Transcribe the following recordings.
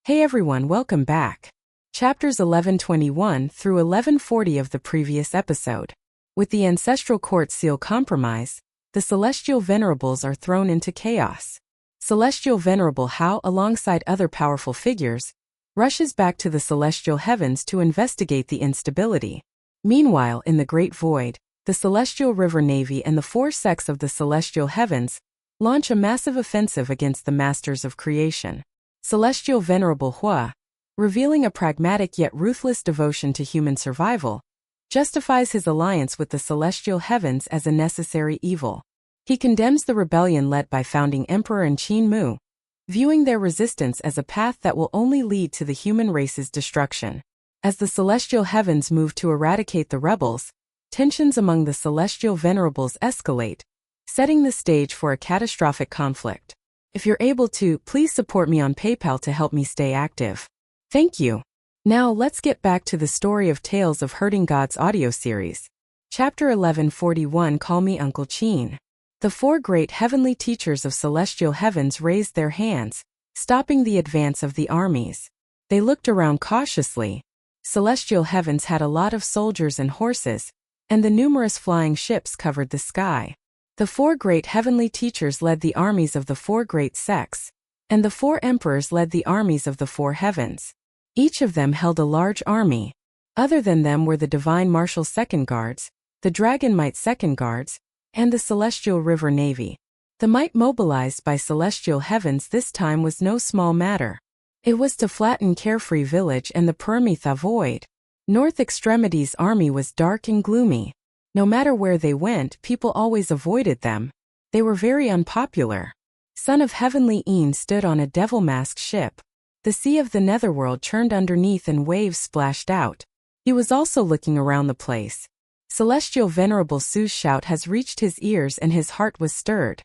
Hey everyone, welcome back. Chapters 1121 through 1140 of the previous episode. With the ancestral court seal compromise, the celestial venerables are thrown into chaos. Celestial Venerable Hao, alongside other powerful figures, rushes back to the celestial heavens to investigate the instability. Meanwhile, in the Great Void, the Celestial River Navy and the four sects of the celestial heavens launch a massive offensive against the masters of creation. Celestial Venerable Hua, revealing a pragmatic yet ruthless devotion to human survival, justifies his alliance with the celestial heavens as a necessary evil. He condemns the rebellion led by founding Emperor and Qin Mu, viewing their resistance as a path that will only lead to the human race's destruction. As the celestial heavens move to eradicate the rebels, tensions among the celestial venerables escalate, setting the stage for a catastrophic conflict. If you're able to, please support me on PayPal to help me stay active. Thank you. Now let's get back to the story of Tales of Herding Gods audio series. Chapter 1141, Call Me Uncle Qin. The four great heavenly teachers of celestial heavens raised their hands, stopping the advance of the armies. They looked around cautiously. Celestial heavens had a lot of soldiers and horses, and the numerous flying ships covered the sky. The four great heavenly teachers led the armies of the four great sects, and the four emperors led the armies of the four heavens. Each of them held a large army. Other than them were the Divine Martial Second Guards, the Dragon Might Second Guards, and the Celestial River Navy. The might mobilized by celestial heavens this time was no small matter. It was to flatten Carefree Village and the Paramitha Void. North Extremity's army was dark and gloomy. No matter where they went, people always avoided them. They were very unpopular. Son of Heavenly Een stood on a devil-masked ship. The sea of the netherworld churned underneath and waves splashed out. He was also looking around the place. Celestial Venerable Su's shout has reached his ears and his heart was stirred.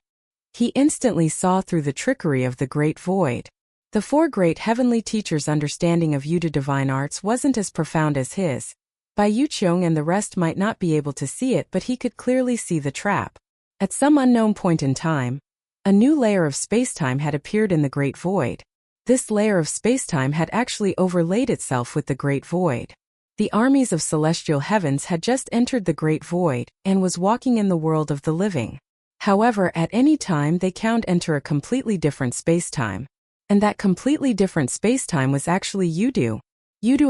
He instantly saw through the trickery of the Great Void. The four great heavenly teachers' understanding of Yudu divine arts wasn't as profound as his. Bai Yuqiong and the rest might not be able to see it, but he could clearly see the trap. At some unknown point in time, a new layer of spacetime had appeared in the Great Void. This layer of spacetime had actually overlaid itself with the Great Void. The armies of celestial heavens had just entered the Great Void and was walking in the world of the living. However, at any time they can't enter a completely different spacetime. And that completely different spacetime was actually Yudu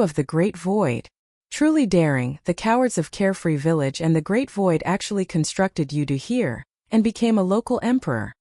of the Great Void. Truly daring, the cowards of Carefree Village and the Great Void actually constructed Yudu here, and became a local emperor.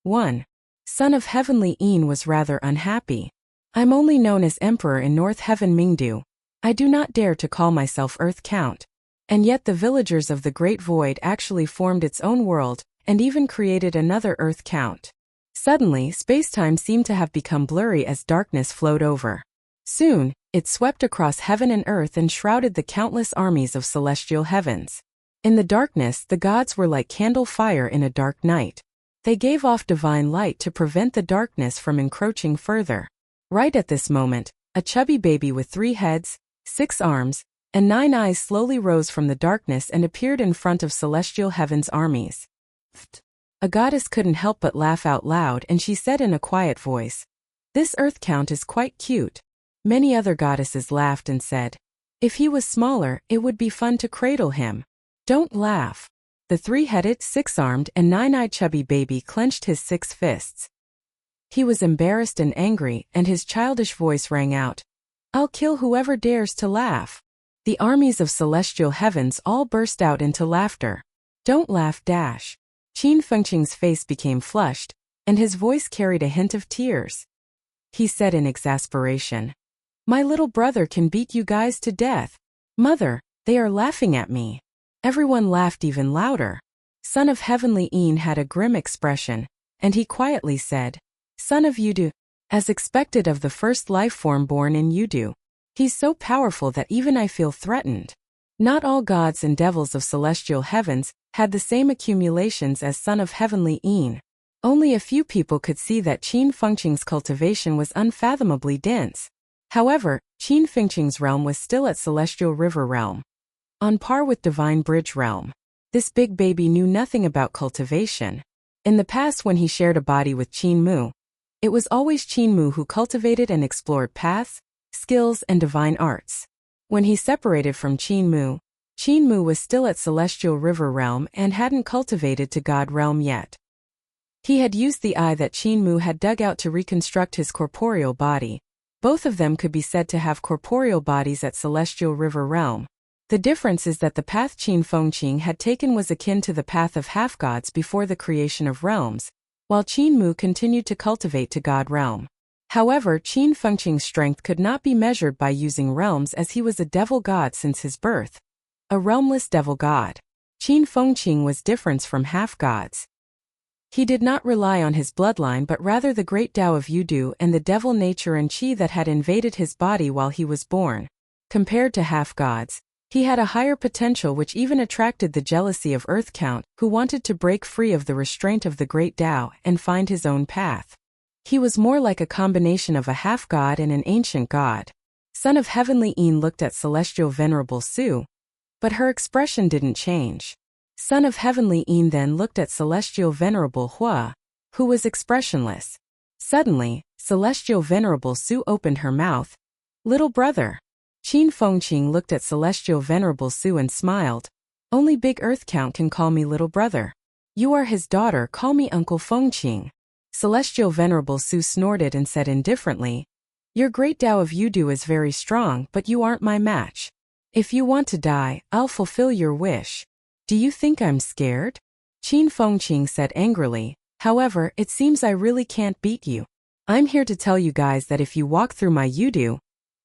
1. Son of Heavenly Een was rather unhappy. I'm only known as Emperor in North Heaven Mingdu. I do not dare to call myself Earth Count. And yet the villagers of the Great Void actually formed its own world, and even created another Earth Count. Suddenly, spacetime seemed to have become blurry as darkness flowed over. Soon, it swept across heaven and earth and shrouded the countless armies of celestial heavens. In the darkness, the gods were like candle fire in a dark night. They gave off divine light to prevent the darkness from encroaching further. Right at this moment, a chubby baby with 3 heads, 6 arms, and 9 eyes slowly rose from the darkness and appeared in front of celestial heaven's armies. A goddess couldn't help but laugh out loud, and she said in a quiet voice, "This Earth Count is quite cute." Many other goddesses laughed and said, "If he was smaller, it would be fun to cradle him." Don't laugh. The 3-headed, 6-armed, and 9-eyed chubby baby clenched his 6 fists. He was embarrassed and angry, and his childish voice rang out, "I'll kill whoever dares to laugh." The armies of celestial heavens all burst out into laughter. Don't laugh dash. Qin Fengqing's face became flushed, and his voice carried a hint of tears. He said in exasperation, "My little brother can beat you guys to death. Mother, they are laughing at me." Everyone laughed even louder. Son of Heavenly Een had a grim expression, and he quietly said, "Son of Yudu, as expected of the first life form born in Yudu. He's so powerful that even I feel threatened." Not all gods and devils of celestial heavens had the same accumulations as Son of Heavenly Een. Only a few people could see that Qin Fengqing's cultivation was unfathomably dense. However, Qin Fengqing's realm was still at Celestial River Realm, on par with Divine Bridge Realm. This big baby knew nothing about cultivation. In the past, when he shared a body with Qin Mu, It was always Qinmu who cultivated and explored paths, skills, and divine arts. When he separated from Qinmu was still at Celestial River Realm and hadn't cultivated to God Realm yet. He had used the eye that Qinmu had dug out to reconstruct his corporeal body. Both of them could be said to have corporeal bodies at Celestial River Realm. The difference is that the path Qin Fengqing had taken was akin to the path of half-gods before the creation of realms, while Qinmu continued to cultivate to God Realm. However, Qin Fengqing's strength could not be measured by using realms as he was a devil god since his birth. A realmless devil god. Qin Fengqing was different from half-gods. He did not rely on his bloodline but rather the great Tao of Yudu and the devil nature and qi that had invaded his body while he was born. Compared to half-gods, he had a higher potential which even attracted the jealousy of Earth Count, who wanted to break free of the restraint of the great Tao and find his own path. He was more like a combination of a half-god and an ancient god. Son of Heavenly Yin looked at Celestial Venerable Su, but her expression didn't change. Son of Heavenly Yin then looked at Celestial Venerable Hua, who was expressionless. Suddenly, Celestial Venerable Su opened her mouth. Little brother. Qin Fengqing looked at Celestial Venerable Su and smiled. Only Big Earth Count can call me little brother. You are his daughter, call me Uncle Fengqing. Celestial Venerable Su snorted and said indifferently, Your great Tao of Yudu is very strong, but you aren't my match. If you want to die, I'll fulfill your wish. Do you think I'm scared? Qin Fengqing said angrily, however, it seems I really can't beat you. I'm here to tell you guys that if you walk through my Yudu,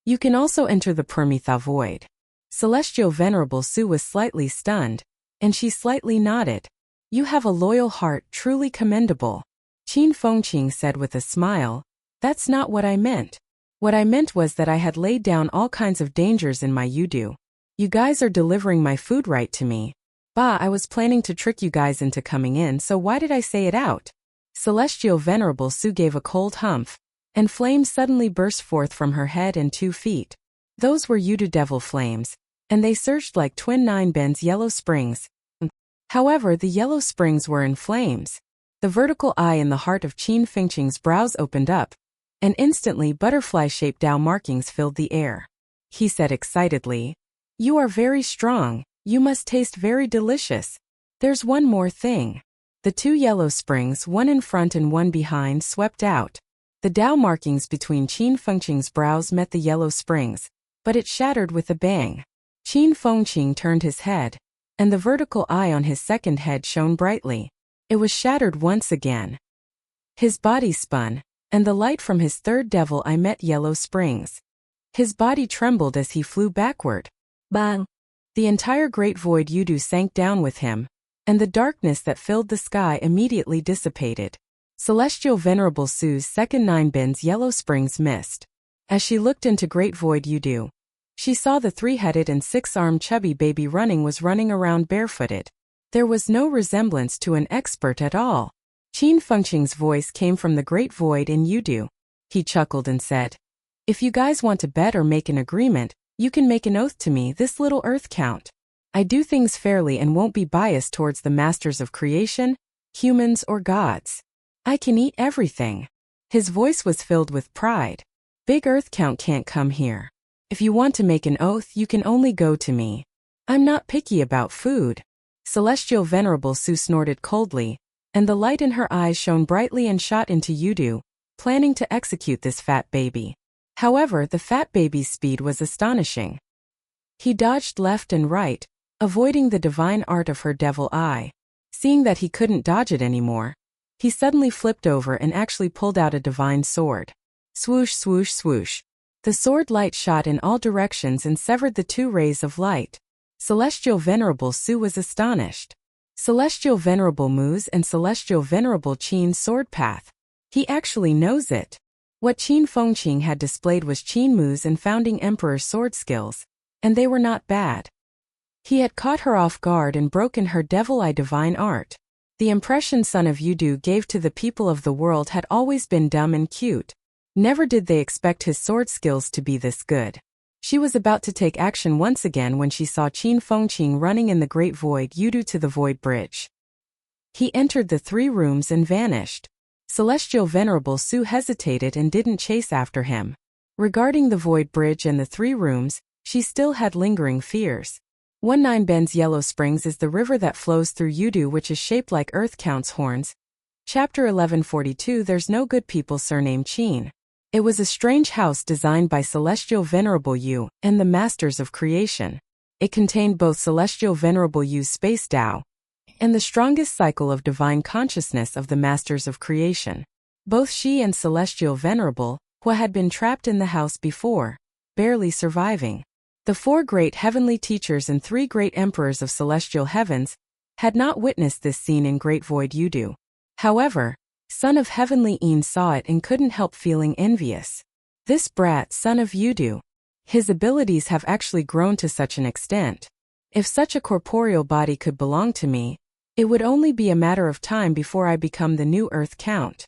you can also enter the Permitha Void. Celestial Venerable Su was slightly stunned, and she slightly nodded. You have a loyal heart, truly commendable. Qin Fengqing said with a smile, That's not what I meant. What I meant was that I had laid down all kinds of dangers in my Yudu. You guys are delivering my food right to me. Bah, I was planning to trick you guys into coming in, so why did I say it out? Celestial Venerable Su gave a cold humph, and flames suddenly burst forth from her head and 2 feet. Those were Yudu devil flames, and they surged like twin Nine Ben's yellow springs. However, the yellow springs were in flames. The vertical eye in the heart of Qin Fengqing's brows opened up, and instantly butterfly-shaped Tao markings filled the air. He said excitedly, You are very strong. You must taste very delicious. There's one more thing. The 2 yellow springs, one in front and one behind, swept out. The Tao markings between Qin Fengqing's brows met the yellow springs, but it shattered with a bang. Qin Fengqing turned his head, and the vertical eye on his second head shone brightly. It was shattered once again. His body spun, and the light from his third devil eye met yellow springs. His body trembled as he flew backward. Bang! The entire Great Void Yudu sank down with him, and the darkness that filled the sky immediately dissipated. Celestial Venerable Su's second Nine Ben's yellow springs missed. As she looked into Great Void Yudu, she saw the 3-headed and 6-armed chubby baby was running around barefooted. There was no resemblance to an expert at all. Qin Fengqing's voice came from the Great Void in Yudu. He chuckled and said, If you guys want to bet or make an agreement, you can make an oath to me, this little Earth Count. I do things fairly and won't be biased towards the masters of creation, humans or gods. I can eat everything. His voice was filled with pride. Big Earth Count can't come here. If you want to make an oath, you can only go to me. I'm not picky about food. Celestial Venerable Su snorted coldly, and the light in her eyes shone brightly and shot into Yudu, planning to execute this fat baby. However, the fat baby's speed was astonishing. He dodged left and right, avoiding the divine art of her devil eye. Seeing that he couldn't dodge it anymore, he suddenly flipped over and actually pulled out a divine sword. Swoosh, swoosh, swoosh. The sword light shot in all directions and severed the 2 rays of light. Celestial Venerable Su was astonished. Celestial Venerable Mu's and Celestial Venerable Qin's sword path. He actually knows it. What Qin Fengqing had displayed was Qin Mu's and Founding Emperor's sword skills, and they were not bad. He had caught her off guard and broken her devil eye divine art. The impression Son of Yudu gave to the people of the world had always been dumb and cute. Never did they expect his sword skills to be this good. She was about to take action once again when she saw Qin Fengqing running in the Great Void Yudu to the Void Bridge. He entered the 3 rooms and vanished. Celestial Venerable Su hesitated and didn't chase after him. Regarding the Void Bridge and the 3 rooms, she still had lingering fears. 19 Ben's Yellow Springs is the river that flows through Yudu, which is shaped like Earth Count's horns. Chapter 1142. There's no good people surnamed Qin. It was a strange house designed by Celestial Venerable Yu and the Masters of Creation. It contained both Celestial Venerable Yu's Space Tao and the strongest cycle of divine consciousness of the Masters of Creation. Both she and Celestial Venerable Hua had been trapped in the house before, barely surviving. The 4 great heavenly teachers and 3 great emperors of celestial heavens had not witnessed this scene in Great Void Yudu. However, Son of Heavenly Een saw it and couldn't help feeling envious. This brat, Son of Yudu. His abilities have actually grown to such an extent. If such a corporeal body could belong to me, it would only be a matter of time before I become the new Earth Count.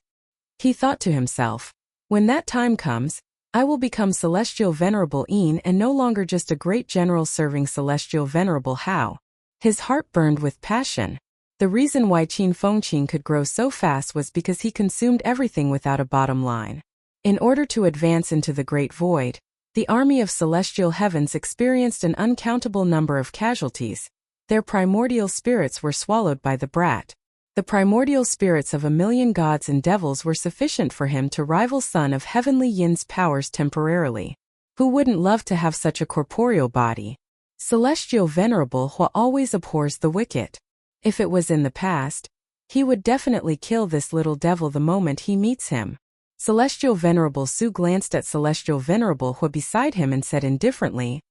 He thought to himself, when that time comes, I will become Celestial Venerable Een and no longer just a great general serving Celestial Venerable Hao. His heart burned with passion. The reason why Qin Fengqin could grow so fast was because he consumed everything without a bottom line. In order to advance into the Great Void, the army of celestial heavens experienced an uncountable number of casualties. Their primordial spirits were swallowed by the brat. The primordial spirits of 1,000,000 gods and devils were sufficient for him to rival Son of Heavenly Yin's powers temporarily. Who wouldn't love to have such a corporeal body? Celestial Venerable Hua always abhors the wicked. If it was in the past, he would definitely kill this little devil the moment he meets him. Celestial Venerable Su glanced at Celestial Venerable Hua beside him and said indifferently,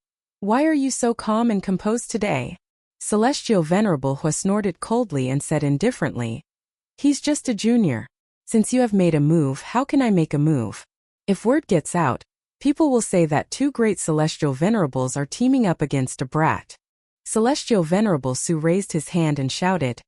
"Why are you so calm and composed today?" Celestial Venerable Hua snorted coldly and said indifferently, "He's just a junior. Since you have made a move, how can I make a move? If word gets out, people will say that 2 great Celestial Venerables are teaming up against a brat." Celestial Venerable Su raised his hand and shouted,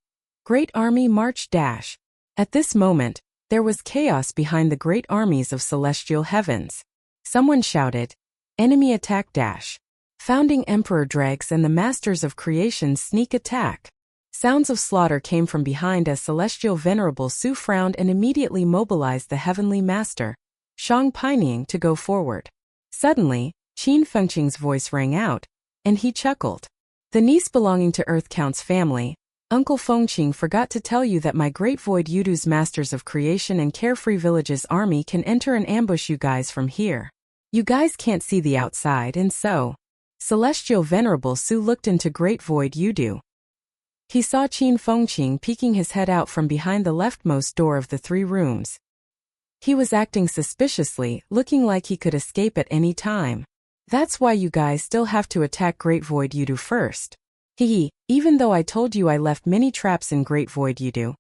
"Great Army March Dash!" At this moment, there was chaos behind the great armies of celestial heavens. Someone shouted, "Enemy attack dash!" Founding Emperor Dregs and the Masters of Creation sneak attack. Sounds of slaughter came from behind as Celestial Venerable Su frowned and immediately mobilized the Heavenly Master, Shang Pining, to go forward. Suddenly, Qin Fengqing's voice rang out, and he chuckled. "The niece belonging to Earth Count's family, Uncle Fengqing forgot to tell you that my Great Void Yudu's Masters of Creation and Carefree Village's army can enter and ambush you guys from here. You guys can't see the outside and so..." Celestial Venerable Su looked into Great Void Yudu. He saw Qin Fengqing peeking his head out from behind the leftmost door of the 3 rooms. He was acting suspiciously, looking like he could escape at any time. "That's why you guys still have to attack Great Void Yudu first. Even though I told you I left many traps in Great Void Yudu,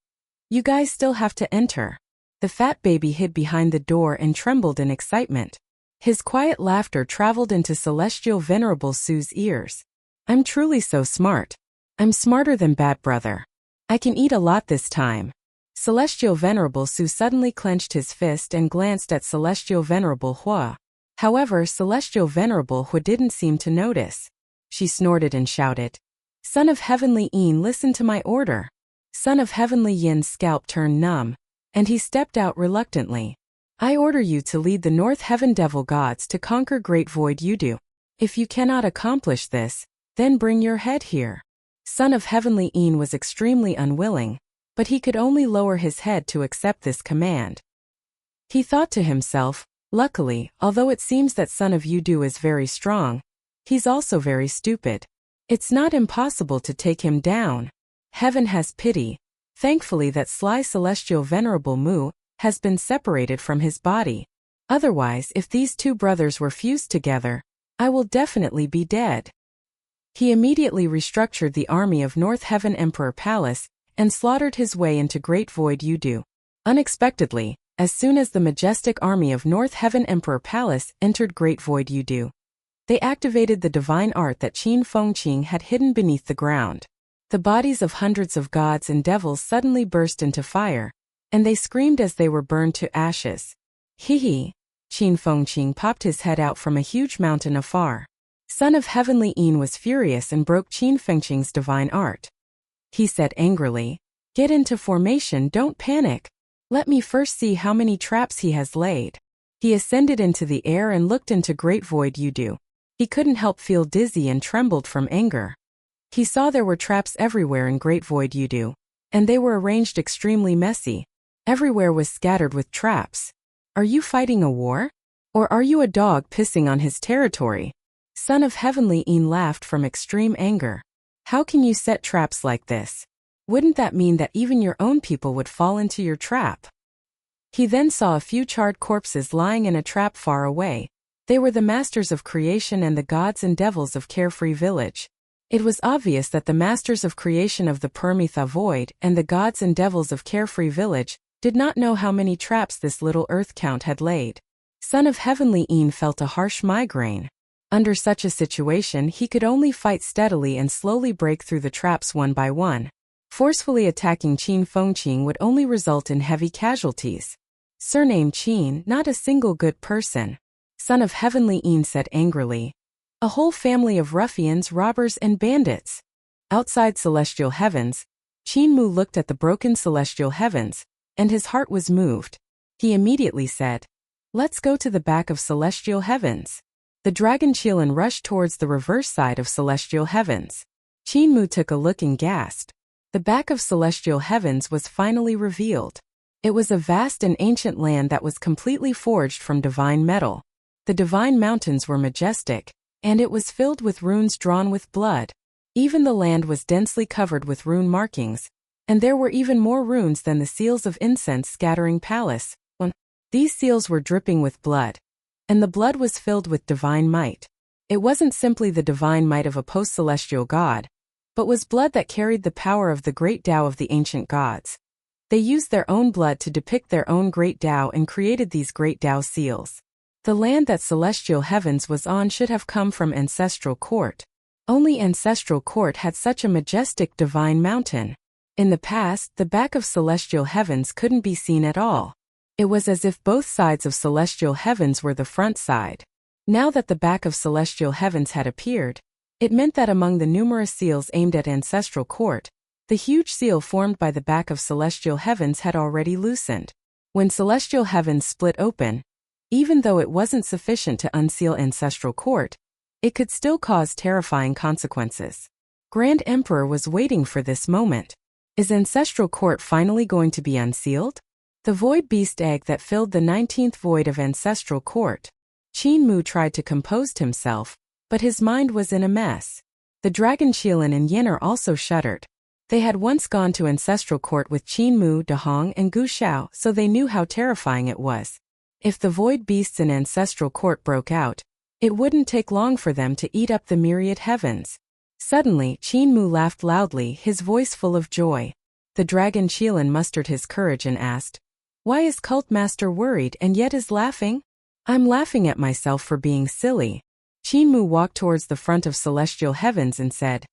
you guys still have to enter." The fat baby hid behind the door and trembled in excitement. His quiet laughter traveled into Celestial Venerable Su's ears. "I'm truly so smart. I'm smarter than Bad Brother. I can eat a lot this time." Celestial Venerable Su suddenly clenched his fist and glanced at Celestial Venerable Hua. However, Celestial Venerable Hua didn't seem to notice. She snorted and shouted, "Son of Heavenly Een, listen to my order." Son of Heavenly Yin's scalp turned numb, and he stepped out reluctantly. "I order you to lead the North Heaven Devil Gods to conquer Great Void Yudu. If you cannot accomplish this, then bring your head here." Son of Heavenly Een was extremely unwilling, but he could only lower his head to accept this command. He thought to himself, luckily, although it seems that Son of Yudu is very strong, he's also very stupid. It's not impossible to take him down. Heaven has pity. Thankfully that sly Celestial Venerable Mu has been separated from his body. Otherwise, if these 2 brothers were fused together, I will definitely be dead. He immediately restructured the army of North Heaven Emperor Palace and slaughtered his way into Great Void Yudu. Unexpectedly, as soon as the majestic army of North Heaven Emperor Palace entered Great Void Yudu, they activated the divine art that Qin Fengqing had hidden beneath the ground. The bodies of hundreds of gods and devils suddenly burst into fire, and they screamed as they were burned to ashes. Qin Fengqing popped his head out from a huge mountain afar. Son of Heavenly Een was furious and broke Qin Fengqing's divine art. He said angrily, "Get into formation, don't panic." Let me first see how many traps he has laid. He ascended into the air and looked into great void Yudu. He couldn't help feel dizzy and trembled from anger. He saw there were traps everywhere in great void Yudu, and they were arranged extremely messy. Everywhere was scattered with traps. Are you fighting a war? Or are you a dog pissing on his territory? Son of Heavenly Een laughed from extreme anger. How can you set traps like this? Wouldn't that mean that even your own people would fall into your trap? He then saw a few charred corpses lying in a trap far away. They were the masters of creation and the gods and devils of Carefree Village. It was obvious that the masters of creation of the Permitha Void and the gods and devils of Carefree Village did not know how many traps this little earth count had laid. Son of Heavenly Een felt a harsh migraine. Under such a situation he could only fight steadily and slowly break through the traps one by one. Forcefully attacking Qin Fengqing would only result in heavy casualties. Surname Qin, not a single good person. Son of Heavenly Een said angrily. A whole family of ruffians, robbers and bandits. Outside celestial heavens, Qin Mu looked at the broken celestial heavens, and his heart was moved. He immediately said, "Let's go to the back of celestial heavens." The dragon Qilin rushed towards the reverse side of celestial heavens. Qin Mu took a look and gasped. The back of celestial heavens was finally revealed. It was a vast and ancient land that was completely forged from divine metal. The divine mountains were majestic, and it was filled with runes drawn with blood. Even the land was densely covered with rune markings, and there were even more runes than the seals of incense scattering palace. These seals were dripping with blood, and the blood was filled with divine might. It wasn't simply the divine might of a post-celestial god, but was blood that carried the power of the great Tao of the ancient gods. They used their own blood to depict their own great Tao and created these great Tao seals. The land that celestial heavens was on should have come from Ancestral Court. Only Ancestral Court had such a majestic divine mountain. In the past, the back of celestial heavens couldn't be seen at all. It was as if both sides of celestial heavens were the front side. Now that the back of celestial heavens had appeared, it meant that among the numerous seals aimed at Ancestral Court, the huge seal formed by the back of celestial heavens had already loosened. When celestial heavens split open, even though it wasn't sufficient to unseal Ancestral Court, it could still cause terrifying consequences. Grand Emperor was waiting for this moment. Is Ancestral Court finally going to be unsealed? The void beast egg that filled the 19th void of Ancestral Court. Qin Mu tried to compose himself, but his mind was in a mess. The dragon Qilin and Yin'er also shuddered. They had once gone to Ancestral Court with Qin Mu, Dahong and Gu Xiao, so they knew how terrifying it was. If the void beasts in Ancestral Court broke out, it wouldn't take long for them to eat up the myriad heavens. Suddenly, Qin Mu laughed loudly, his voice full of joy. The dragon Qilin mustered his courage and asked, "Why is Cult Master worried and yet is laughing?" "I'm laughing at myself for being silly." Qin Mu walked towards the front of celestial heavens and said,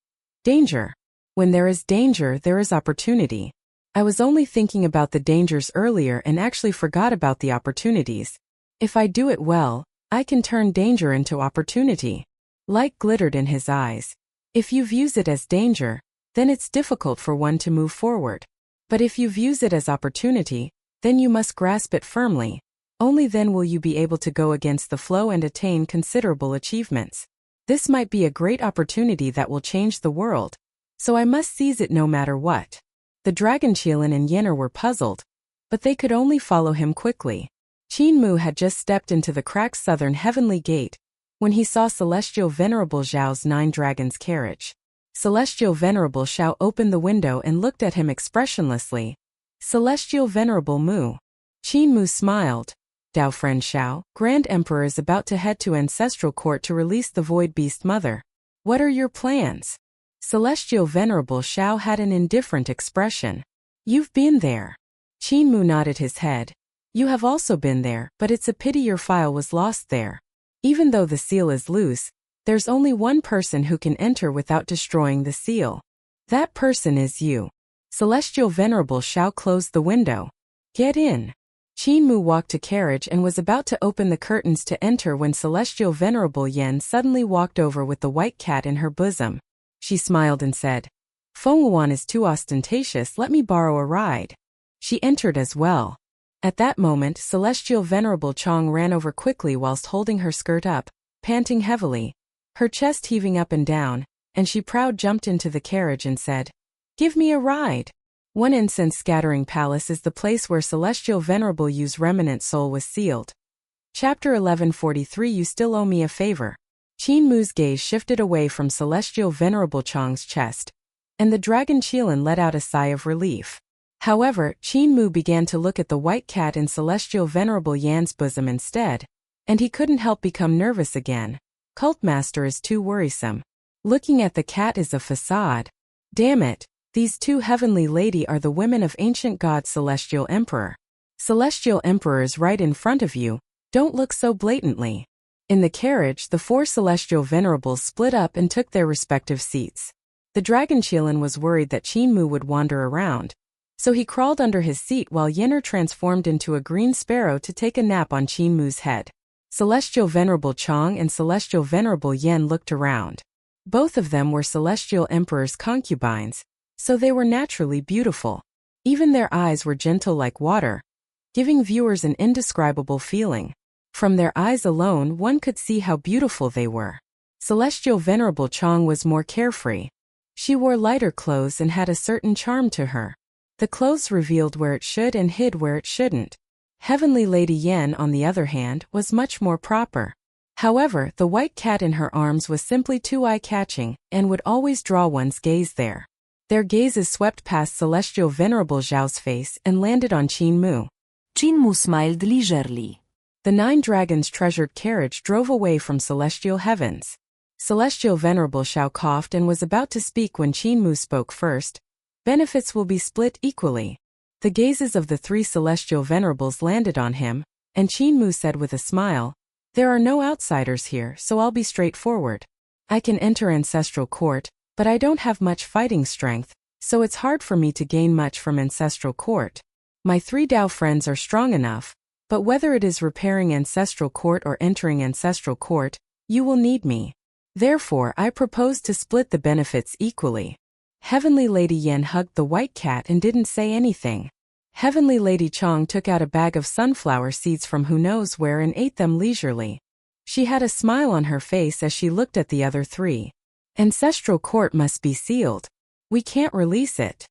"Danger. When there is danger, there is opportunity. I was only thinking about the dangers earlier and actually forgot about the opportunities. If I do it well, I can turn danger into opportunity." Light glittered in his eyes. If you views it as danger, then it's difficult for one to move forward. But if you views it as opportunity, then you must grasp it firmly. Only then will you be able to go against the flow and attain considerable achievements. This might be a great opportunity that will change the world, so I must seize it no matter what. The dragon Qilin and Yin'er were puzzled, but they could only follow him quickly. Qin Mu had just stepped into the cracked southern heavenly gate when he saw Celestial Venerable Zhao's 9 dragons carriage. Celestial Venerable Zhao opened the window and looked at him expressionlessly. Celestial Venerable Mu. Qin Mu smiled. "Dao friend Zhao, Grand Emperor is about to head to Ancestral Court to release the Void Beast Mother. What are your plans?" Celestial Venerable Zhao had an indifferent expression. "You've been there." Qin Mu nodded his head. "You have also been there, but it's a pity your file was lost there. Even though the seal is loose, there's only one person who can enter without destroying the seal. That person is you." Celestial Venerable Zhao closed the window. "Get in." Qin Mu walked to carriage and was about to open the curtains to enter when Celestial Venerable Yen suddenly walked over with the white cat in her bosom. She smiled and said, "Feng Wuan is too ostentatious, let me borrow a ride." She entered as well. At that moment, Celestial Venerable Chong ran over quickly whilst holding her skirt up, panting heavily, her chest heaving up and down, and she proud jumped into the carriage and said, "Give me a ride." One incense-scattering palace is the place where Celestial Venerable Yu's remnant soul was sealed. Chapter 1143. You still owe me a favor. Qin Mu's gaze shifted away from Celestial Venerable Chong's chest, and the dragon Qilin let out a sigh of relief. However, Qin Mu began to look at the white cat in Celestial Venerable Yan's bosom instead, and he couldn't help become nervous again. Cultmaster is too worrisome. Looking at the cat is a facade. Damn it, these two heavenly lady are the women of ancient god Celestial Emperor. Celestial Emperor is right in front of you, don't look so blatantly. In the carriage, the four Celestial Venerables split up and took their respective seats. The dragon Qilin was worried that Qin Mu would wander around, so he crawled under his seat while Yenner transformed into a green sparrow to take a nap on Qin Mu's head. Celestial Venerable Chong and Celestial Venerable Yen looked around. Both of them were Celestial Emperor's concubines, so they were naturally beautiful. Even their eyes were gentle like water, giving viewers an indescribable feeling. From their eyes alone, one could see how beautiful they were. Celestial Venerable Chong was more carefree. She wore lighter clothes and had a certain charm to her. The clothes revealed where it should and hid where it shouldn't. Heavenly Lady Yen, on the other hand, was much more proper. However, the white cat in her arms was simply too eye-catching and would always draw one's gaze there. Their gazes swept past Celestial Venerable Zhao's face and landed on Qin Mu. Qin Mu smiled leisurely. The 9 dragons' treasured carriage drove away from celestial heavens. Celestial Venerable Zhao coughed and was about to speak when Qin Mu spoke first. Benefits will be split equally. The gazes of the 3 Celestial Venerables landed on him, and Qin Mu said with a smile, "There are no outsiders here, so I'll be straightforward. I can enter Ancestral Court, but I don't have much fighting strength, so it's hard for me to gain much from Ancestral Court. My 3 Dao friends are strong enough, but whether it is repairing Ancestral Court or entering Ancestral Court, you will need me. Therefore, I propose to split the benefits equally." Heavenly Lady Yen hugged the white cat and didn't say anything. Heavenly Lady Chong took out a bag of sunflower seeds from who knows where and ate them leisurely. She had a smile on her face as she looked at the other 3. Ancestral Court must be sealed. We can't release it.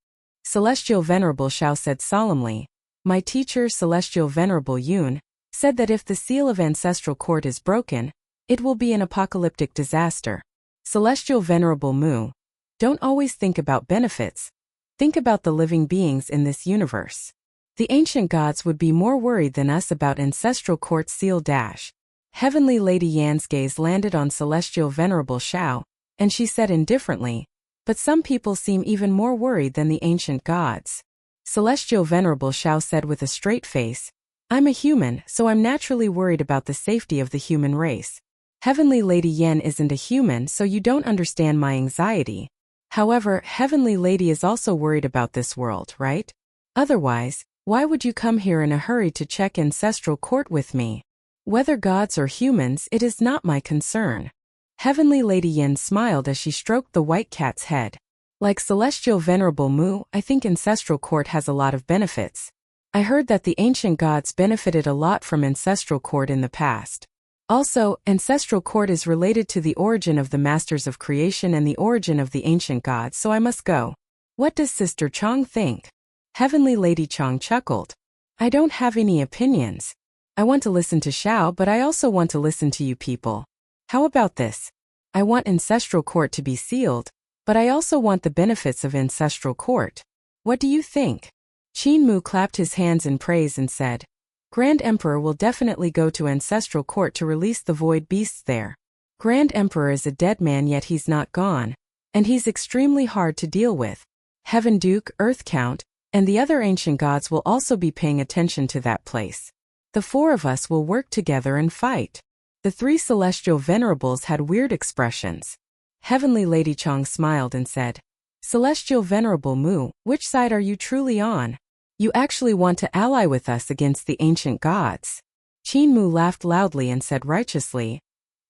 Celestial Venerable Zhao said solemnly. My teacher, Celestial Venerable Yun, said that if the seal of Ancestral Court is broken, it will be an apocalyptic disaster. Celestial Venerable Mu, don't always think about benefits. Think about the living beings in this universe. The ancient gods would be more worried than us about Ancestral Court's seal. Heavenly Lady Yan's gaze landed on Celestial Venerable Zhao, and she said indifferently, but some people seem even more worried than the ancient gods. Celestial Venerable Zhao said with a straight face, I'm a human, so I'm naturally worried about the safety of the human race. Heavenly Lady Yen isn't a human, so you don't understand my anxiety. However, Heavenly Lady is also worried about this world, right? Otherwise, why would you come here in a hurry to check Ancestral Court with me? Whether gods or humans, it is not my concern. Heavenly Lady Yen smiled as she stroked the white cat's head. Like Celestial Venerable Mu, I think Ancestral Court has a lot of benefits. I heard that the ancient gods benefited a lot from Ancestral Court in the past. Also, Ancestral Court is related to the origin of the Masters of Creation and the origin of the ancient gods, so I must go. What does Sister Chong think? Heavenly Lady Chong chuckled. I don't have any opinions. I want to listen to Xiao, but I also want to listen to you people. How about this? I want Ancestral Court to be sealed, but I also want the benefits of Ancestral Court. What do you think? Qin Mu clapped his hands in praise and said, Grand Emperor will definitely go to Ancestral Court to release the void beasts there. Grand Emperor is a dead man, yet he's not gone, and he's extremely hard to deal with. Heaven Duke, Earth Count, and the other ancient gods will also be paying attention to that place. The 4 of us will work together and fight. The 3 celestial venerables had weird expressions. Heavenly Lady Chong smiled and said, Celestial Venerable Mu, which side are you truly on? You actually want to ally with us against the ancient gods? Qin Mu laughed loudly and said righteously,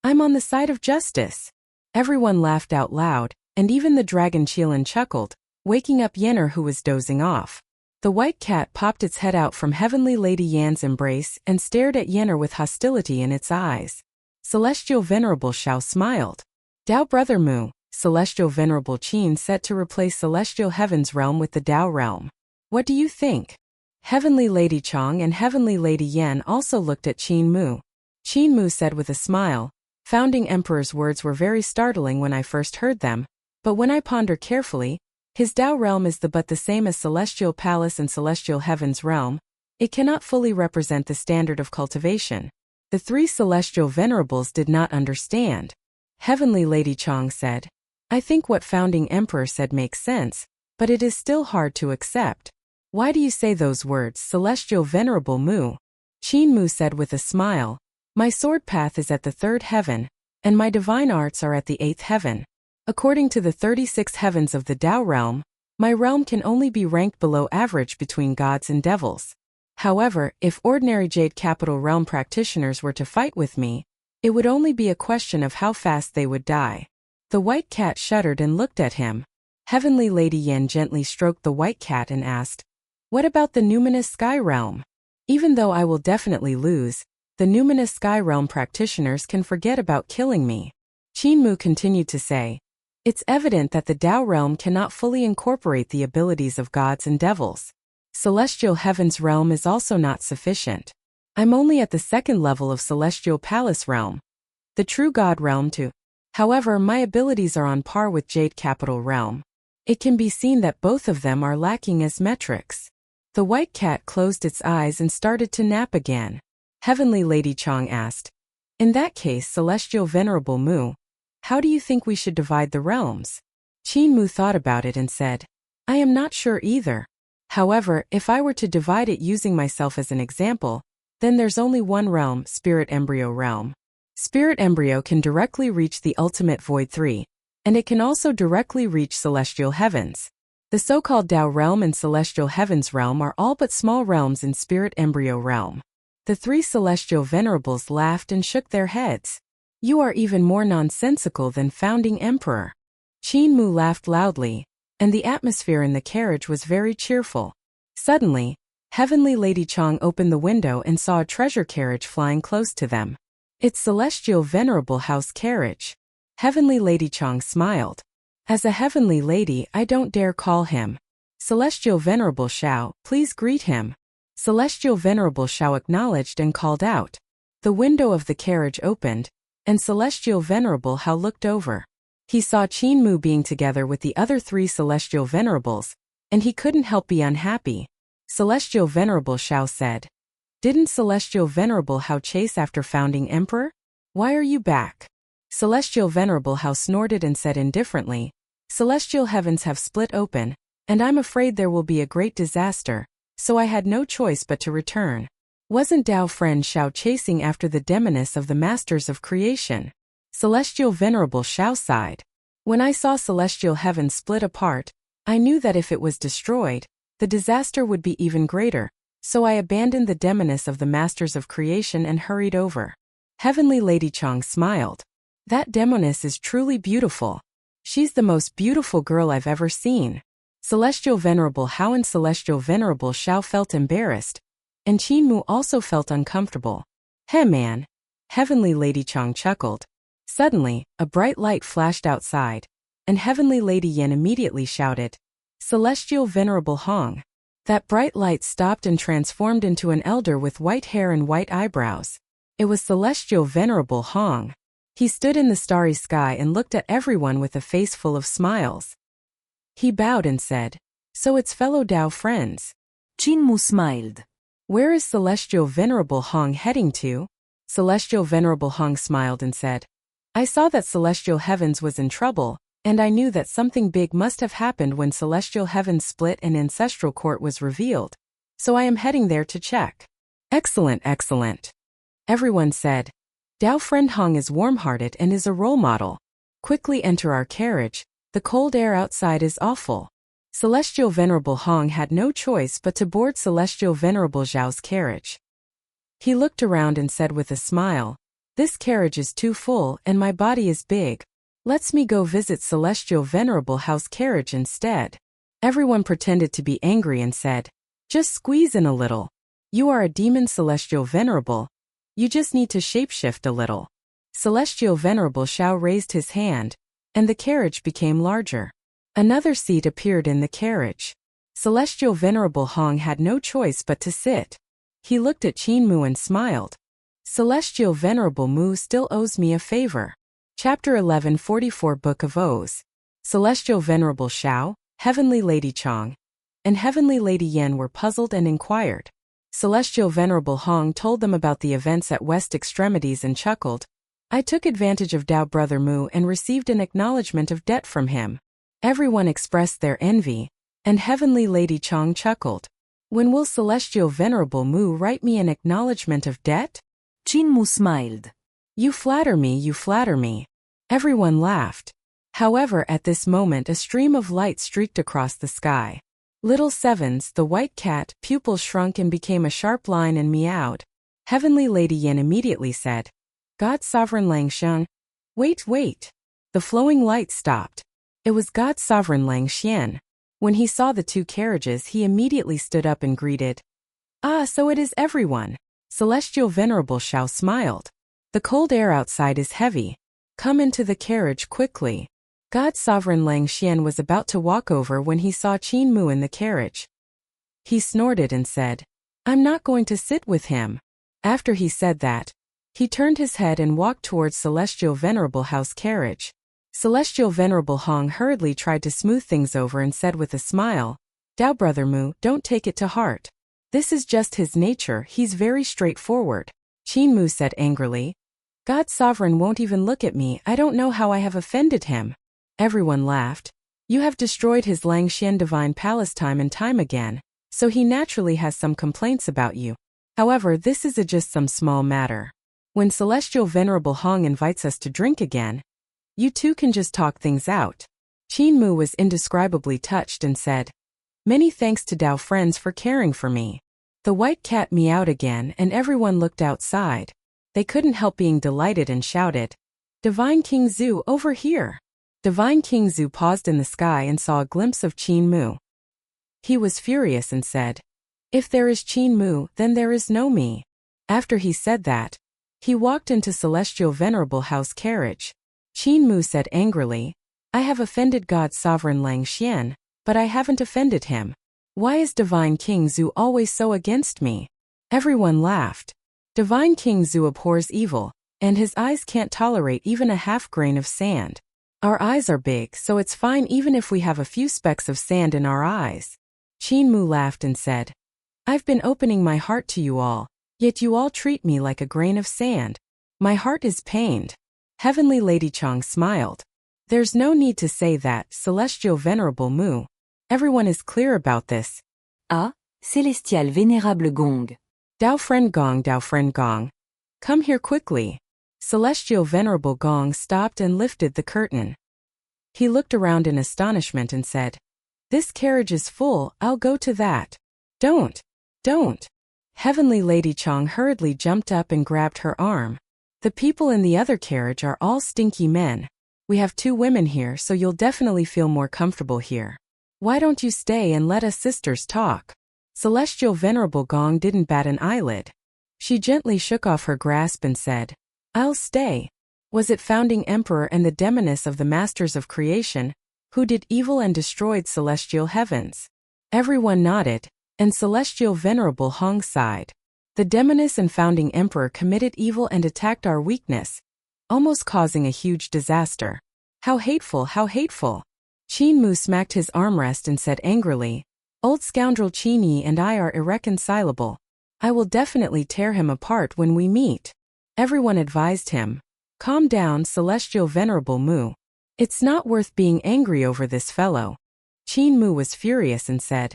I'm on the side of justice. Everyone laughed out loud, and even the dragon Qilin chuckled, waking up Yenner, who was dozing off. The white cat popped its head out from Heavenly Lady Yan's embrace and stared at Yenner with hostility in its eyes. Celestial Venerable Xiao smiled. Dao Brother Mu, Celestial Venerable Qin set to replace Celestial Heaven's realm with the Dao realm. What do you think? Heavenly Lady Chong and Heavenly Lady Yan also looked at Qin Mu. Qin Mu said with a smile, Founding Emperor's words were very startling when I first heard them, but when I ponder carefully, his Dao realm is but the same as Celestial Palace and Celestial Heaven's realm. It cannot fully represent the standard of cultivation. The three Celestial Venerables did not understand. Heavenly Lady Chong said, I think what Founding Emperor said makes sense, but it is still hard to accept. Why do you say those words, Celestial Venerable Mu? Qin Mu said with a smile, My sword path is at the 3rd heaven, and my divine arts are at the 8th heaven. According to the 36 heavens of the Dao realm, my realm can only be ranked below average between gods and devils. However, if ordinary Jade Capital Realm practitioners were to fight with me, it would only be a question of how fast they would die. The white cat shuddered and looked at him. Heavenly Lady Yan gently stroked the white cat and asked, What about the Numinous Sky Realm? Even though I will definitely lose, the Numinous Sky Realm practitioners can forget about killing me. Qin Mu continued to say, It's evident that the Dao realm cannot fully incorporate the abilities of gods and devils. Celestial Heaven's realm is also not sufficient. I'm only at the 2nd level of Celestial Palace realm. The True God realm too. However, my abilities are on par with Jade Capital realm. It can be seen that both of them are lacking as metrics. The white cat closed its eyes and started to nap again. Heavenly Lady Chong asked, In that case, Celestial Venerable Mu, how do you think we should divide the realms? Qin Mu thought about it and said, I am not sure either. However, if I were to divide it using myself as an example, then there's only one realm, Spirit Embryo realm. Spirit Embryo can directly reach the ultimate Void 3, and it can also directly reach Celestial Heavens. The so-called Dao realm and Celestial Heavens realm are all but small realms in Spirit Embryo realm. The three Celestial Venerables laughed and shook their heads. You are even more nonsensical than Founding Emperor. Qin Mu laughed loudly, and the atmosphere in the carriage was very cheerful. Suddenly, Heavenly Lady Chong opened the window and saw a treasure carriage flying close to them. It's Celestial Venerable House carriage. Heavenly Lady Chong smiled. As a heavenly lady, I don't dare call him. Celestial Venerable Xiao, please greet him. Celestial Venerable Xiao acknowledged and called out. The window of the carriage opened, and Celestial Venerable Hao looked over. He saw Qin Mu being together with the other three Celestial Venerables, and he couldn't help be unhappy. Celestial Venerable Xiao said, Didn't Celestial Venerable Hao chase after Founding Emperor? Why are you back? Celestial Venerable Hao snorted and said indifferently, Celestial Heavens have split open, and I'm afraid there will be a great disaster, so I had no choice but to return. Wasn't Dao Friend Xiao chasing after the demoness of the Masters of Creation? Celestial Venerable Xiao sighed. When I saw Celestial Heaven split apart, I knew that if it was destroyed, the disaster would be even greater, so I abandoned the demoness of the Masters of Creation and hurried over. Heavenly Lady Chong smiled. That demoness is truly beautiful. She's the most beautiful girl I've ever seen. Celestial Venerable Hao and Celestial Venerable Xiao felt embarrassed, and Qin Mu also felt uncomfortable. Hey man! Heavenly Lady Chong chuckled. Suddenly, a bright light flashed outside, and Heavenly Lady Yan immediately shouted, Celestial Venerable Hong. That bright light stopped and transformed into an elder with white hair and white eyebrows. It was Celestial Venerable Hong. He stood in the starry sky and looked at everyone with a face full of smiles. He bowed and said, So it's fellow Dao friends. Qin Mu smiled. Where is Celestial Venerable Hong heading to? Celestial Venerable Hong smiled and said, I saw that Celestial Heavens was in trouble, and I knew that something big must have happened when Celestial Heavens split and Ancestral Court was revealed. So I am heading there to check. Excellent, excellent. Everyone said, Dao Friend Hong is warm-hearted and is a role model. Quickly enter our carriage, the cold air outside is awful. Celestial Venerable Hong had no choice but to board Celestial Venerable Zhao's carriage. He looked around and said with a smile, This carriage is too full and my body is big. Let's me go visit Celestial Venerable Hao's carriage instead. Everyone pretended to be angry and said, Just squeeze in a little. You are a demon Celestial Venerable. You just need to shapeshift a little. Celestial Venerable Shao raised his hand, and the carriage became larger. Another seat appeared in the carriage. Celestial Venerable Hong had no choice but to sit. He looked at Qin Mu and smiled. Celestial Venerable Mu still owes me a favor. Chapter 1144 Book of O's. Celestial Venerable Shao, Heavenly Lady Chong, and Heavenly Lady Yen were puzzled and inquired. Celestial Venerable Hong told them about the events at West Extremities and chuckled. I took advantage of Dao Brother Mu and received an acknowledgement of debt from him. Everyone expressed their envy, and Heavenly Lady Chong chuckled. When will Celestial Venerable Mu write me an acknowledgement of debt? Qin Mu smiled. You flatter me, you flatter me. Everyone laughed. However, at this moment a stream of light streaked across the sky. Little Sevens, the white cat, pupils shrunk and became a sharp line and meowed. Heavenly Lady Yin immediately said, God Sovereign Lang Xian. Wait, wait. The flowing light stopped. It was God Sovereign Lang Xian. When he saw the two carriages, he immediately stood up and greeted. Ah, so it is everyone. Celestial Venerable Shao smiled. The cold air outside is heavy. Come into the carriage quickly. God Sovereign Lang Xian was about to walk over when he saw Qin Mu in the carriage. He snorted and said, I'm not going to sit with him. After he said that, he turned his head and walked towards Celestial Venerable Hao's carriage. Celestial Venerable Hong hurriedly tried to smooth things over and said with a smile, Dao Brother Mu, don't take it to heart. This is just his nature, he's very straightforward. Qin Mu said angrily, God Sovereign won't even look at me, I don't know how I have offended him. Everyone laughed. You have destroyed his Lang Xian divine palace time and time again, so he naturally has some complaints about you. However, this is just some small matter. When Celestial Venerable Hong invites us to drink again, you two can just talk things out. Qin Mu was indescribably touched and said, Many thanks to Dao friends for caring for me. The white cat meowed again and everyone looked outside. They couldn't help being delighted and shouted, Divine King Zhu, over here. Divine King Zhu paused in the sky and saw a glimpse of Qin Mu. He was furious and said, If there is Qin Mu, then there is no me. After he said that, he walked into Celestial Venerable Hao's carriage. Qin Mu said angrily, I have offended God Sovereign Lang Xian, but I haven't offended him. Why is Divine King Zhu always so against me? Everyone laughed. Divine King Zhu abhors evil, and his eyes can't tolerate even a half grain of sand. Our eyes are big, so it's fine even if we have a few specks of sand in our eyes. Qin Mu laughed and said, I've been opening my heart to you all, yet you all treat me like a grain of sand. My heart is pained. Heavenly Lady Chong smiled. There's no need to say that, Celestial Venerable Mu. Everyone is clear about this. Ah, Célestial Vénérable Gong. Dao Friend Gong. Come here quickly. Celestial Venerable Gong stopped and lifted the curtain. He looked around in astonishment and said, This carriage is full, I'll go to that. Don't. Heavenly Lady Chong hurriedly jumped up and grabbed her arm. The people in the other carriage are all stinky men. We have 2 women here, so you'll definitely feel more comfortable here. Why don't you stay and let us sisters talk? Celestial Venerable Gong didn't bat an eyelid. She gently shook off her grasp and said, I'll stay. Was it founding emperor and the demoness of the masters of creation, who did evil and destroyed celestial heavens? Everyone nodded, and Celestial Venerable Hong sighed. The demoness and founding emperor committed evil and attacked our weakness, almost causing a huge disaster. How hateful, how hateful. Qin Mu smacked his armrest and said angrily, Old scoundrel Qin Yi and I are irreconcilable. I will definitely tear him apart when we meet. Everyone advised him, Calm down, Celestial Venerable Mu. It's not worth being angry over this fellow. Qin Mu was furious and said,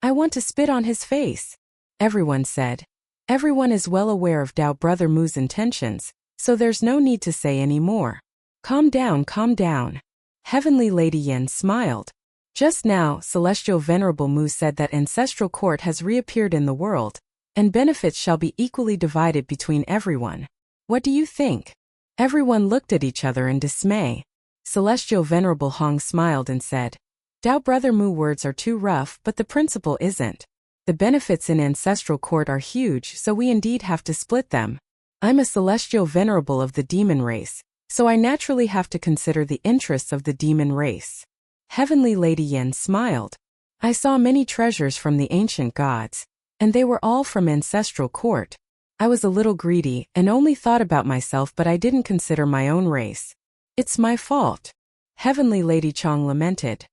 I want to spit on his face. Everyone said, Everyone is well aware of Dao Brother Mu's intentions, so there's no need to say any more. Calm down. Heavenly Lady Yen smiled. Just now, Celestial Venerable Mu said that Ancestral Court has reappeared in the world, and benefits shall be equally divided between everyone. What do you think? Everyone looked at each other in dismay. Celestial Venerable Hong smiled and said, Dao Brother Mu words are too rough, but the principle isn't. The benefits in Ancestral Court are huge, so we indeed have to split them. I'm a celestial venerable of the demon race, so I naturally have to consider the interests of the demon race. Heavenly Lady Yen smiled. I saw many treasures from the ancient gods, and they were all from Ancestral Court. I was a little greedy and only thought about myself, but I didn't consider my own race. It's my fault. Heavenly Lady Chang lamented.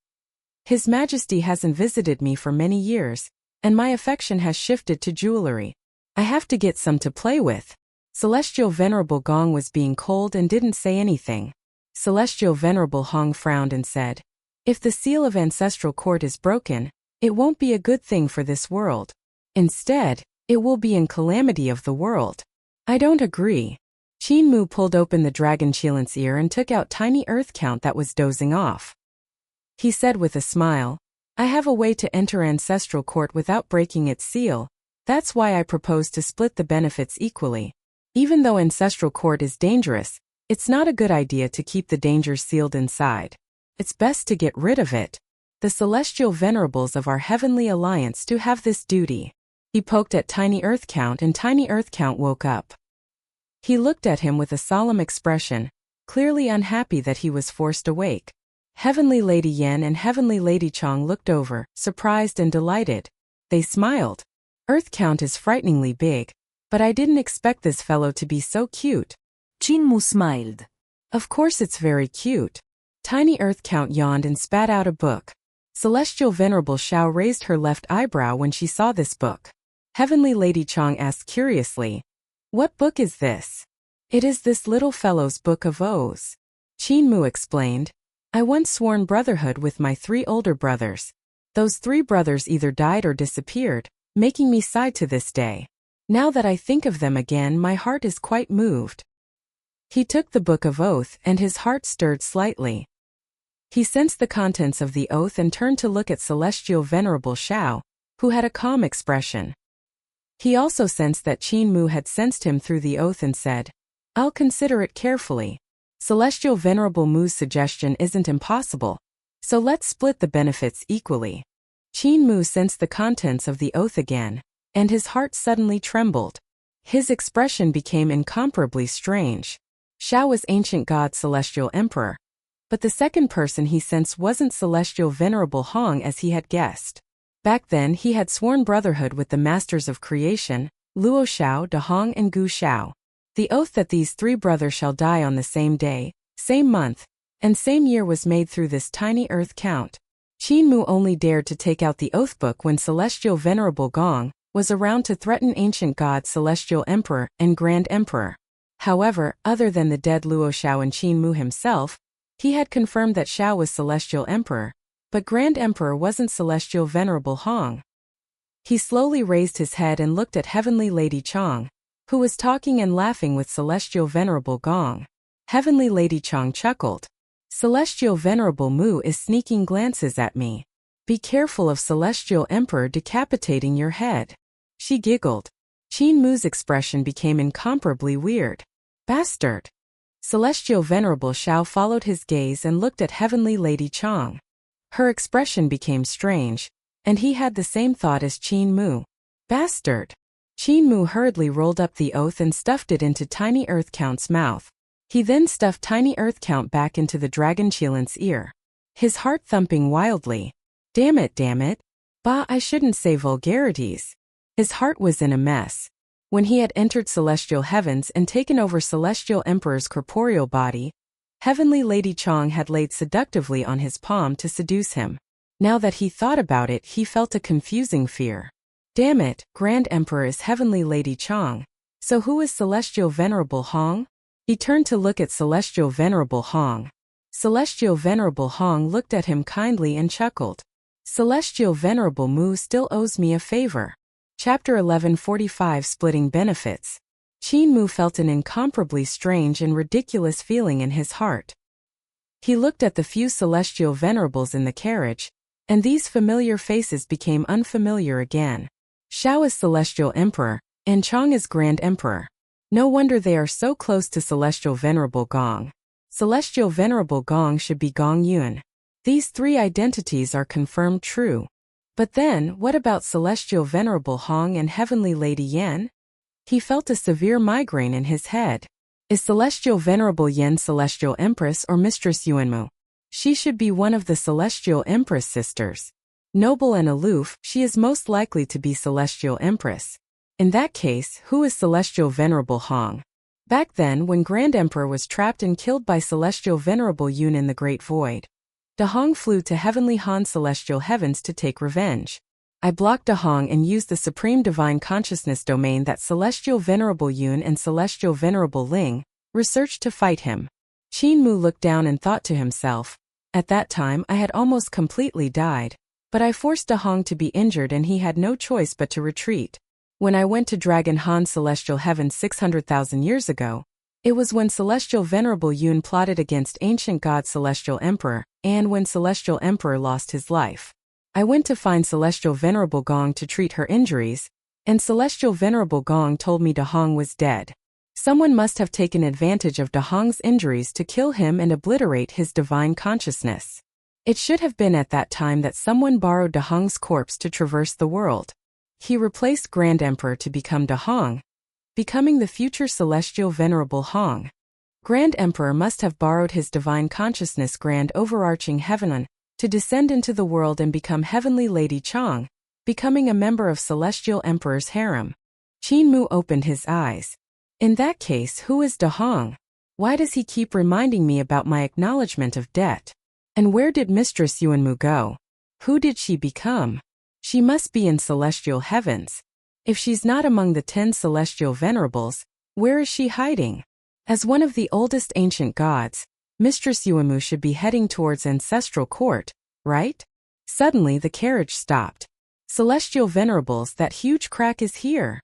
His Majesty hasn't visited me for many years, and my affection has shifted to jewelry. I have to get some to play with. Celestial Venerable Gong was being cold and didn't say anything. Celestial Venerable Hong frowned and said, if the seal of Ancestral Court is broken, it won't be a good thing for this world. Instead, it will be in calamity of the world. I don't agree. Qin Mu pulled open the dragon Qilint's ear and took out tiny earth count that was dozing off. He said with a smile, I have a way to enter Ancestral Court without breaking its seal. That's why I propose to split the benefits equally. Even though Ancestral Court is dangerous, it's not a good idea to keep the danger sealed inside. It's best to get rid of it. The celestial venerables of our heavenly alliance do have this duty. He poked at Tiny Earth Count and Tiny Earth Count woke up. He looked at him with a solemn expression, clearly unhappy that he was forced awake. Heavenly Lady Yen and Heavenly Lady Chang looked over, surprised and delighted. They smiled. Earth Count is frighteningly big, but I didn't expect this fellow to be so cute. Qin Mu smiled. Of course it's very cute. Tiny Earth Count yawned and spat out a book. Celestial Venerable Shao raised her left eyebrow when she saw this book. Heavenly Lady Chang asked curiously, what book is this? It is this little fellow's book of oaths. Qin Mu explained, I once sworn brotherhood with my 3 older brothers. Those 3 brothers either died or disappeared, making me sigh to this day. Now that I think of them again, my heart is quite moved. He took the book of oath and his heart stirred slightly. He sensed the contents of the oath and turned to look at Celestial Venerable Shao, who had a calm expression. He also sensed that Qin Mu had sensed him through the oath and said, I'll consider it carefully. Celestial Venerable Mu's suggestion isn't impossible, so let's split the benefits equally. Qin Mu sensed the contents of the oath again, and his heart suddenly trembled. His expression became incomparably strange. Shao was ancient god Celestial Emperor, but the second person he sensed wasn't Celestial Venerable Hong as he had guessed. Back then he had sworn brotherhood with the Masters of Creation, Luo Shao, De Hong and Gu Shao. The oath that these 3 brothers shall die on the same day, same month, and same year was made through this tiny earth count. Qin Mu only dared to take out the oath book when Celestial Venerable Gong was around to threaten ancient god Celestial Emperor and Grand Emperor. However, other than the dead Luo Shao and Qin Mu himself, he had confirmed that Shao was Celestial Emperor, but Grand Emperor wasn't Celestial Venerable Hong. He slowly raised his head and looked at Heavenly Lady Chang, who was talking and laughing with Celestial Venerable Gong. Heavenly Lady Chang chuckled. Celestial Venerable Mu is sneaking glances at me. Be careful of Celestial Emperor decapitating your head. She giggled. Qin Mu's expression became incomparably weird. Bastard. Celestial Venerable Shao followed his gaze and looked at Heavenly Lady Chang. Her expression became strange, and he had the same thought as Qin Mu. Bastard. Qin Mu hurriedly rolled up the oath and stuffed it into Tiny Earth Count's mouth. He then stuffed Tiny Earth Count back into the dragon Qilint's ear. His heart thumping wildly. Damn it. Bah, I shouldn't say vulgarities. His heart was in a mess. When he had entered celestial heavens and taken over Celestial Emperor's corporeal body, Heavenly Lady Chang had laid seductively on his palm to seduce him. Now that he thought about it, he felt a confusing fear. Damn it, Grand Emperor is Heavenly Lady Chang. So who is Celestial Venerable Hong? He turned to look at Celestial Venerable Hong. Celestial Venerable Hong looked at him kindly and chuckled. Celestial Venerable Mu still owes me a favor. Chapter 1145 Splitting Benefits. Qin Mu felt an incomparably strange and ridiculous feeling in his heart. He looked at the few celestial venerables in the carriage, and these familiar faces became unfamiliar again. Shao is Celestial Emperor, and Chang is Grand Emperor. No wonder they are so close to Celestial Venerable Gong. Celestial Venerable Gong should be Gong Yun. These 3 identities are confirmed true. But then, what about Celestial Venerable Hong and Heavenly Lady Yan? He felt a severe migraine in his head. Is Celestial Venerable Yan Celestial Empress or Mistress Yuanmu? She should be one of the Celestial Empress sisters. Noble and aloof, she is most likely to be Celestial Empress. In that case, who is Celestial Venerable Hong? Back then, when Grand Emperor was trapped and killed by Celestial Venerable Yun in the Great Void, De Hong flew to Heavenly Han Celestial Heavens to take revenge. I blocked De Hong and used the Supreme Divine Consciousness domain that Celestial Venerable Yun and Celestial Venerable Ling researched to fight him. Qin Mu looked down and thought to himself, at that time I had almost completely died, but I forced De Hong to be injured and he had no choice but to retreat. When I went to Dragon Han Celestial Heaven 600,000 years ago, it was when Celestial Venerable Yun plotted against Ancient God Celestial Emperor, and when Celestial Emperor lost his life. I went to find Celestial Venerable Gong to treat her injuries, and Celestial Venerable Gong told me De Hong was dead. Someone must have taken advantage of De Hong's injuries to kill him and obliterate his divine consciousness. It should have been at that time that someone borrowed De Hong's corpse to traverse the world. He replaced Grand Emperor to become De Hong, becoming the future Celestial Venerable Hong. Grand Emperor must have borrowed his divine consciousness Grand Overarching Heaven to descend into the world and become Heavenly Lady Chang, becoming a member of Celestial Emperor's harem. Qin Mu opened his eyes. In that case, who is De Hong? Why does he keep reminding me about my acknowledgement of debt? And where did Mistress Yuanmu go? Who did she become? She must be in Celestial Heavens. If she's not among the 10 Celestial Venerables, where is she hiding? As one of the oldest ancient gods, Mistress Yuanmu should be heading towards Ancestral Court, right? Suddenly the carriage stopped. Celestial Venerables, that huge crack is here.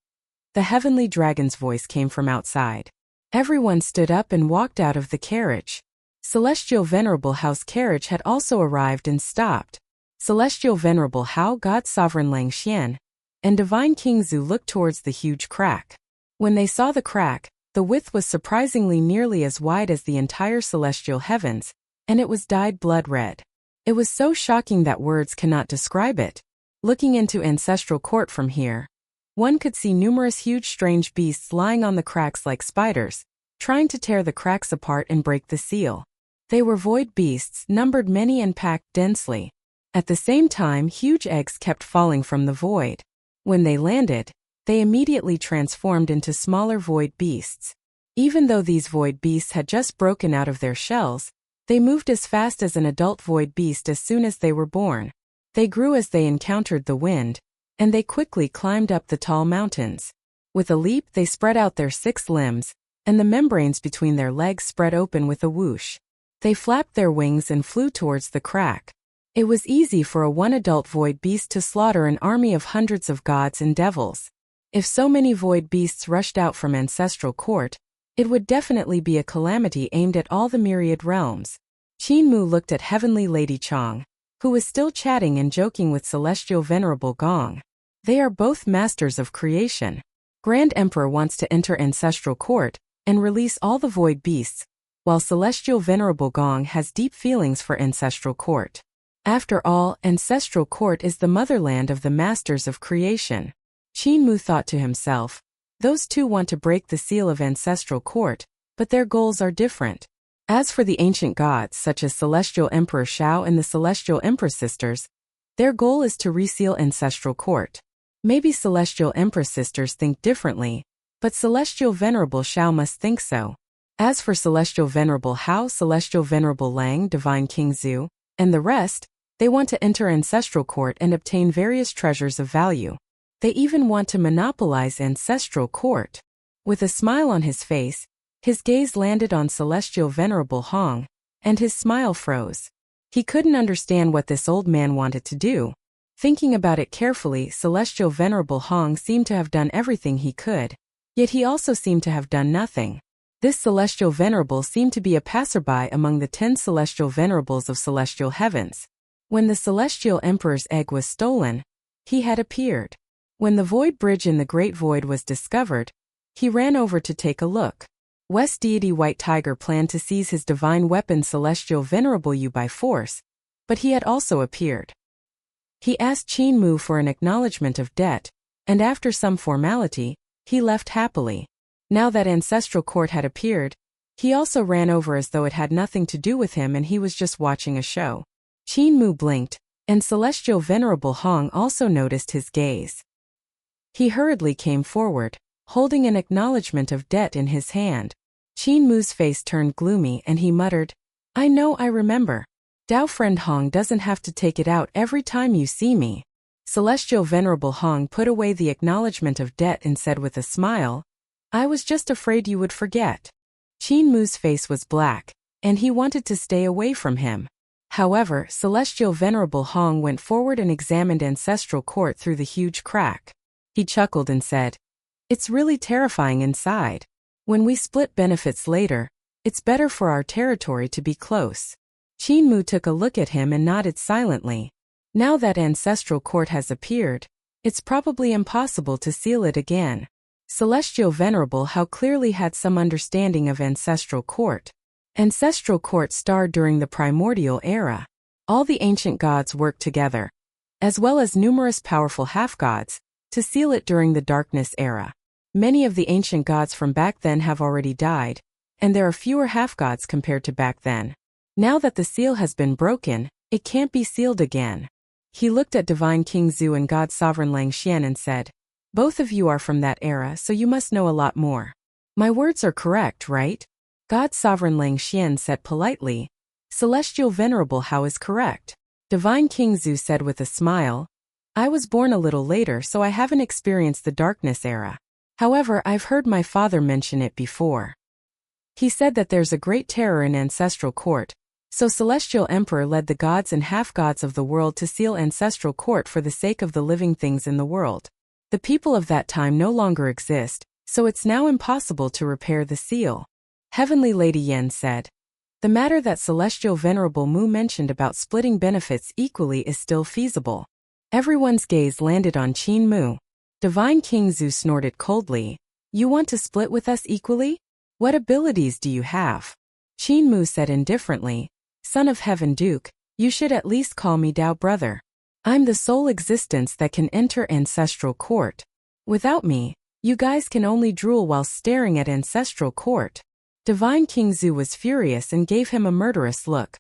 The Heavenly Dragon's voice came from outside. Everyone stood up and walked out of the carriage. Celestial Venerable Hao's carriage had also arrived and stopped. Celestial Venerable Hao, God Sovereign Lang Xian, and Divine King Zhu looked towards the huge crack. When they saw the crack, the width was surprisingly nearly as wide as the entire Celestial Heavens, and it was dyed blood red. It was so shocking that words cannot describe it. Looking into Ancestral Court from here, one could see numerous huge strange beasts lying on the cracks like spiders, trying to tear the cracks apart and break the seal. They were void beasts, numbered many and packed densely. At the same time, huge eggs kept falling from the void. When they landed, they immediately transformed into smaller void beasts. Even though these void beasts had just broken out of their shells, they moved as fast as an adult void beast as soon as they were born. They grew as they encountered the wind, and they quickly climbed up the tall mountains. With a leap, they spread out their 6 limbs, and the membranes between their legs spread open with a whoosh. They flapped their wings and flew towards the crack. It was easy for a one adult void beast to slaughter an army of hundreds of gods and devils. If so many void beasts rushed out from Ancestral Court, it would definitely be a calamity aimed at all the myriad realms. Qin Mu looked at Heavenly Lady Chang, who was still chatting and joking with Celestial Venerable Gong. They are both masters of creation. Grand Emperor wants to enter Ancestral Court and release all the void beasts, while Celestial Venerable Gong has deep feelings for Ancestral Court. After all, Ancestral Court is the motherland of the masters of creation. Qin Mu thought to himself, those two want to break the seal of Ancestral Court, but their goals are different. As for the ancient gods such as Celestial Emperor Shao and the Celestial Empress Sisters, their goal is to reseal Ancestral Court. Maybe Celestial Empress Sisters think differently, but Celestial Venerable Shao must think so. As for Celestial Venerable Hao, Celestial Venerable Lang, Divine King Zhu, and the rest, they want to enter Ancestral Court and obtain various treasures of value. They even want to monopolize Ancestral Court. With a smile on his face, his gaze landed on Celestial Venerable Hong, and his smile froze. He couldn't understand what this old man wanted to do. Thinking about it carefully, Celestial Venerable Hong seemed to have done everything he could, yet he also seemed to have done nothing. This Celestial Venerable seemed to be a passerby among the 10 Celestial Venerables of Celestial Heavens. When the Celestial Emperor's egg was stolen, he had appeared. When the Void Bridge in the Great Void was discovered, he ran over to take a look. West Deity White Tiger planned to seize his divine weapon Celestial Venerable Yu by force, but he had also appeared. He asked Qin Mu for an acknowledgement of debt, and after some formality, he left happily. Now that ancestral court had appeared, he also ran over as though it had nothing to do with him and he was just watching a show. Qin Mu blinked, and Celestial Venerable Hong also noticed his gaze. He hurriedly came forward, holding an acknowledgement of debt in his hand. Qin Mu's face turned gloomy and he muttered, I know, I remember. Dao friend Hong doesn't have to take it out every time you see me. Celestial Venerable Hong put away the acknowledgement of debt and said with a smile, I was just afraid you would forget. Qin Mu's face was black, and he wanted to stay away from him. However, Celestial Venerable Hong went forward and examined Ancestral Court through the huge crack. He chuckled and said, It's really terrifying inside. When we split benefits later, it's better for our territory to be close. Qin Mu took a look at him and nodded silently. Now that Ancestral Court has appeared, it's probably impossible to seal it again. Celestial Venerable Hao clearly had some understanding of Ancestral Court. Ancestral Court starred during the primordial era. All the ancient gods worked together, as well as numerous powerful half-gods, to seal it during the darkness era. Many of the ancient gods from back then have already died, and there are fewer half-gods compared to back then. Now that the seal has been broken, it can't be sealed again. He looked at Divine King Zhu and God Sovereign Lang Xian and said, Both of you are from that era, so you must know a lot more. My words are correct, right? God Sovereign Lang Xian said politely. Celestial Venerable Hao is correct. Divine King Zhu said with a smile, I was born a little later, so I haven't experienced the darkness era. However, I've heard my father mention it before. He said that there's a great terror in Ancestral Court, so Celestial Emperor led the gods and half-gods of the world to seal Ancestral Court for the sake of the living things in the world. The people of that time no longer exist, so it's now impossible to repair the seal. Heavenly Lady Yen said, The matter that Celestial Venerable Mu mentioned about splitting benefits equally is still feasible. Everyone's gaze landed on Qin Mu. Divine King Zhu snorted coldly, You want to split with us equally? What abilities do you have? Qin Mu said indifferently, Son of Heaven Duke, you should at least call me Dao Brother. I'm the sole existence that can enter Ancestral Court. Without me, you guys can only drool while staring at Ancestral Court. Divine King Zhu was furious and gave him a murderous look.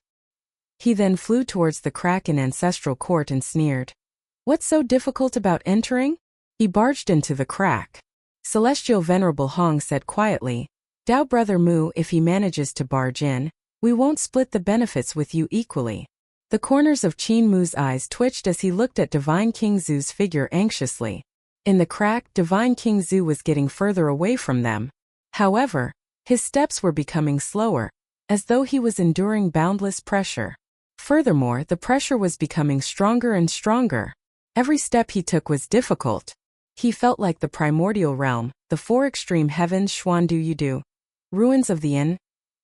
He then flew towards the crack in Ancestral Court and sneered. What's so difficult about entering? He barged into the crack. Celestial Venerable Hong said quietly, Dao Brother Mu, if he manages to barge in, we won't split the benefits with you equally. The corners of Qin Mu's eyes twitched as he looked at Divine King Zhu's figure anxiously. In the crack, Divine King Zhu was getting further away from them. However, his steps were becoming slower, as though he was enduring boundless pressure. Furthermore, the pressure was becoming stronger and stronger. Every step he took was difficult. He felt like the primordial realm, the four extreme heavens Xuandu Yudu, ruins of the Yin,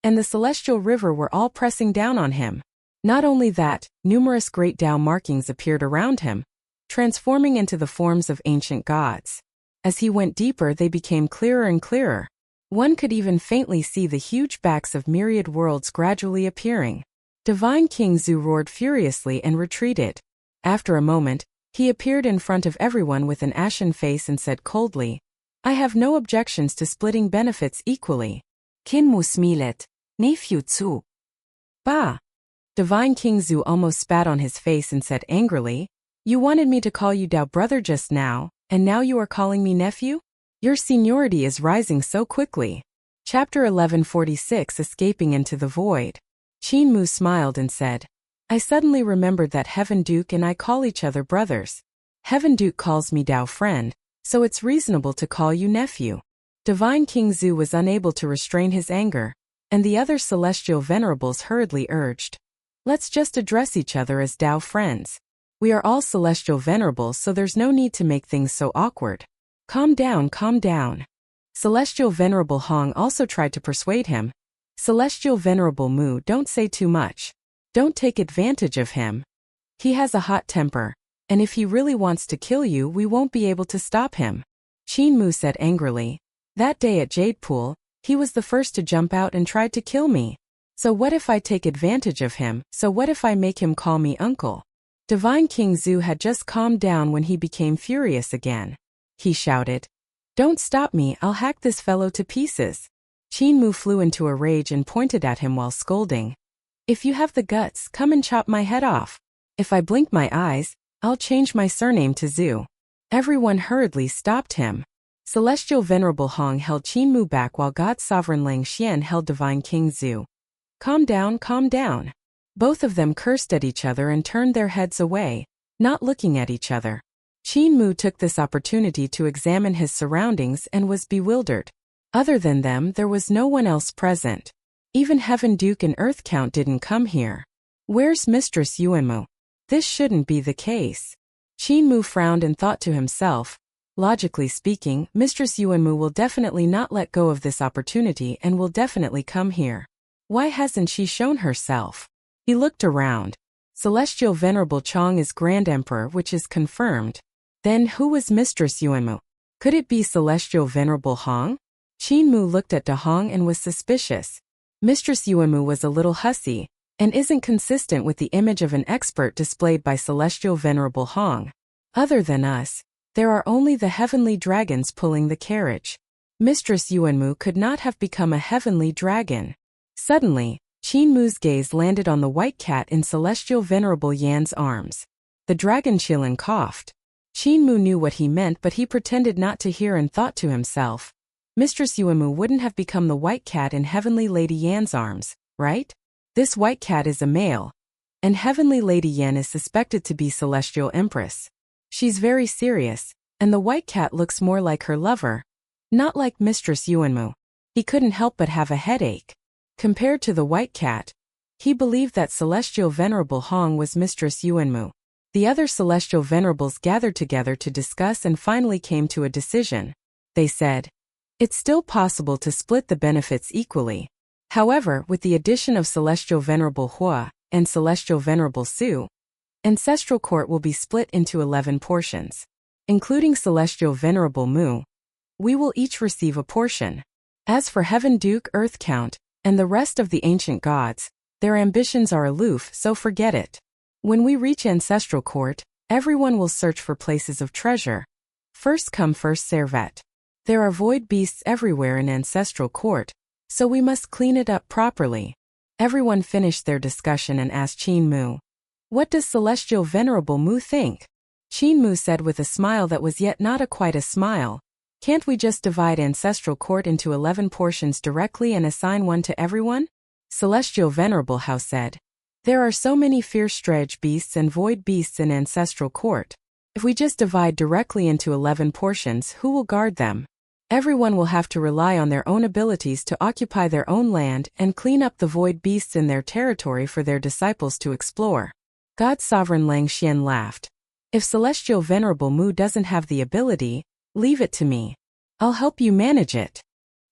and the celestial river were all pressing down on him. Not only that, numerous great Tao markings appeared around him, transforming into the forms of ancient gods. As he went deeper, they became clearer and clearer. One could even faintly see the huge backs of myriad worlds gradually appearing. Divine King Zhu roared furiously and retreated. After a moment, he appeared in front of everyone with an ashen face and said coldly, I have no objections to splitting benefits equally. Qin Mu smilet, nephew Zhu. Bah! Divine King Zhu almost spat on his face and said angrily, You wanted me to call you Dao Brother just now, and now you are calling me nephew? Your seniority is rising so quickly. Chapter 1146 Escaping into the Void. Qin Mu smiled and said, I suddenly remembered that Heaven Duke and I call each other brothers. Heaven Duke calls me Dao Friend, so it's reasonable to call you nephew. Divine King Zhu was unable to restrain his anger, and the other celestial venerables hurriedly urged, Let's just address each other as Dao friends. We are all celestial venerables, so there's no need to make things so awkward. Calm down, calm down. Celestial Venerable Hong also tried to persuade him. Celestial Venerable Mu, don't say too much. Don't take advantage of him. He has a hot temper, and if he really wants to kill you, we won't be able to stop him. Qin Mu said angrily. That day at Jade Pool, he was the first to jump out and tried to kill me. So what if I take advantage of him? So what if I make him call me uncle? Divine King Zhu had just calmed down when he became furious again. He shouted, "Don't stop me, I'll hack this fellow to pieces." Qin Mu flew into a rage and pointed at him while scolding. "If you have the guts, come and chop my head off. If I blink my eyes, I'll change my surname to Zhu." Everyone hurriedly stopped him. Celestial Venerable Hong held Qin Mu back while God Sovereign Lang Xian held Divine King Zhu. Calm down, calm down." Both of them cursed at each other and turned their heads away, not looking at each other. Qin Mu took this opportunity to examine his surroundings and was bewildered. Other than them, there was no one else present. Even Heaven Duke and Earth Count didn't come here. Where's Mistress Yuanmu? This shouldn't be the case. Qin Mu frowned and thought to himself, logically speaking, Mistress Yuanmu will definitely not let go of this opportunity and will definitely come here. Why hasn't she shown herself? He looked around. Celestial Venerable Chong is Grand Emperor, which is confirmed. Then who was Mistress Yuanmu? Could it be Celestial Venerable Hong? Qin Mu looked at De Hong and was suspicious. Mistress Yuanmu was a little hussy, and isn't consistent with the image of an expert displayed by Celestial Venerable Hong. Other than us, there are only the heavenly dragons pulling the carriage. Mistress Yuanmu could not have become a heavenly dragon. Suddenly, Qin Mu's gaze landed on the white cat in Celestial Venerable Yan's arms. The dragon Qilin coughed. Qin Mu knew what he meant, but he pretended not to hear and thought to himself, Mistress Yuanmu wouldn't have become the white cat in Heavenly Lady Yan's arms, right? This white cat is a male, and Heavenly Lady Yan is suspected to be Celestial Empress. She's very serious, and the white cat looks more like her lover, not like Mistress Yuanmu. He couldn't help but have a headache. Compared to the white cat, he believed that Celestial Venerable Hong was Mistress Yuanmu. The other Celestial Venerables gathered together to discuss and finally came to a decision. They said, "It's still possible to split the benefits equally. However, with the addition of Celestial Venerable Hua and Celestial Venerable Su, Ancestral Court will be split into 11 portions. Including Celestial Venerable Mu, we will each receive a portion. As for Heaven Duke, Earth Count, and the rest of the ancient gods, their ambitions are aloof, so forget it. When we reach Ancestral Court, everyone will search for places of treasure. First come, first served. There are void beasts everywhere in Ancestral Court, so we must clean it up properly." Everyone finished their discussion and asked Qin Mu, "What does Celestial Venerable Mu think?" Qin Mu said with a smile that was yet not quite a smile, "Can't we just divide Ancestral Court into 11 portions directly and assign one to everyone?" Celestial Venerable Hao said, "There are so many fierce dredge beasts and void beasts in Ancestral Court. If we just divide directly into 11 portions, who will guard them? Everyone will have to rely on their own abilities to occupy their own land and clean up the void beasts in their territory for their disciples to explore." God Sovereign Lang Xian laughed. "If Celestial Venerable Mu doesn't have the ability, leave it to me. I'll help you manage it."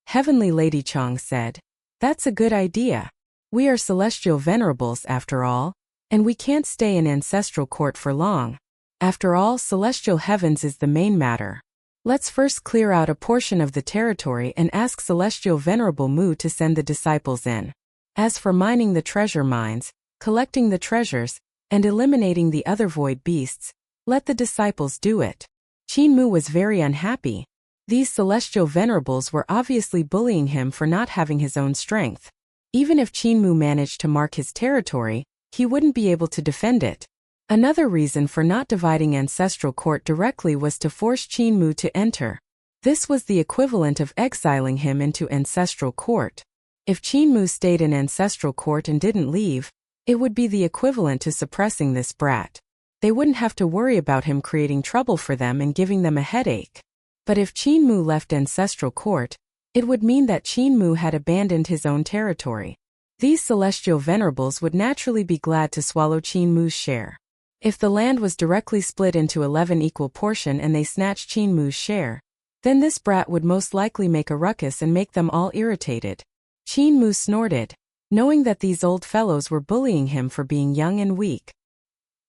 Heavenly Lady Chong said, "That's a good idea. We are Celestial Venerables after all, and we can't stay in Ancestral Court for long. After all, Celestial Heavens is the main matter. Let's first clear out a portion of the territory and ask Celestial Venerable Mu to send the disciples in. As for mining the treasure mines, collecting the treasures, and eliminating the other void beasts, let the disciples do it." Qin Mu was very unhappy. These Celestial Venerables were obviously bullying him for not having his own strength. Even if Qin Mu managed to mark his territory, he wouldn't be able to defend it. Another reason for not dividing Ancestral Court directly was to force Qin Mu to enter. This was the equivalent of exiling him into Ancestral Court. If Qin Mu stayed in Ancestral Court and didn't leave, it would be the equivalent to suppressing this brat. They wouldn't have to worry about him creating trouble for them and giving them a headache. But if Qin Mu left Ancestral Court, it would mean that Qin Mu had abandoned his own territory. These Celestial Venerables would naturally be glad to swallow Qin Mu's share. If the land was directly split into 11 equal portions and they snatched Qin Mu's share, then this brat would most likely make a ruckus and make them all irritated. Qin Mu snorted, knowing that these old fellows were bullying him for being young and weak.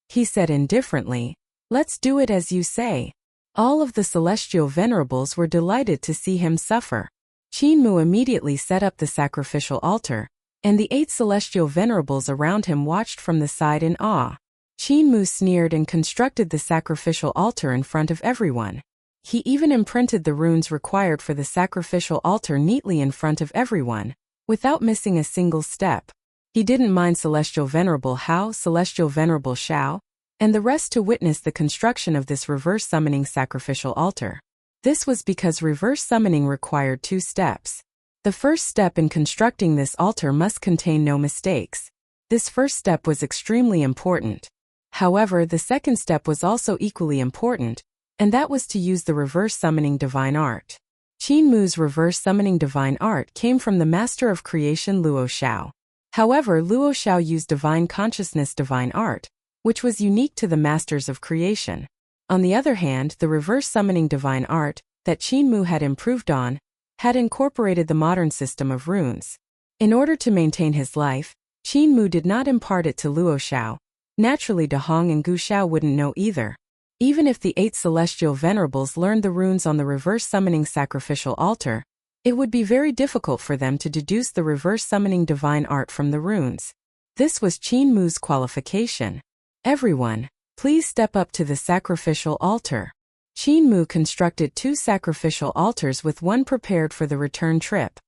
He said indifferently, "Let's do it as you say." All of the Celestial Venerables were delighted to see him suffer. Qin Mu immediately set up the sacrificial altar, and the 8 Celestial Venerables around him watched from the side in awe. Qin Mu sneered and constructed the sacrificial altar in front of everyone. He even imprinted the runes required for the sacrificial altar neatly in front of everyone, without missing a single step. He didn't mind Celestial Venerable Hao, Celestial Venerable Shao, and the rest to witness the construction of this reverse summoning sacrificial altar. This was because reverse summoning required 2 steps. The first step in constructing this altar must contain no mistakes. This first step was extremely important. However, the second step was also equally important, and that was to use the reverse summoning divine art. Qin Mu's reverse summoning divine art came from the master of creation Luo Xiao. However, Luo Xiao used divine consciousness divine art, which was unique to the masters of creation. On the other hand, the reverse summoning divine art, that Qin Mu had improved on, had incorporated the modern system of runes. In order to maintain his life, Qin Mu did not impart it to Luo Xiao. Naturally, De Hong and Gu Xiao wouldn't know either. Even if the 8 celestial venerables learned the runes on the reverse summoning sacrificial altar, it would be very difficult for them to deduce the reverse summoning divine art from the runes. This was Qin Mu's qualification. Everyone, please step up to the sacrificial altar. Qin Mu constructed 2 sacrificial altars with one prepared for the return trip.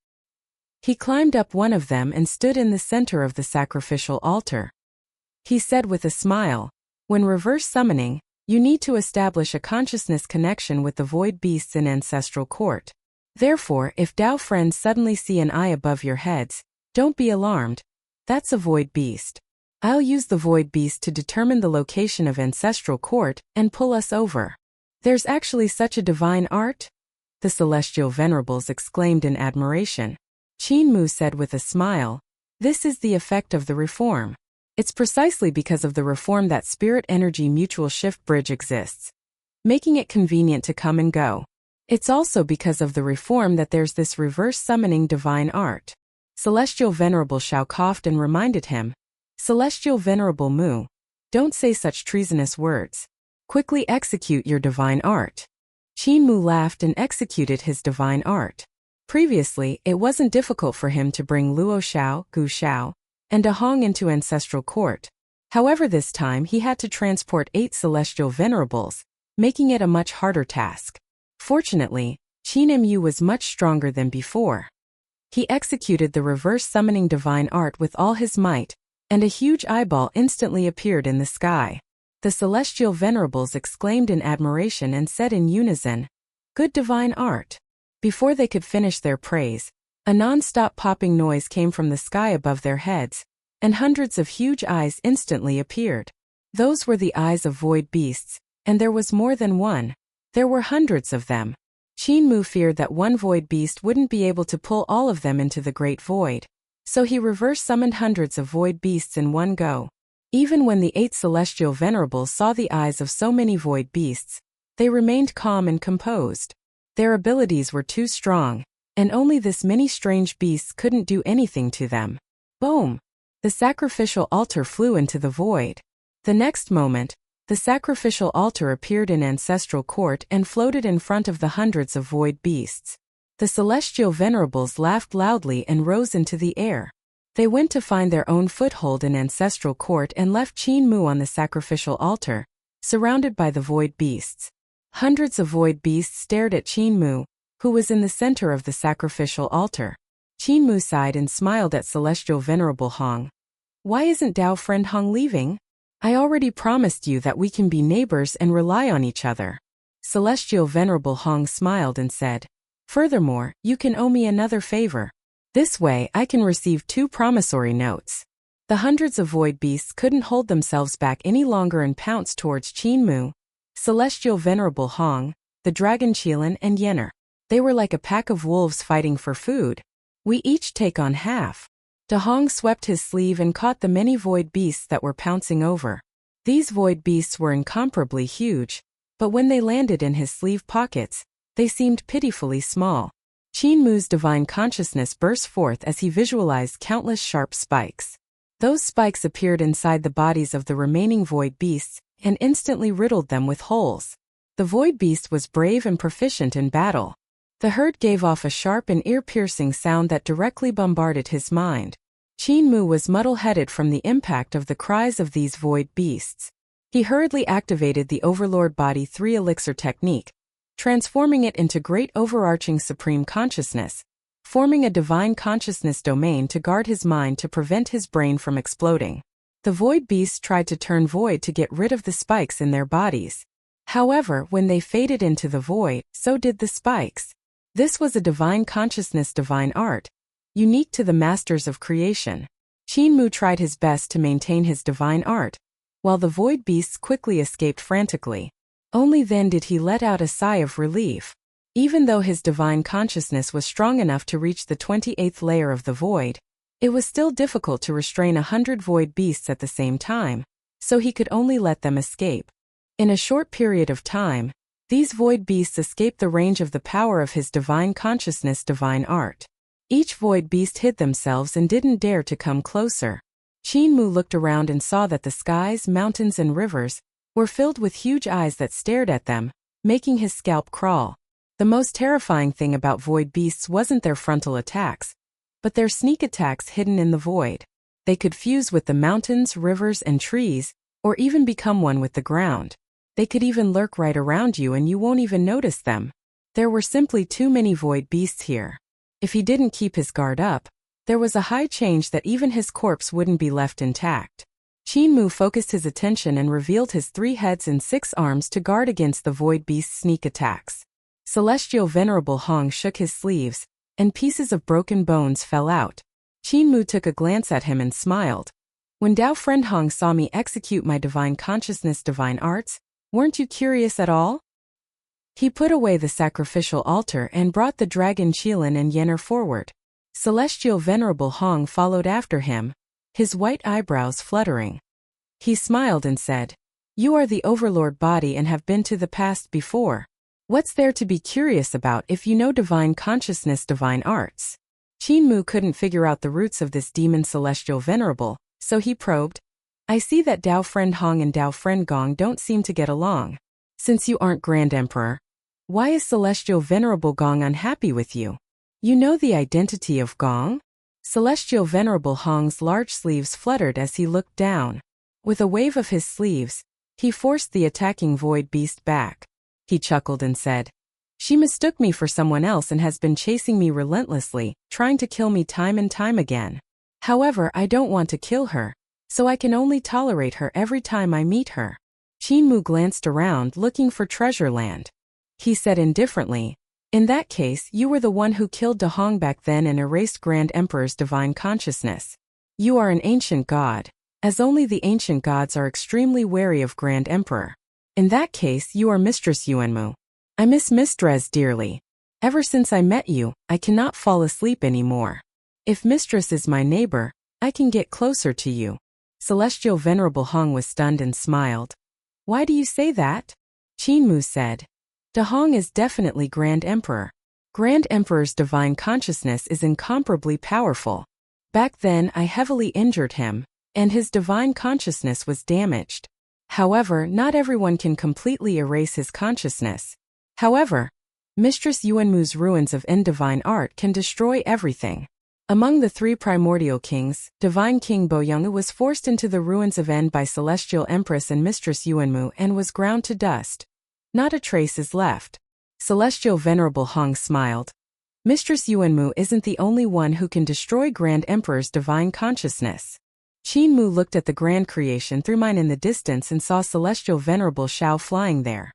He climbed up one of them and stood in the center of the sacrificial altar. He said with a smile, "When reverse summoning, you need to establish a consciousness connection with the void beasts in ancestral court. Therefore, if Dao friends suddenly see an eye above your heads, don't be alarmed. That's a void beast. I'll use the void beast to determine the location of ancestral court and pull us over." "There's actually such a divine art?" the celestial venerables exclaimed in admiration. Qin Mu said with a smile, "This is the effect of the reform. It's precisely because of the reform that spirit energy mutual shift bridge exists, making it convenient to come and go. It's also because of the reform that there's this reverse summoning divine art." Celestial Venerable Shao coughed and reminded him, "Celestial Venerable Mu, don't say such treasonous words. Quickly execute your divine art." Qin Mu laughed and executed his divine art. Previously, it wasn't difficult for him to bring Luo Xiao, Gu Xiao, and De Hong into ancestral court. However, this time he had to transport 8 celestial venerables, making it a much harder task. Fortunately, Qin Mu was much stronger than before. He executed the reverse summoning divine art with all his might, and a huge eyeball instantly appeared in the sky. The celestial venerables exclaimed in admiration and said in unison, "Good divine art." Before they could finish their praise, a non-stop popping noise came from the sky above their heads, and hundreds of huge eyes instantly appeared. Those were the eyes of void beasts, and there was more than one. There were hundreds of them. Qin Mu feared that one void beast wouldn't be able to pull all of them into the great void, so he reverse summoned hundreds of void beasts in one go. Even when the 8 celestial venerables saw the eyes of so many void beasts, they remained calm and composed. Their abilities were too strong, and only this many strange beasts couldn't do anything to them. Boom! The sacrificial altar flew into the void. The next moment, the sacrificial altar appeared in ancestral court and floated in front of the hundreds of void beasts. The celestial venerables laughed loudly and rose into the air. They went to find their own foothold in ancestral court and left Qin Mu on the sacrificial altar, surrounded by the void beasts. Hundreds of void beasts stared at Qin Mu, who was in the center of the sacrificial altar. Qin Mu sighed and smiled at Celestial Venerable Hong. "Why isn't Dao friend Hong leaving? I already promised you that we can be neighbors and rely on each other." Celestial Venerable Hong smiled and said, "Furthermore, you can owe me another favor. This way I can receive 2 promissory notes." The hundreds of void beasts couldn't hold themselves back any longer and pounced towards Qin Mu, Celestial Venerable Hong, the Dragon Qilin and Yenner. They were like a pack of wolves fighting for food. "We each take on half." De Hong swept his sleeve and caught the many void beasts that were pouncing over. These void beasts were incomparably huge, but when they landed in his sleeve pockets, they seemed pitifully small. Qin Mu's divine consciousness burst forth as he visualized countless sharp spikes. Those spikes appeared inside the bodies of the remaining void beasts and instantly riddled them with holes. The void beast was brave and proficient in battle. The herd gave off a sharp and ear-piercing sound that directly bombarded his mind. Qin Mu was muddle-headed from the impact of the cries of these void beasts. He hurriedly activated the Overlord Body 3 elixir technique, transforming it into great overarching supreme consciousness, forming a divine consciousness domain to guard his mind to prevent his brain from exploding. The void beasts tried to turn void to get rid of the spikes in their bodies. However, when they faded into the void, so did the spikes. This was a divine consciousness divine art, unique to the masters of creation. Qin tried his best to maintain his divine art, while the void beasts quickly escaped frantically. Only then did he let out a sigh of relief. Even though his divine consciousness was strong enough to reach the 28th layer of the void, it was still difficult to restrain 100 void beasts at the same time, so he could only let them escape. In a short period of time, these void beasts escaped the range of the power of his divine consciousness divine art. Each void beast hid themselves and didn't dare to come closer. Qin looked around and saw that the skies, mountains and rivers were filled with huge eyes that stared at them, making his scalp crawl. The most terrifying thing about void beasts wasn't their frontal attacks, but their sneak attacks hidden in the void. They could fuse with the mountains, rivers and trees, or even become one with the ground. They could even lurk right around you and you won't even notice them. There were simply too many void beasts here. If he didn't keep his guard up, there was a high chance that even his corpse wouldn't be left intact. Qin focused his attention and revealed his 3 heads and 6 arms to guard against the void beast's sneak attacks. Celestial Venerable Hong shook his sleeves, and pieces of broken bones fell out. Qin took a glance at him and smiled. When Dao Friend Hong saw me execute my divine consciousness divine arts, weren't you curious at all? He put away the sacrificial altar and brought the dragon Qilin and Yenner forward. Celestial Venerable Hong followed after him, his white eyebrows fluttering. He smiled and said, "You are the Overlord Body and have been to the past before. What's there to be curious about if you know divine consciousness divine arts?" Qin couldn't figure out the roots of this demon Celestial Venerable, so he probed, "I see that Dao Friend Hong and Dao Friend Gong don't seem to get along. Since you aren't Grand Emperor, why is Celestial Venerable Gong unhappy with you? You know the identity of Gong?" Celestial Venerable Hong's large sleeves fluttered as he looked down. With a wave of his sleeves, he forced the attacking void beast back. He chuckled and said, "She mistook me for someone else and has been chasing me relentlessly, trying to kill me time and time again. However, I don't want to kill her, so I can only tolerate her every time I meet her." Qin glanced around looking for treasure land. He said indifferently, "In that case, you were the one who killed De Hong back then and erased Grand Emperor's divine consciousness. You are an ancient god, as only the ancient gods are extremely wary of Grand Emperor. In that case, you are Mistress Yuanmu. I miss Mistress dearly. Ever since I met you, I cannot fall asleep anymore. If Mistress is my neighbor, I can get closer to you." Celestial Venerable Hong was stunned and smiled. "Why do you say that?" Qin said, "De Hong is definitely Grand Emperor. Grand Emperor's divine consciousness is incomparably powerful. Back then I heavily injured him, and his divine consciousness was damaged. However, not everyone can completely erase his consciousness. However, Mistress Yuanmu's ruins of divine art can destroy everything. Among the 3 primordial kings, Divine King Boyong was forced into the ruins of End by Celestial Empress and Mistress Yuanmu and was ground to dust. Not a trace is left." Celestial Venerable Hong smiled. "Mistress Yuanmu isn't the only one who can destroy Grand Emperor's divine consciousness." Qin looked at the grand creation through mine in the distance and saw Celestial Venerable Shao flying there.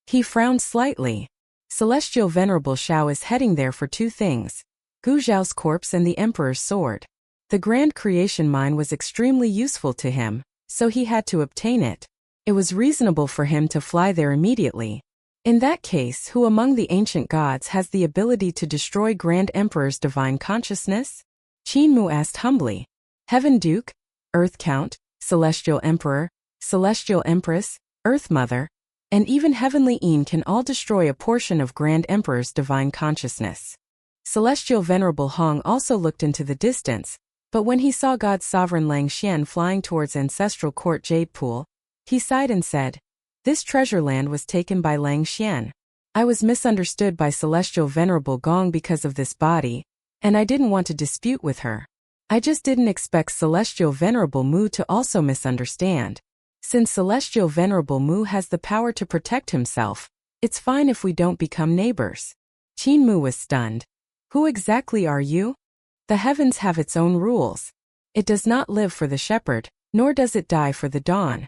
He frowned slightly. Celestial Venerable Shao is heading there for 2 things: Gu Zhao's corpse and the Emperor's sword. The grand creation mine was extremely useful to him, so he had to obtain it. It was reasonable for him to fly there immediately. In that case, who among the ancient gods has the ability to destroy Grand Emperor's divine consciousness? Qin asked humbly. Heaven Duke, Earth Count, Celestial Emperor, Celestial Empress, Earth Mother, and even Heavenly Een can all destroy a portion of Grand Emperor's divine consciousness. Celestial Venerable Hong also looked into the distance, but when he saw God Sovereign Lang Xian flying towards Ancestral Court Jade Pool, he sighed and said, "This treasure land was taken by Lang Xian. I was misunderstood by Celestial Venerable Gong because of this body, and I didn't want to dispute with her. I just didn't expect Celestial Venerable Mu to also misunderstand. Since Celestial Venerable Mu has the power to protect himself, it's fine if we don't become neighbors. Qin Mu was stunned. Who exactly are you? The heavens have its own rules. It does not live for the shepherd, nor does it die for the dawn.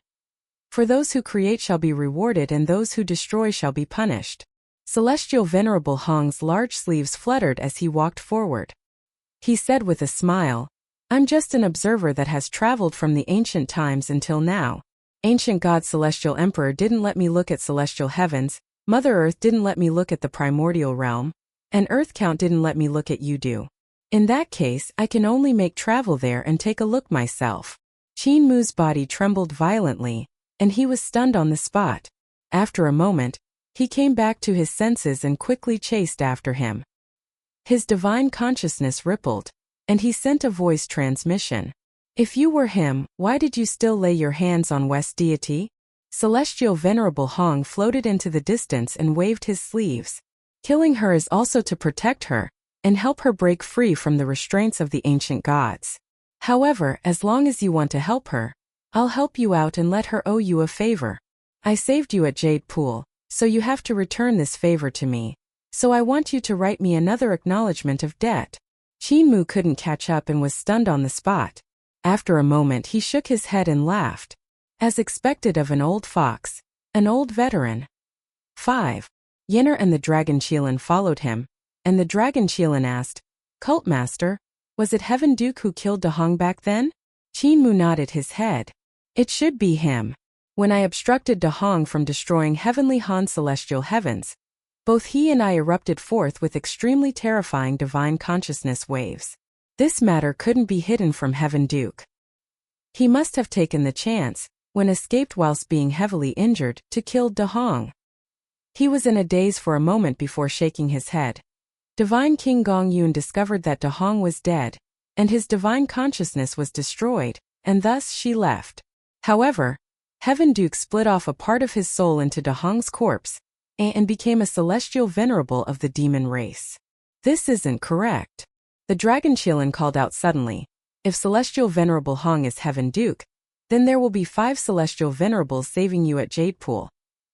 For those who create shall be rewarded and those who destroy shall be punished. Celestial Venerable Hong's large sleeves fluttered as he walked forward. He said with a smile, I'm just an observer that has traveled from the ancient times until now. Ancient God Celestial Emperor didn't let me look at celestial heavens, Mother Earth didn't let me look at the primordial realm, and Earth Count didn't let me look at you do. In that case, I can only make travel there and take a look myself. Qin Mu's body trembled violently, and he was stunned on the spot. After a moment, he came back to his senses and quickly chased after him. His divine consciousness rippled, and he sent a voice transmission. If you were him, why did you still lay your hands on West Deity? Celestial Venerable Hong floated into the distance and waved his sleeves. Killing her is also to protect her, and help her break free from the restraints of the ancient gods. However, as long as you want to help her, I'll help you out and let her owe you a favor. I saved you at Jade Pool, so you have to return this favor to me. So I want you to write me another acknowledgement of debt. Qin Mu couldn't catch up and was stunned on the spot. After a moment he shook his head and laughed. As expected of an old fox, an old veteran. 5. Yinner and the Dragon Qilin followed him, and the Dragon Qilin asked, Cult Master, was it Heaven Duke who killed De Hong back then? Qin Mu nodded his head. It should be him. When I obstructed De Hong from destroying Heavenly Han's celestial heavens, both he and I erupted forth with extremely terrifying divine consciousness waves. This matter couldn't be hidden from Heaven Duke. He must have taken the chance, when escaped whilst being heavily injured, to kill De Hong. He was in a daze for a moment before shaking his head. Divine King Gong Yun discovered that De Hong was dead, and his divine consciousness was destroyed, and thus she left. However, Heaven Duke split off a part of his soul into De Hong's corpse, and became a celestial venerable of the demon race. This isn't correct. The Dragon Qilin called out suddenly, if Celestial Venerable Hong is Heaven Duke, then there will be 5 Celestial Venerables saving you at Jade Pool.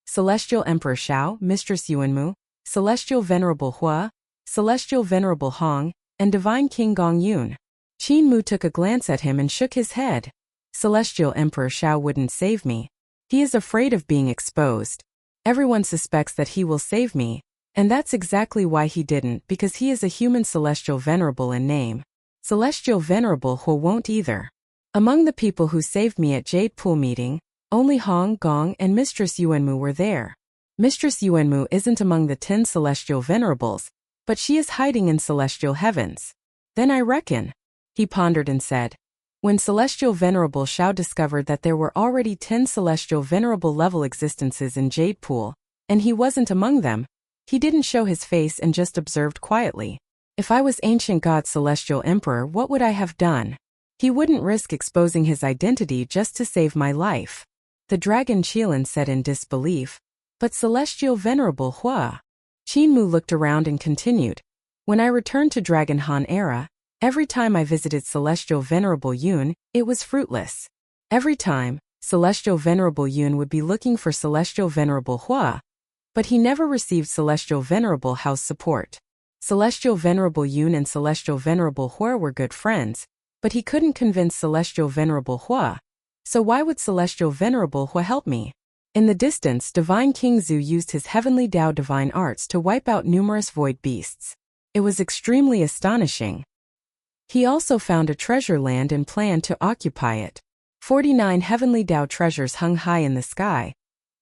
Celestial Emperor Shao, Mistress Yuanmu, Celestial Venerable Hua, Celestial Venerable Hong, and Divine King Gong Yun. Qin Mu took a glance at him and shook his head. Celestial Emperor Shao wouldn't save me. He is afraid of being exposed. Everyone suspects that he will save me, and that's exactly why he didn't, because he is a human Celestial Venerable in name. Celestial Venerable Hua won't either. Among the people who saved me at Jade Pool meeting, only Hong, Gong, and Mistress Yuanmu were there. Mistress Yuanmu isn't among the 10 Celestial Venerables, but she is hiding in celestial heavens. Then I reckon. He pondered and said, when Celestial Venerable Shao discovered that there were already 10 Celestial Venerable level existences in Jade Pool, and he wasn't among them, he didn't show his face and just observed quietly. If I was Ancient God Celestial Emperor, what would I have done? He wouldn't risk exposing his identity just to save my life. The Dragon Qilin said in disbelief. But Celestial Venerable Hua. Qin Mu looked around and continued. When I returned to Dragon Han era, every time I visited Celestial Venerable Yun, it was fruitless. Every time, Celestial Venerable Yun would be looking for Celestial Venerable Hua, but he never received Celestial Venerable Hua's support. Celestial Venerable Yun and Celestial Venerable Hua were good friends, but he couldn't convince Celestial Venerable Hua. So why would Celestial Venerable Hua help me? In the distance, Divine King Zhu used his Heavenly Tao Divine Arts to wipe out numerous void beasts. It was extremely astonishing. He also found a treasure land and planned to occupy it. 49 Heavenly Tao treasures hung high in the sky,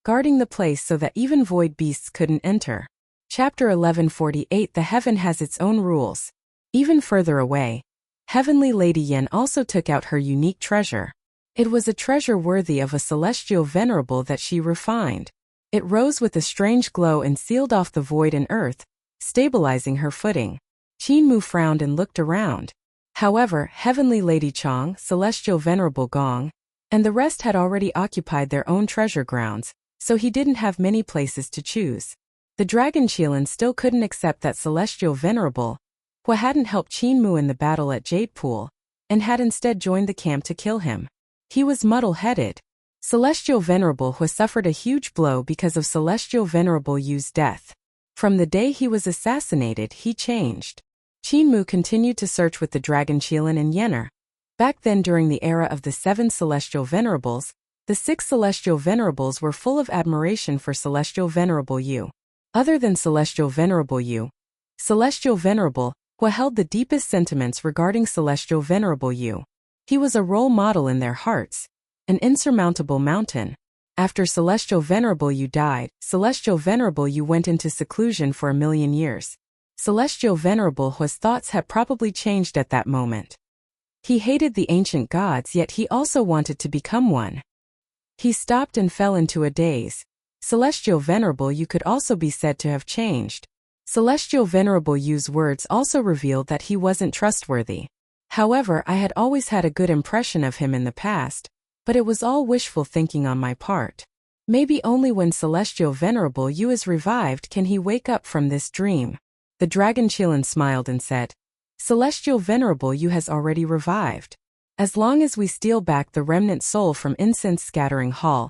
guarding the place so that even void beasts couldn't enter. Chapter 1148. The heaven has its own rules. Even further away, Heavenly Lady Yen also took out her unique treasure. It was a treasure worthy of a celestial venerable that she refined. It rose with a strange glow and sealed off the void and earth, stabilizing her footing. Qin Mu frowned and looked around. However, Heavenly Lady Chong, Celestial Venerable Gong, and the rest had already occupied their own treasure grounds, so he didn't have many places to choose. The Dragon Qilin still couldn't accept that Celestial Venerable Hua hadn't helped Qin Mu in the battle at Jade Pool, and had instead joined the camp to kill him. He was muddle-headed. Celestial Venerable Hu suffered a huge blow because of Celestial Venerable Yu's death. From the day he was assassinated, he changed. Qin Mu continued to search with the Dragon Qilin and Yenner. Back then, during the era of the 7 Celestial Venerables, the 6 Celestial Venerables were full of admiration for Celestial Venerable Yu. Other than Celestial Venerable Yu, Celestial Venerable Hu held the deepest sentiments regarding Celestial Venerable Yu. He was a role model in their hearts, an insurmountable mountain. After Celestial Venerable Yu died, Celestial Venerable Yu went into seclusion for 1,000,000 years. Celestial Venerable Hu's thoughts had probably changed at that moment. He hated the ancient gods, yet he also wanted to become one. He stopped and fell into a daze. Celestial Venerable Yu could also be said to have changed. Celestial Venerable Yu's words also revealed that he wasn't trustworthy. However, I had always had a good impression of him in the past, but it was all wishful thinking on my part. Maybe only when Celestial Venerable Yu is revived can he wake up from this dream. The Dragon Qilin smiled and said, Celestial Venerable Yu has already revived. As long as we steal back the remnant soul from Incense Scattering Hall,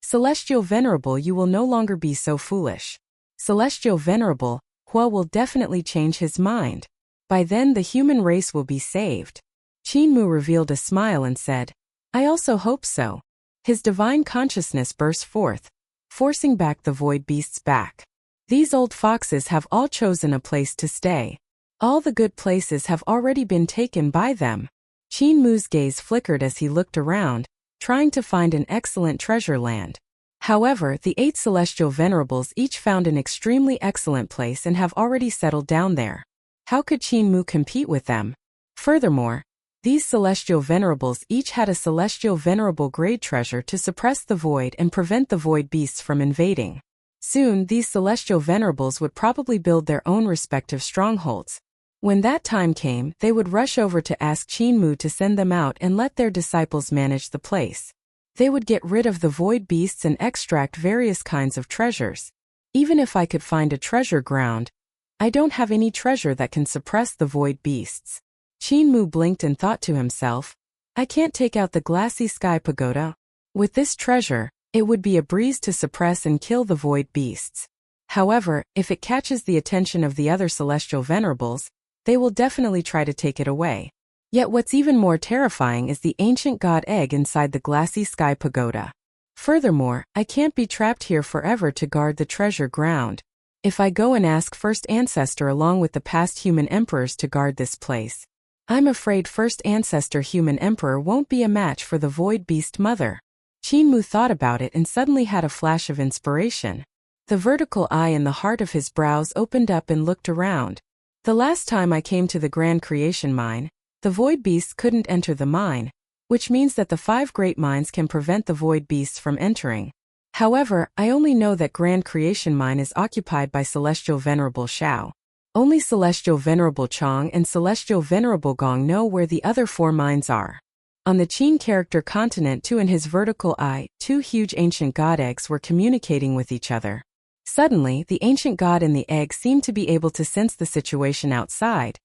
Celestial Venerable Yu will no longer be so foolish. Celestial Venerable Hu will definitely change his mind. By then the human race will be saved. Qin Mu revealed a smile and said, I also hope so. His divine consciousness burst forth, forcing back the void beasts back. These old foxes have all chosen a place to stay. All the good places have already been taken by them. Qin Mu's gaze flickered as he looked around, trying to find an excellent treasure land. However, the 8 Celestial Venerables each found an extremely excellent place and have already settled down there. How could Qin Mu compete with them? Furthermore, these Celestial Venerables each had a Celestial Venerable grade treasure to suppress the void and prevent the void beasts from invading. Soon, these Celestial Venerables would probably build their own respective strongholds. When that time came, they would rush over to ask Qin Mu to send them out and let their disciples manage the place. They would get rid of the void beasts and extract various kinds of treasures. Even if I could find a treasure ground, I don't have any treasure that can suppress the void beasts. Qin Mu blinked and thought to himself, I can't take out the glassy sky pagoda. With this treasure, it would be a breeze to suppress and kill the void beasts. However, if it catches the attention of the other Celestial Venerables, they will definitely try to take it away. Yet what's even more terrifying is the ancient god egg inside the glassy sky pagoda. Furthermore, I can't be trapped here forever to guard the treasure ground. If I go and ask First Ancestor along with the past human emperors to guard this place, I'm afraid First Ancestor Human Emperor won't be a match for the Void Beast Mother. Qin Mu thought about it and suddenly had a flash of inspiration. The vertical eye in the heart of his brows opened up and looked around. The last time I came to the Grand Creation Mine, the Void Beasts couldn't enter the mine, which means that the 5 Great Mines can prevent the Void Beasts from entering. However, I only know that Grand Creation Mine is occupied by Celestial Venerable Shao. Only Celestial Venerable Chong and Celestial Venerable Gong know where the other 4 mines are. On the Qin character continent too, in his vertical eye, 2 huge ancient god eggs were communicating with each other. Suddenly, the ancient god in the egg seemed to be able to sense the situation outside,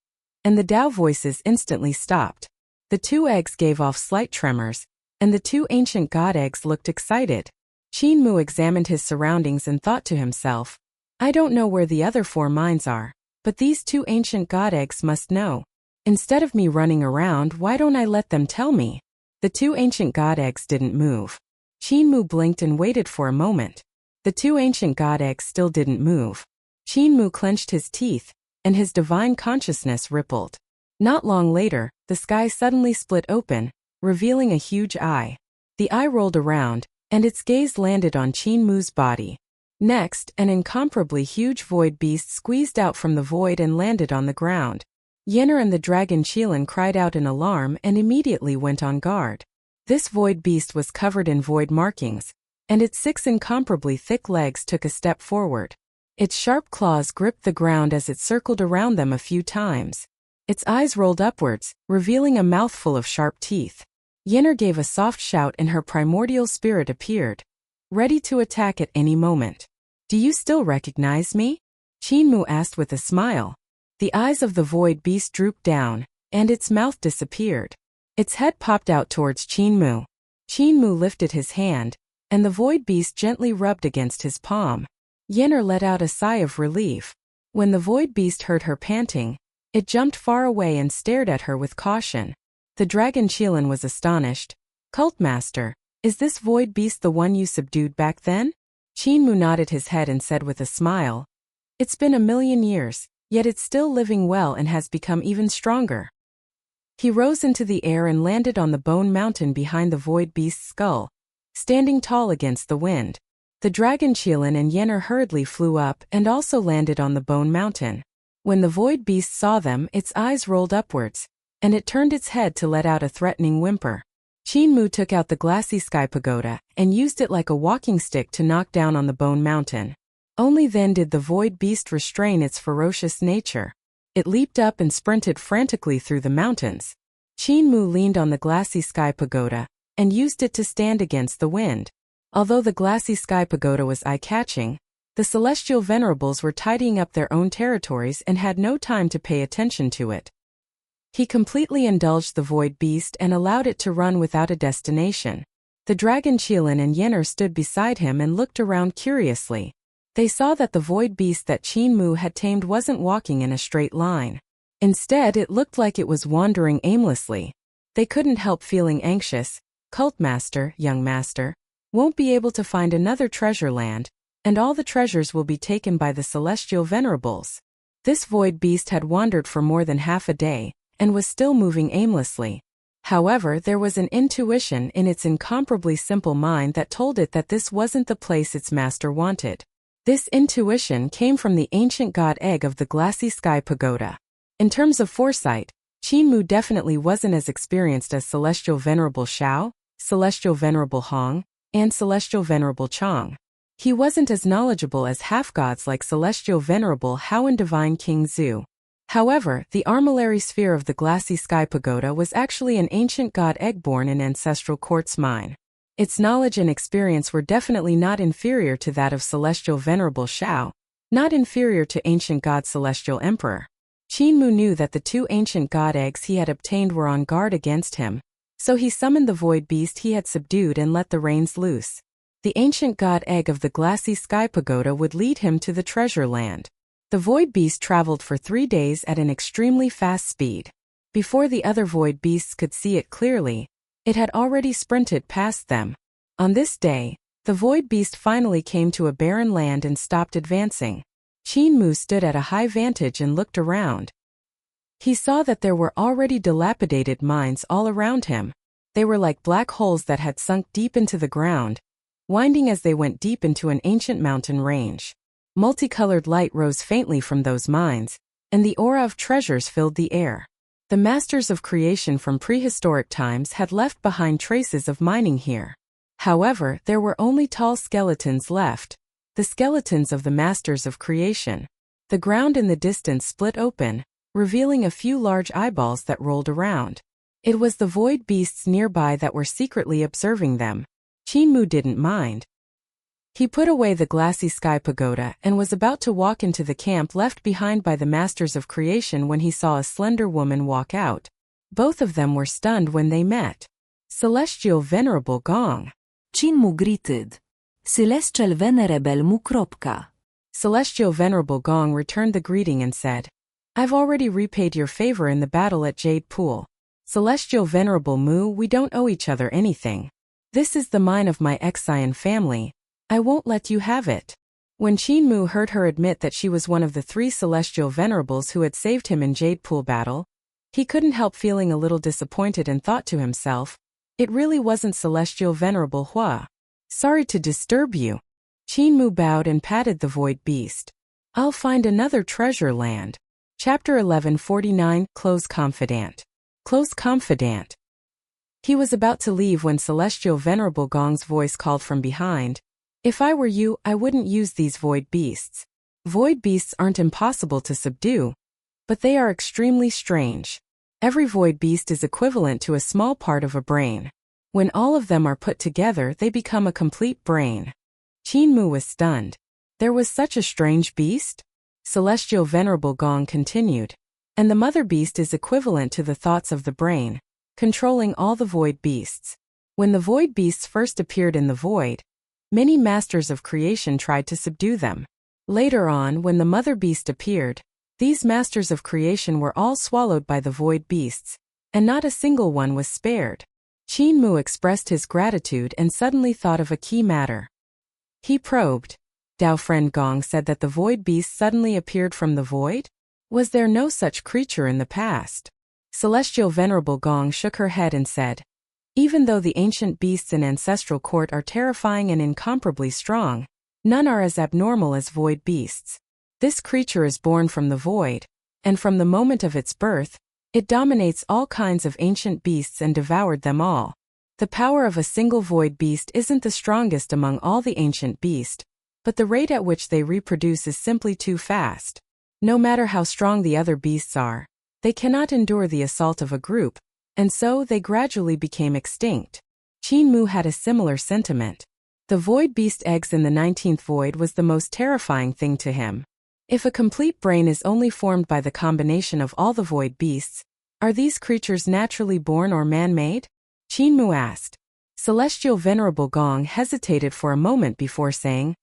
and the Tao voices instantly stopped. The 2 eggs gave off slight tremors, and the 2 ancient god eggs looked excited. Qin Mu examined his surroundings and thought to himself, I don't know where the other 4 mines are, but these 2 ancient god eggs must know. Instead of me running around, why don't I let them tell me? The 2 ancient god eggs didn't move. Qin Mu blinked and waited for a moment. The 2 ancient god eggs still didn't move. Qin Mu clenched his teeth, and his divine consciousness rippled. Not long later, the sky suddenly split open, revealing a huge eye. The eye rolled around, and its gaze landed on Qin Mu's body. Next, an incomparably huge void beast squeezed out from the void and landed on the ground. Yenner and the Dragon Qilin cried out in alarm and immediately went on guard. This void beast was covered in void markings, and its 6 incomparably thick legs took a step forward. Its sharp claws gripped the ground as it circled around them a few times. Its eyes rolled upwards, revealing a mouthful of sharp teeth. Yenner gave a soft shout and her primordial spirit appeared, ready to attack at any moment. Do you still recognize me? Qin Mu asked with a smile. The eyes of the void beast drooped down, and its mouth disappeared. Its head popped out towards Qin Mu. Qin Mu lifted his hand, and the void beast gently rubbed against his palm. Yenner let out a sigh of relief. When the void beast heard her panting, it jumped far away and stared at her with caution. The dragon Qilin was astonished. "Cultmaster, is this void beast the one you subdued back then?" Qin Mu nodded his head and said with a smile, "It's been 1,000,000 years, yet it's still living well and has become even stronger." He rose into the air and landed on the bone mountain behind the void beast's skull, standing tall against the wind. The dragon Qilin and Yenner hurriedly flew up and also landed on the bone mountain. When the void beast saw them, its eyes rolled upwards, and it turned its head to let out a threatening whimper. Qin Mu took out the glassy sky pagoda and used it like a walking stick to knock down on the bone mountain. Only then did the void beast restrain its ferocious nature. It leaped up and sprinted frantically through the mountains. Qin Mu leaned on the glassy sky pagoda and used it to stand against the wind. Although the glassy sky pagoda was eye-catching, the celestial venerables were tidying up their own territories and had no time to pay attention to it. He completely indulged the void beast and allowed it to run without a destination. The dragon Qilin and Yenner stood beside him and looked around curiously. They saw that the void beast that Qin Mu had tamed wasn't walking in a straight line. Instead, it looked like it was wandering aimlessly. They couldn't help feeling anxious. "Cultmaster, young master, won't be able to find another treasure land, and all the treasures will be taken by the celestial venerables." This void beast had wandered for more than half a day, and was still moving aimlessly. However, there was an intuition in its incomparably simple mind that told it that this wasn't the place its master wanted. This intuition came from the ancient god egg of the glassy sky pagoda. In terms of foresight, Qin Mu definitely wasn't as experienced as Celestial Venerable Xiao, Celestial Venerable Hong, and Celestial Venerable Chang. He wasn't as knowledgeable as half-gods like Celestial Venerable Hao and Divine King Zhu. However, the armillary sphere of the glassy sky pagoda was actually an ancient god egg born in ancestral quartz mine. Its knowledge and experience were definitely not inferior to that of Celestial Venerable Xiao, not inferior to ancient god Celestial Emperor. Qin Mu knew that the two ancient god eggs he had obtained were on guard against him, so he summoned the void beast he had subdued and let the reins loose. The ancient god egg of the glassy sky pagoda would lead him to the treasure land. The void beast traveled for 3 days at an extremely fast speed. Before the other void beasts could see it clearly, it had already sprinted past them. On this day, the void beast finally came to a barren land and stopped advancing. Qin Mu stood at a high vantage and looked around. He saw that there were already dilapidated mines all around him. They were like black holes that had sunk deep into the ground, winding as they went deep into an ancient mountain range. Multicolored light rose faintly from those mines, and the aura of treasures filled the air. The masters of creation from prehistoric times had left behind traces of mining here. However, there were only tall skeletons left, the skeletons of the masters of creation. The ground in the distance split open, revealing a few large eyeballs that rolled around. It was the void beasts nearby that were secretly observing them. Qin Mu didn't mind. He put away the glassy sky pagoda and was about to walk into the camp left behind by the masters of creation when he saw a slender woman walk out. Both of them were stunned when they met. Celestial Venerable Gong. Qin Mu greeted. Celestial Venerable Mu. Celestial Venerable Gong returned the greeting and said, "I've already repaid your favor in the battle at Jade Pool. Celestial Venerable Mu, we don't owe each other anything. This is the mine of my Xian family. I won't let you have it." When Qin Mu heard her admit that she was one of the 3 celestial venerables who had saved him in Jade Pool battle, he couldn't help feeling a little disappointed and thought to himself, it really wasn't Celestial Venerable Hua. "Sorry to disturb you." Qin Mu bowed and patted the void beast. "I'll find another treasure land." Chapter 1149, Close Confidant. Close Confidant. He was about to leave when Celestial Venerable Gong's voice called from behind, "If I were you, I wouldn't use these void beasts. Void beasts aren't impossible to subdue, but they are extremely strange. Every void beast is equivalent to a small part of a brain. When all of them are put together, they become a complete brain." Qin Mu was stunned. There was such a strange beast? Celestial Venerable Gong continued. And the mother beast is equivalent to the thoughts of the brain, controlling all the void beasts. When the void beasts first appeared in the void, many masters of creation tried to subdue them. Later on, when the mother beast appeared, these masters of creation were all swallowed by the void beasts, and not a single one was spared. Qin Mu expressed his gratitude and suddenly thought of a key matter. He probed. Dao friend Gong said that the void beast suddenly appeared from the void? Was there no such creature in the past? Celestial Venerable Gong shook her head and said, even though the ancient beasts in Ancestral Court are terrifying and incomparably strong, none are as abnormal as void beasts. This creature is born from the void, and from the moment of its birth, it dominates all kinds of ancient beasts and devoured them all. The power of a single void beast isn't the strongest among all the ancient beasts, but the rate at which they reproduce is simply too fast. No matter how strong the other beasts are, they cannot endure the assault of a group, and so they gradually became extinct. Qin Mu had a similar sentiment. The void beast eggs in the 19th void was the most terrifying thing to him. If a complete brain is only formed by the combination of all the void beasts, are these creatures naturally born or man-made? Qin Mu asked. Celestial Venerable Gong hesitated for a moment before saying,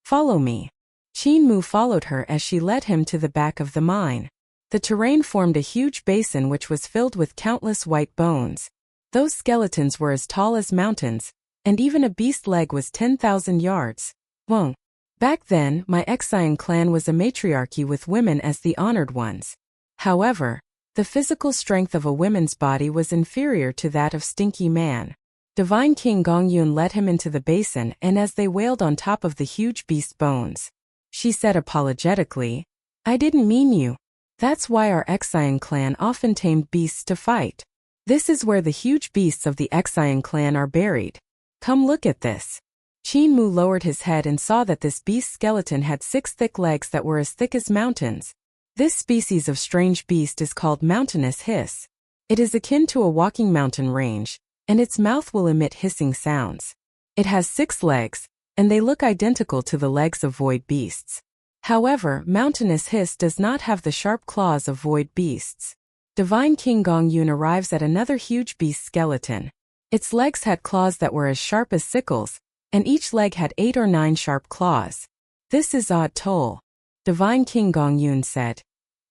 follow me. Qin Mu followed her as she led him to the back of the mine. The terrain formed a huge basin which was filled with countless white bones. Those skeletons were as tall as mountains, and even a beast leg was 10,000 yards long. Back then, my Xian clan was a matriarchy with women as the honored ones. However, the physical strength of a woman's body was inferior to that of Stinky Man. Divine King Gongyun led him into the basin, and as they wailed on top of the huge beast bones, she said apologetically, I didn't mean you. That's why our Xian clan often tamed beasts to fight. This is where the huge beasts of the Xian clan are buried. Come look at this. Qin Mu lowered his head and saw that this beast skeleton had 6 thick legs that were as thick as mountains. This species of strange beast is called mountainous hiss. It is akin to a walking mountain range, and its mouth will emit hissing sounds. It has 6 legs, and they look identical to the legs of void beasts. However, mountainous hiss does not have the sharp claws of void beasts. Divine King Gongyun arrives at another huge beast skeleton. Its legs had claws that were as sharp as sickles, and each leg had 8 or 9 sharp claws. This is odd toll. Divine King Gongyun said.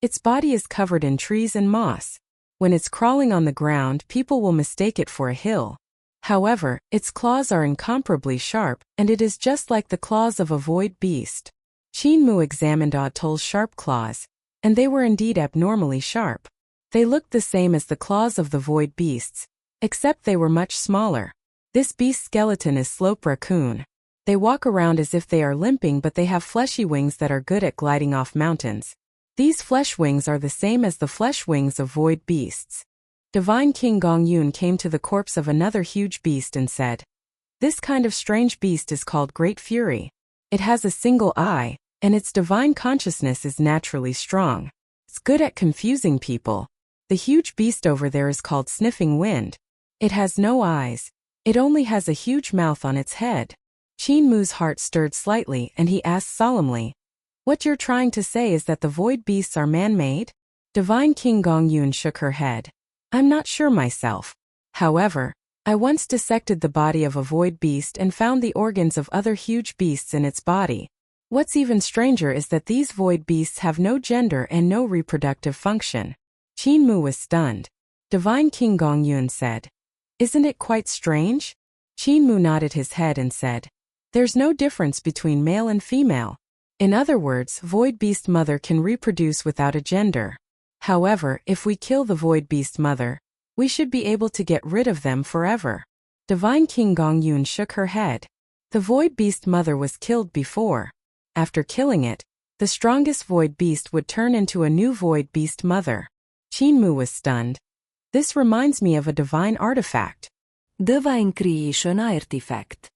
Its body is covered in trees and moss. When it's crawling on the ground, people will mistake it for a hill. However, its claws are incomparably sharp, and it is just like the claws of a void beast. Qin Mu examined Odd Toll's sharp claws, and they were indeed abnormally sharp. They looked the same as the claws of the void beasts, except they were much smaller. This beast skeleton is Slope Raccoon. They walk around as if they are limping, but they have fleshy wings that are good at gliding off mountains. These flesh wings are the same as the flesh wings of void beasts. Divine King Gongyun came to the corpse of another huge beast and said, this kind of strange beast is called Great Fury. It has a single eye, and its divine consciousness is naturally strong. It's good at confusing people. The huge beast over there is called Sniffing Wind. It has no eyes. It only has a huge mouth on its head. Qin Mu's heart stirred slightly and he asked solemnly, what you're trying to say is that the void beasts are man-made? Divine King Gongyun shook her head. I'm not sure myself. However, I once dissected the body of a void beast and found the organs of other huge beasts in its body. What's even stranger is that these void beasts have no gender and no reproductive function. Qin Mu was stunned. Divine King Gongyun said, isn't it quite strange? Qin Mu nodded his head and said, there's no difference between male and female. In other words, void beast mother can reproduce without a gender. However, if we kill the void beast mother, we should be able to get rid of them forever. Divine King Gongyun shook her head. The void beast mother was killed before. After killing it, the strongest void beast would turn into a new void beast mother. Qin Mu was stunned. This reminds me of a divine artifact. Divine Creation Artifact.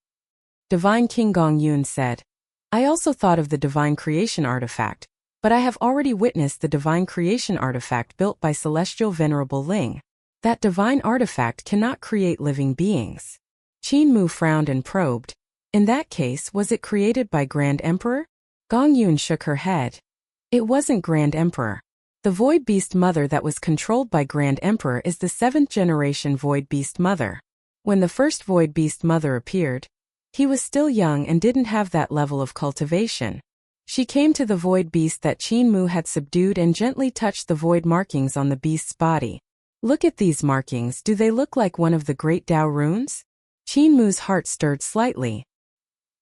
Divine King Gongyun said, I also thought of the divine creation artifact, but I have already witnessed the divine creation artifact built by Celestial Venerable Ling. That divine artifact cannot create living beings. Qin Mu frowned and probed. In that case, was it created by Grand Emperor? Gongyun shook her head. It wasn't Grand Emperor. The Void Beast Mother that was controlled by Grand Emperor is the 7th generation Void Beast Mother. When the first void beast mother appeared, he was still young and didn't have that level of cultivation. She came to the void beast that Qin Mu had subdued and gently touched the void markings on the beast's body. Look at these markings, do they look like one of the great Tao runes? Qin Mu's heart stirred slightly.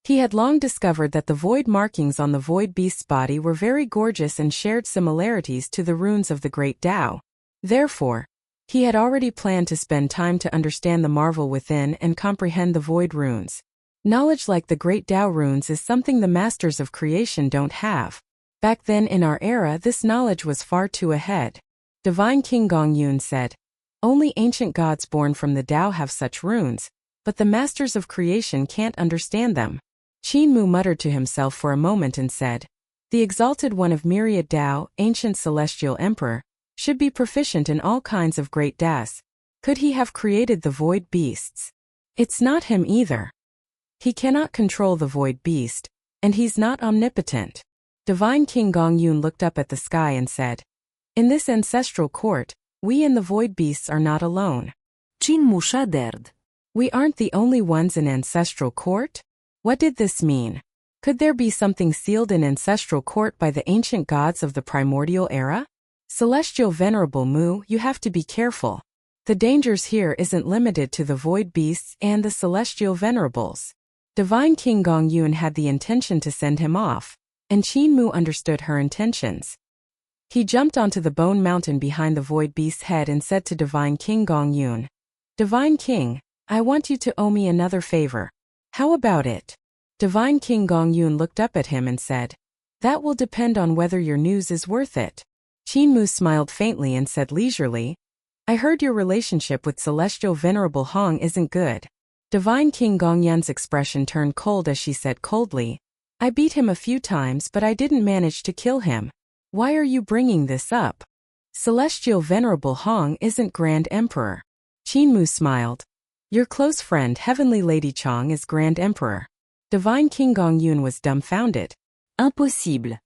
He had long discovered that the void markings on the void beast's body were very gorgeous and shared similarities to the runes of the great Tao. Therefore, he had already planned to spend time to understand the marvel within and comprehend the void runes. Knowledge like the great Tao runes is something the masters of creation don't have. Back then in our era, this knowledge was far too ahead. Divine King Gongyun said, "Only ancient gods born from the Tao have such runes, but the masters of creation can't understand them." Qin Mu muttered to himself for a moment and said, "The exalted one of myriad Tao, ancient celestial emperor, should be proficient in all kinds of great Taos. Could he have created the void beasts? It's not him either. He cannot control the void beast, and he's not omnipotent." Divine King Gongyun looked up at the sky and said, "In this ancestral court, we and the void beasts are not alone." Qin Mu shuddered. We aren't the only ones in ancestral court? What did this mean? Could there be something sealed in ancestral court by the ancient gods of the primordial era? Celestial Venerable Mu, you have to be careful. The dangers here isn't limited to the void beasts and the celestial venerables. Divine King Gongyun had the intention to send him off, and Qin Mu understood her intentions. He jumped onto the bone mountain behind the void beast's head and said to Divine King Gongyun, "Divine King, I want you to owe me another favor. How about it?" Divine King Gongyun looked up at him and said, "That will depend on whether your news is worth it." Qin Mu smiled faintly and said leisurely, "I heard your relationship with Celestial Venerable Hong isn't good." Divine King Gongyun's expression turned cold as she said coldly, "I beat him a few times but I didn't manage to kill him. Why are you bringing this up? Celestial Venerable Hong isn't Grand Emperor." Qin Mu smiled. "Your close friend Heavenly Lady Chong is Grand Emperor." Divine King Gongyun was dumbfounded. Impossible.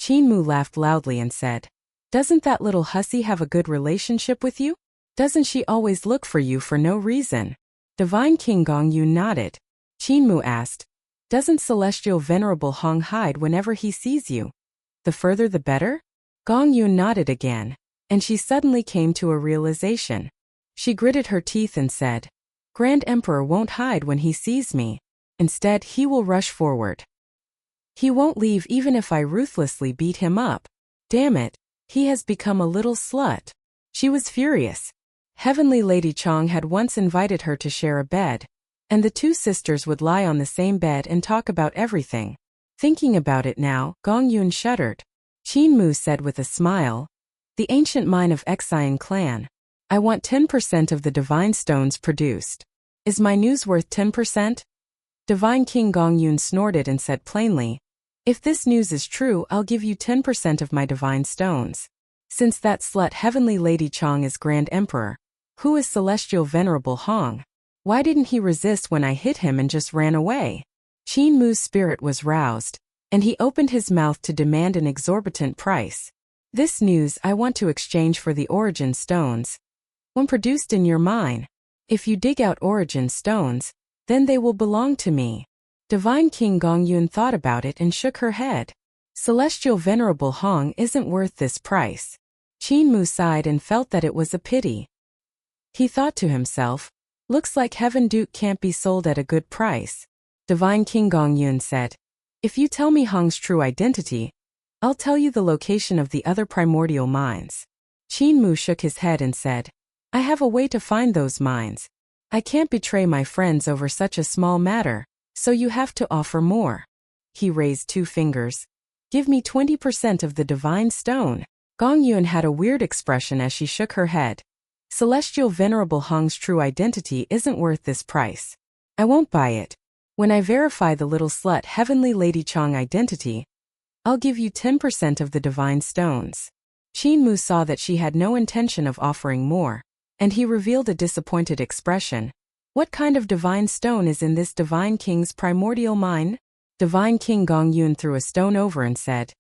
Qin Mu laughed loudly and said, "Doesn't that little hussy have a good relationship with you? Doesn't she always look for you for no reason?" Divine King Gongyun nodded. Qin Mu asked, "Doesn't Celestial Venerable Hong hide whenever he sees you? The further the better?" Gongyun nodded again, and she suddenly came to a realization. She gritted her teeth and said, "Grand Emperor won't hide when he sees me. Instead, he will rush forward. He won't leave even if I ruthlessly beat him up. Damn it, he has become a little slut." She was furious. Heavenly Lady Chong had once invited her to share a bed, and the two sisters would lie on the same bed and talk about everything. Thinking about it now, Gongyun shuddered. Qin Mu said with a smile, "The ancient mine of Xian clan. I want 10% of the divine stones produced. Is my news worth 10%? Divine King Gongyun snorted and said plainly, "If this news is true, I'll give you 10% of my divine stones. Since that slut Heavenly Lady Chong is Grand Emperor, who is Celestial Venerable Hong? Why didn't he resist when I hit him and just ran away?" Qin Mu's spirit was roused, and he opened his mouth to demand an exorbitant price. "This news I want to exchange for the origin stones. One produced in your mine. If you dig out origin stones, then they will belong to me." Divine King Gongyun thought about it and shook her head. Celestial Venerable Hong isn't worth this price. Qin Mu sighed and felt that it was a pity. He thought to himself, "Looks like Heaven Duke can't be sold at a good price." Divine King Gongyun said, "If you tell me Hong's true identity, I'll tell you the location of the other primordial mines." Qin Mu shook his head and said, "I have a way to find those mines. I can't betray my friends over such a small matter, so you have to offer more." He raised two fingers. "Give me 20% of the divine stone." Gongyun had a weird expression as she shook her head. "Celestial Venerable Hong's true identity isn't worth this price. I won't buy it. When I verify the little slut Heavenly Lady Chong identity, I'll give you 10% of the divine stones." Qin Mu saw that she had no intention of offering more, and he revealed a disappointed expression. "What kind of divine stone is in this divine king's primordial mine?" Divine King Gongyun threw a stone over and said,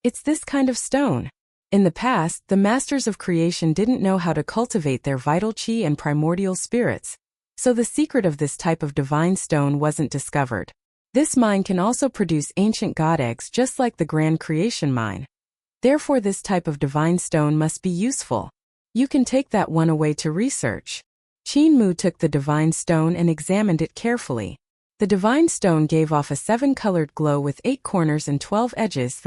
"It's this kind of stone. In the past, the masters of creation didn't know how to cultivate their vital qi and primordial spirits, So the secret of this type of divine stone wasn't discovered. This mine can also produce ancient god eggs just like the Grand Creation mine. Therefore this type of divine stone must be useful. You can take that one away to research. Qin Mu took the divine stone and examined it carefully. The divine stone gave off a 7-colored glow with 8 corners and 12 edges.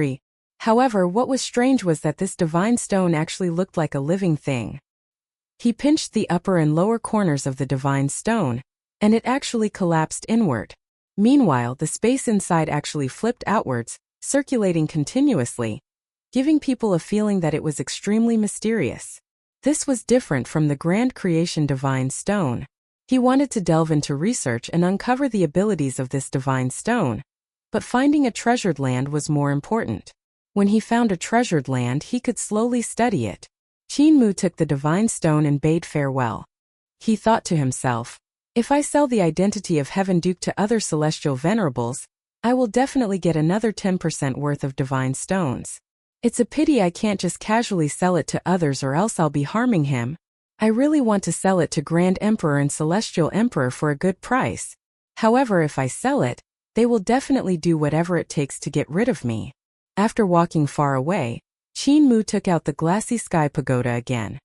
However, what was strange was that this divine stone actually looked like a living thing. He pinched the upper and lower corners of the divine stone, and it actually collapsed inward. Meanwhile, the space inside actually flipped outwards, circulating continuously, giving people a feeling that it was extremely mysterious. This was different from the Grand Creation divine stone. He wanted to delve into research and uncover the abilities of this divine stone, but finding a treasured land was more important. When he found a treasured land, he could slowly study it. Qin Mu took the divine stone and bade farewell. He thought to himself, if I sell the identity of Heaven Duke to other celestial venerables, I will definitely get another 10% worth of divine stones. It's a pity I can't just casually sell it to others or else I'll be harming him. I really want to sell it to Grand Emperor and Celestial Emperor for a good price. However, if I sell it, they will definitely do whatever it takes to get rid of me. After walking far away, Qin Mu took out the glassy sky pagoda again.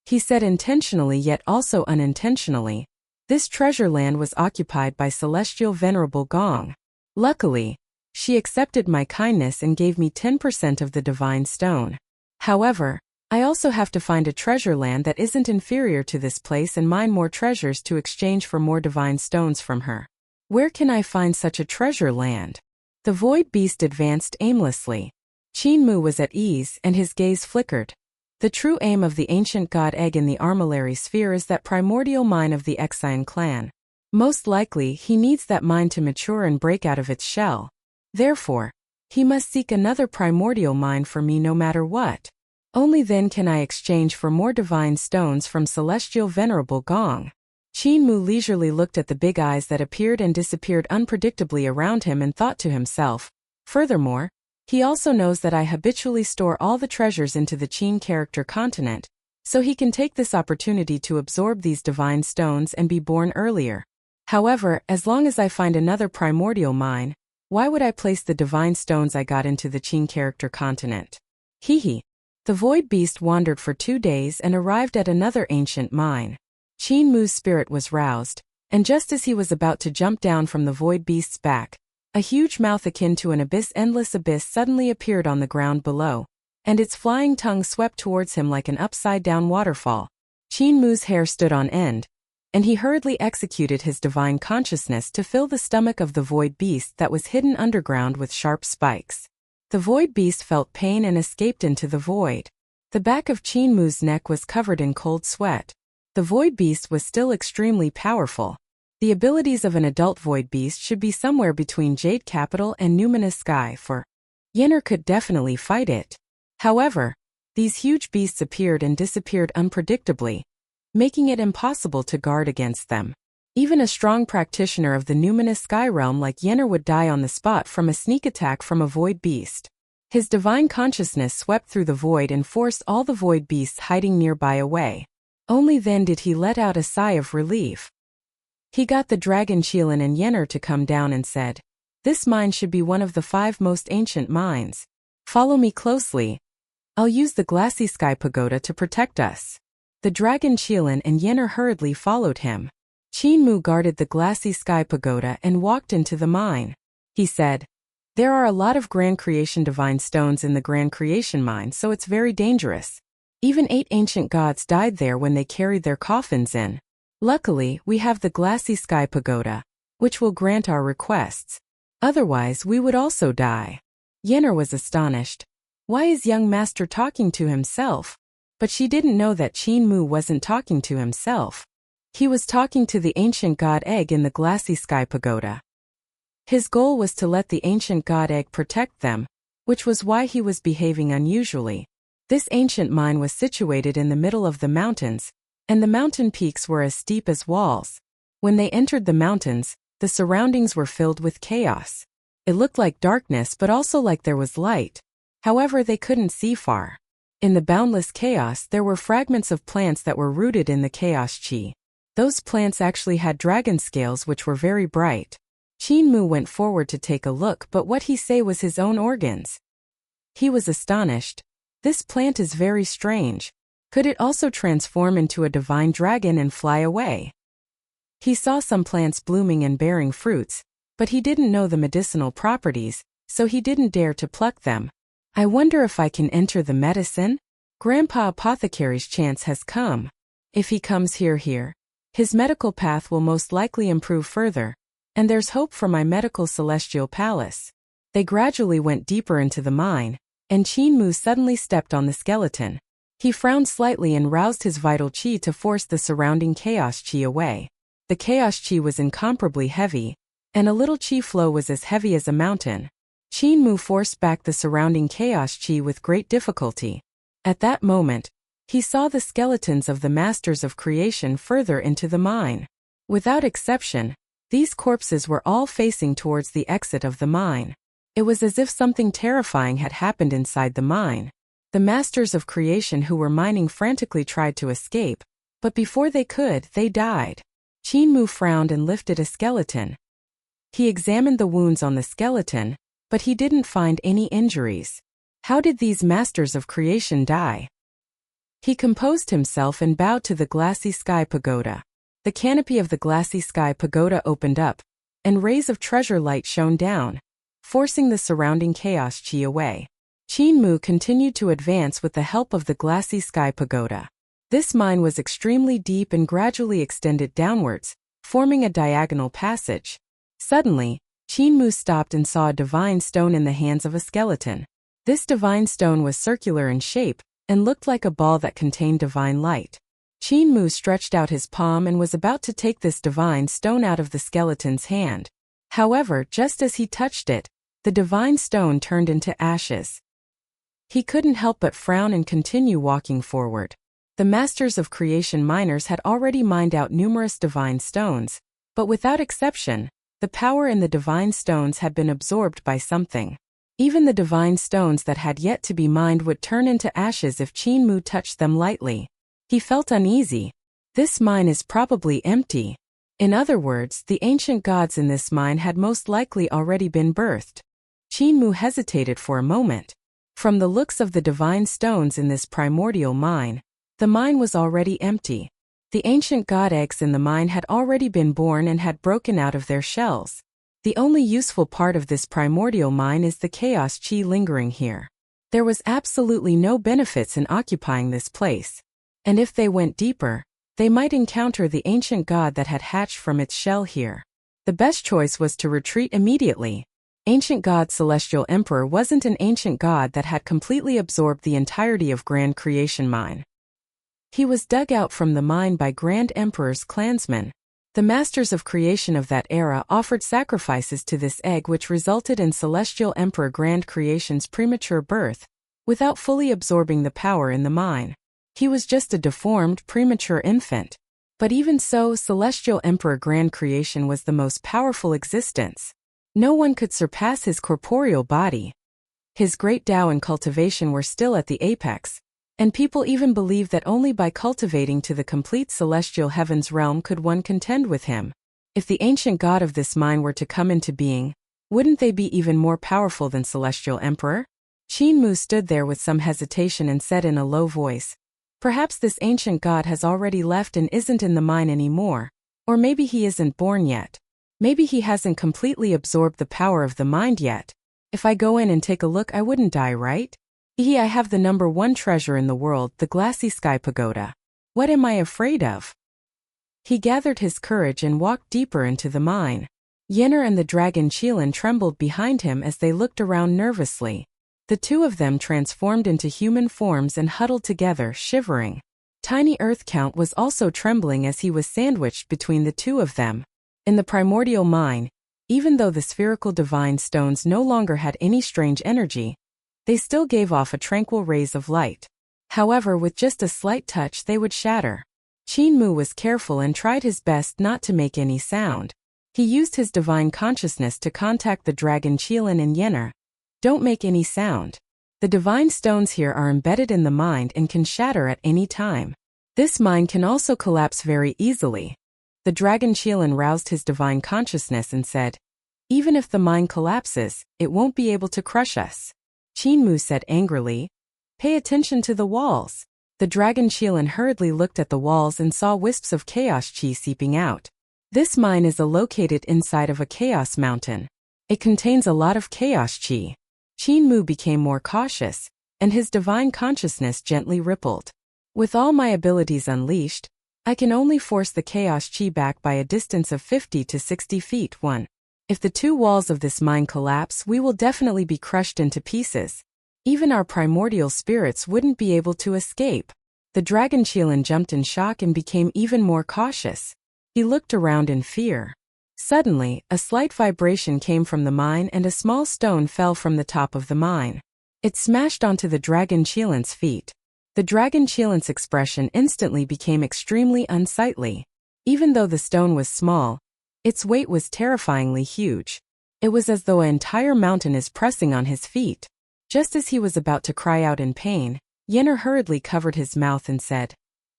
He said intentionally yet also unintentionally, this treasure land was occupied by Celestial Venerable Gong. Luckily, she accepted my kindness and gave me 10% of the divine stone. However, I also have to find a treasure land that isn't inferior to this place and mine more treasures to exchange for more divine stones from her. Where can I find such a treasure land? The void beast advanced aimlessly. Qin Mu was at ease and his gaze flickered. The true aim of the ancient god egg in the armillary sphere is that primordial mine of the Exian clan. Most likely, he needs that mine to mature and break out of its shell. Therefore, he must seek another primordial mine for me no matter what. Only then can I exchange for more divine stones from Celestial Venerable Gong. Qin Mu leisurely looked at the big eyes that appeared and disappeared unpredictably around him and thought to himself, furthermore, he also knows that I habitually store all the treasures into the Qin character continent, so he can take this opportunity to absorb these divine stones and be born earlier. However, as long as I find another primordial mine, why would I place the divine stones I got into the Qin character continent? Hehe. The void beast wandered for 2 days and arrived at another ancient mine. Qin Mu's spirit was roused, and just as he was about to jump down from the void beast's back, a huge mouth akin to an endless abyss suddenly appeared on the ground below, and its flying tongue swept towards him like an upside-down waterfall. Qin Mu's hair stood on end, and he hurriedly executed his divine consciousness to fill the stomach of the void beast that was hidden underground with sharp spikes. The void beast felt pain and escaped into the void. The back of Qin Mu's neck was covered in cold sweat. The void beast was still extremely powerful. The abilities of an adult void beast should be somewhere between Jade Capital and Numinous Sky, for Yenner could definitely fight it. However, these huge beasts appeared and disappeared unpredictably, making it impossible to guard against them. Even a strong practitioner of the Numinous Sky realm like Yenner would die on the spot from a sneak attack from a void beast. His divine consciousness swept through the void and forced all the void beasts hiding nearby away. Only then did he let out a sigh of relief. He got the dragon Qilin and Yenner to come down and said, "This mine should be one of the 5 most ancient mines. Follow me closely. I'll use the glassy sky pagoda to protect us." The dragon Qilin and Yenner hurriedly followed him. Qin Mu guarded the glassy sky pagoda and walked into the mine. He said, "There are a lot of Grand Creation divine stones in the Grand Creation mine, so it's very dangerous. Even 8 ancient gods died there when they carried their coffins in. Luckily, we have the glassy sky pagoda, which will grant our requests. Otherwise, we would also die." Yenner was astonished. Why is young master talking to himself? But she didn't know that Qin Mu wasn't talking to himself. He was talking to the ancient god egg in the glassy sky pagoda. His goal was to let the ancient god egg protect them, which was why he was behaving unusually. This ancient mine was situated in the middle of the mountains, and the mountain peaks were as steep as walls. When they entered the mountains, the surroundings were filled with chaos. It looked like darkness but also like there was light. However, they couldn't see far. In the boundless chaos there were fragments of plants that were rooted in the chaos chi. Those plants actually had dragon scales which were very bright. Qin Mu went forward to take a look, but what he saw was his own organs. He was astonished. This plant is very strange. Could it also transform into a divine dragon and fly away? He saw some plants blooming and bearing fruits, but he didn't know the medicinal properties, so he didn't dare to pluck them. I wonder if I can enter the medicine? Grandpa Apothecary's chance has come. If he comes here, his medical path will most likely improve further, and there's hope for my medical celestial palace. They gradually went deeper into the mine, and Qin Mu suddenly stepped on the skeleton. He frowned slightly and roused his vital qi to force the surrounding chaos qi away. The chaos qi was incomparably heavy, and a little qi flow was as heavy as a mountain. Qin Mu forced back the surrounding chaos qi with great difficulty. At that moment, he saw the skeletons of the masters of creation further into the mine. Without exception, these corpses were all facing towards the exit of the mine. It was as if something terrifying had happened inside the mine. The masters of creation who were mining frantically tried to escape, but before they could, they died. Qin Mu frowned and lifted a skeleton. He examined the wounds on the skeleton, but he didn't find any injuries. How did these masters of creation die? He composed himself and bowed to the glassy sky pagoda. The canopy of the glassy sky pagoda opened up, and rays of treasure light shone down, forcing the surrounding chaos qi away. Qin Mu continued to advance with the help of the glassy sky pagoda. This mine was extremely deep and gradually extended downwards, forming a diagonal passage. Suddenly, Qin Mu stopped and saw a divine stone in the hands of a skeleton. This divine stone was circular in shape, and looked like a ball that contained divine light. Qin Mu stretched out his palm and was about to take this divine stone out of the skeleton's hand. However, just as he touched it, the divine stone turned into ashes. He couldn't help but frown and continue walking forward. The masters of creation miners had already mined out numerous divine stones, but without exception, the power in the divine stones had been absorbed by something. Even the divine stones that had yet to be mined would turn into ashes if Qin Mu touched them lightly. He felt uneasy. This mine is probably empty. In other words, the ancient gods in this mine had most likely already been birthed. Qin Mu hesitated for a moment. From the looks of the divine stones in this primordial mine, the mine was already empty. The ancient god eggs in the mine had already been born and had broken out of their shells. The only useful part of this primordial mine is the chaos qi lingering here. There was absolutely no benefits in occupying this place. And if they went deeper, they might encounter the ancient god that had hatched from its shell here. The best choice was to retreat immediately. Ancient God Celestial Emperor wasn't an ancient god that had completely absorbed the entirety of Grand Creation Mine. He was dug out from the mine by Grand Emperor's clansmen. The masters of creation of that era offered sacrifices to this egg, which resulted in Celestial Emperor Grand Creation's premature birth, without fully absorbing the power in the mine. He was just a deformed, premature infant. But even so, Celestial Emperor Grand Creation was the most powerful existence. No one could surpass his corporeal body. His great Tao and cultivation were still at the apex, and people even believed that only by cultivating to the complete celestial heavens realm could one contend with him. If the ancient god of this mine were to come into being, wouldn't they be even more powerful than Celestial Emperor? Qin Mu stood there with some hesitation and said in a low voice, "Perhaps this ancient god has already left and isn't in the mine anymore, or maybe he isn't born yet. Maybe he hasn't completely absorbed the power of the mind yet. If I go in and take a look, I wouldn't die, right? I have the number one treasure in the world, the glassy sky pagoda. What am I afraid of?" He gathered his courage and walked deeper into the mine. Yenner and the dragon Qilin trembled behind him as they looked around nervously. The two of them transformed into human forms and huddled together, shivering. Tiny Earth Count was also trembling as he was sandwiched between the two of them. In the primordial mine, even though the spherical divine stones no longer had any strange energy, they still gave off a tranquil rays of light. However, with just a slight touch they would shatter. Qin Mu was careful and tried his best not to make any sound. He used his divine consciousness to contact the dragon Qilin and Yenner. "Don't make any sound. The divine stones here are embedded in the mind and can shatter at any time. This mine can also collapse very easily. The dragon Qilan roused his divine consciousness and said, "Even if the mine collapses, it won't be able to crush us." Qin Mu said angrily, "Pay attention to the walls." The dragon Qilan hurriedly looked at the walls and saw wisps of chaos qi seeping out. This mine is located inside of a chaos mountain. It contains a lot of chaos qi. Qin Mu became more cautious, and his divine consciousness gently rippled. With all my abilities unleashed, I can only force the chaos qi back by a distance of 50 to 60 feet. 1. If the two walls of this mine collapse, we will definitely be crushed into pieces. Even our primordial spirits wouldn't be able to escape. The dragon Qilan jumped in shock and became even more cautious. He looked around in fear. Suddenly, a slight vibration came from the mine and a small stone fell from the top of the mine. It smashed onto the dragon Qilan's feet. The dragon Qilan's expression instantly became extremely unsightly. Even though the stone was small, its weight was terrifyingly huge. It was as though an entire mountain is pressing on his feet. Just as he was about to cry out in pain, Yenner hurriedly covered his mouth and said,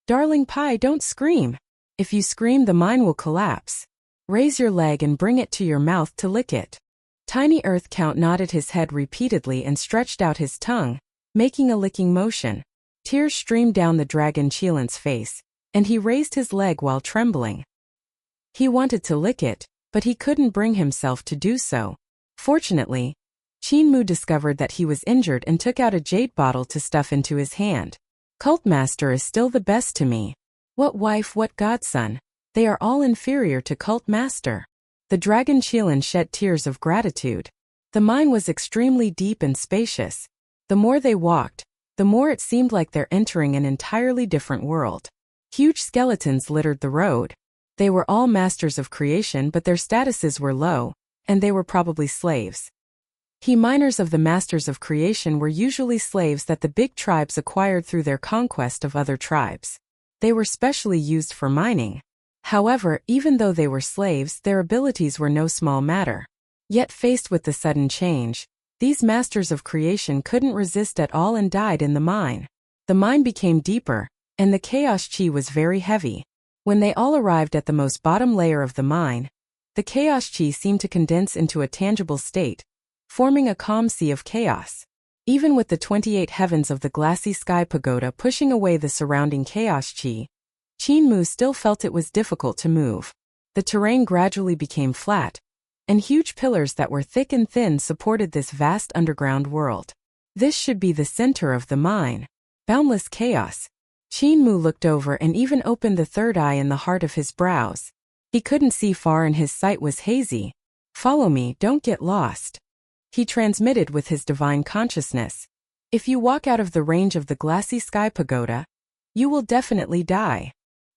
"Darling Pai, don't scream. If you scream, the mine will collapse. Raise your leg and bring it to your mouth to lick it." Tiny Earth Count nodded his head repeatedly and stretched out his tongue, making a licking motion. Tears streamed down the dragon Qilan's face, and he raised his leg while trembling. He wanted to lick it, but he couldn't bring himself to do so. Fortunately, Qin Mu discovered that he was injured and took out a jade bottle to stuff into his hand. "Cult Master is still the best to me. What wife, what godson, they are all inferior to Cult Master." The dragon Qilan shed tears of gratitude. The mine was extremely deep and spacious. The more they walked, the more it seemed like they're entering an entirely different world. Huge skeletons littered the road. They were all masters of creation, but their statuses were low, and they were probably slaves. Miners of the masters of creation were usually slaves that the big tribes acquired through their conquest of other tribes. They were specially used for mining. However, even though they were slaves, their abilities were no small matter. Yet faced with the sudden change, these masters of creation couldn't resist at all and died in the mine. The mine became deeper, and the chaos qi was very heavy. When they all arrived at the most bottom layer of the mine, the chaos qi seemed to condense into a tangible state, forming a calm sea of chaos. Even with the 28 heavens of the glassy sky pagoda pushing away the surrounding chaos qi, Qin Mu still felt it was difficult to move. The terrain gradually became flat, and huge pillars that were thick and thin supported this vast underground world. This should be the center of the mine. Boundless chaos. Qin Mu looked over and even opened the third eye in the heart of his brows. He couldn't see far and his sight was hazy. "Follow me, don't get lost," he transmitted with his divine consciousness. "If you walk out of the range of the glassy sky pagoda, you will definitely die."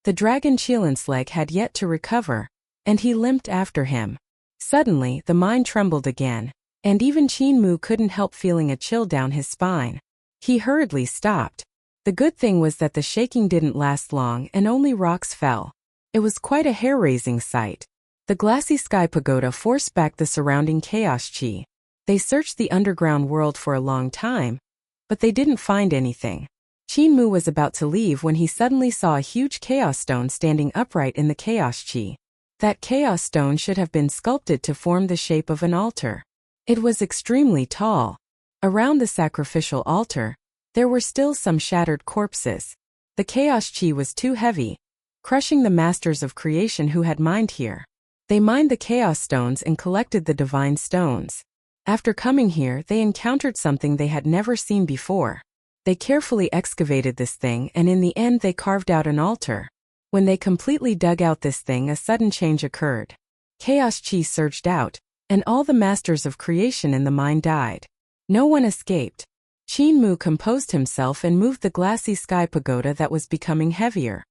The dragon Qilan's leg had yet to recover, and he limped after him. Suddenly, the mine trembled again, and even Qin Mu couldn't help feeling a chill down his spine. He hurriedly stopped. The good thing was that the shaking didn't last long and only rocks fell. It was quite a hair-raising sight. The glassy sky pagoda forced back the surrounding chaos qi. They searched the underground world for a long time, but they didn't find anything. Qin Mu was about to leave when he suddenly saw a huge chaos stone standing upright in the chaos qi. That chaos stone should have been sculpted to form the shape of an altar. It was extremely tall. Around the sacrificial altar, there were still some shattered corpses. The chaos qi was too heavy, crushing the masters of creation who had mined here. They mined the chaos stones and collected the divine stones. After coming here, they encountered something they had never seen before. They carefully excavated this thing and in the end they carved out an altar. When they completely dug out this thing, a sudden change occurred. Chaos qi surged out, and all the masters of creation in the mine died. No one escaped. Qin Mu composed himself and moved the glassy sky pagoda that was becoming heavier.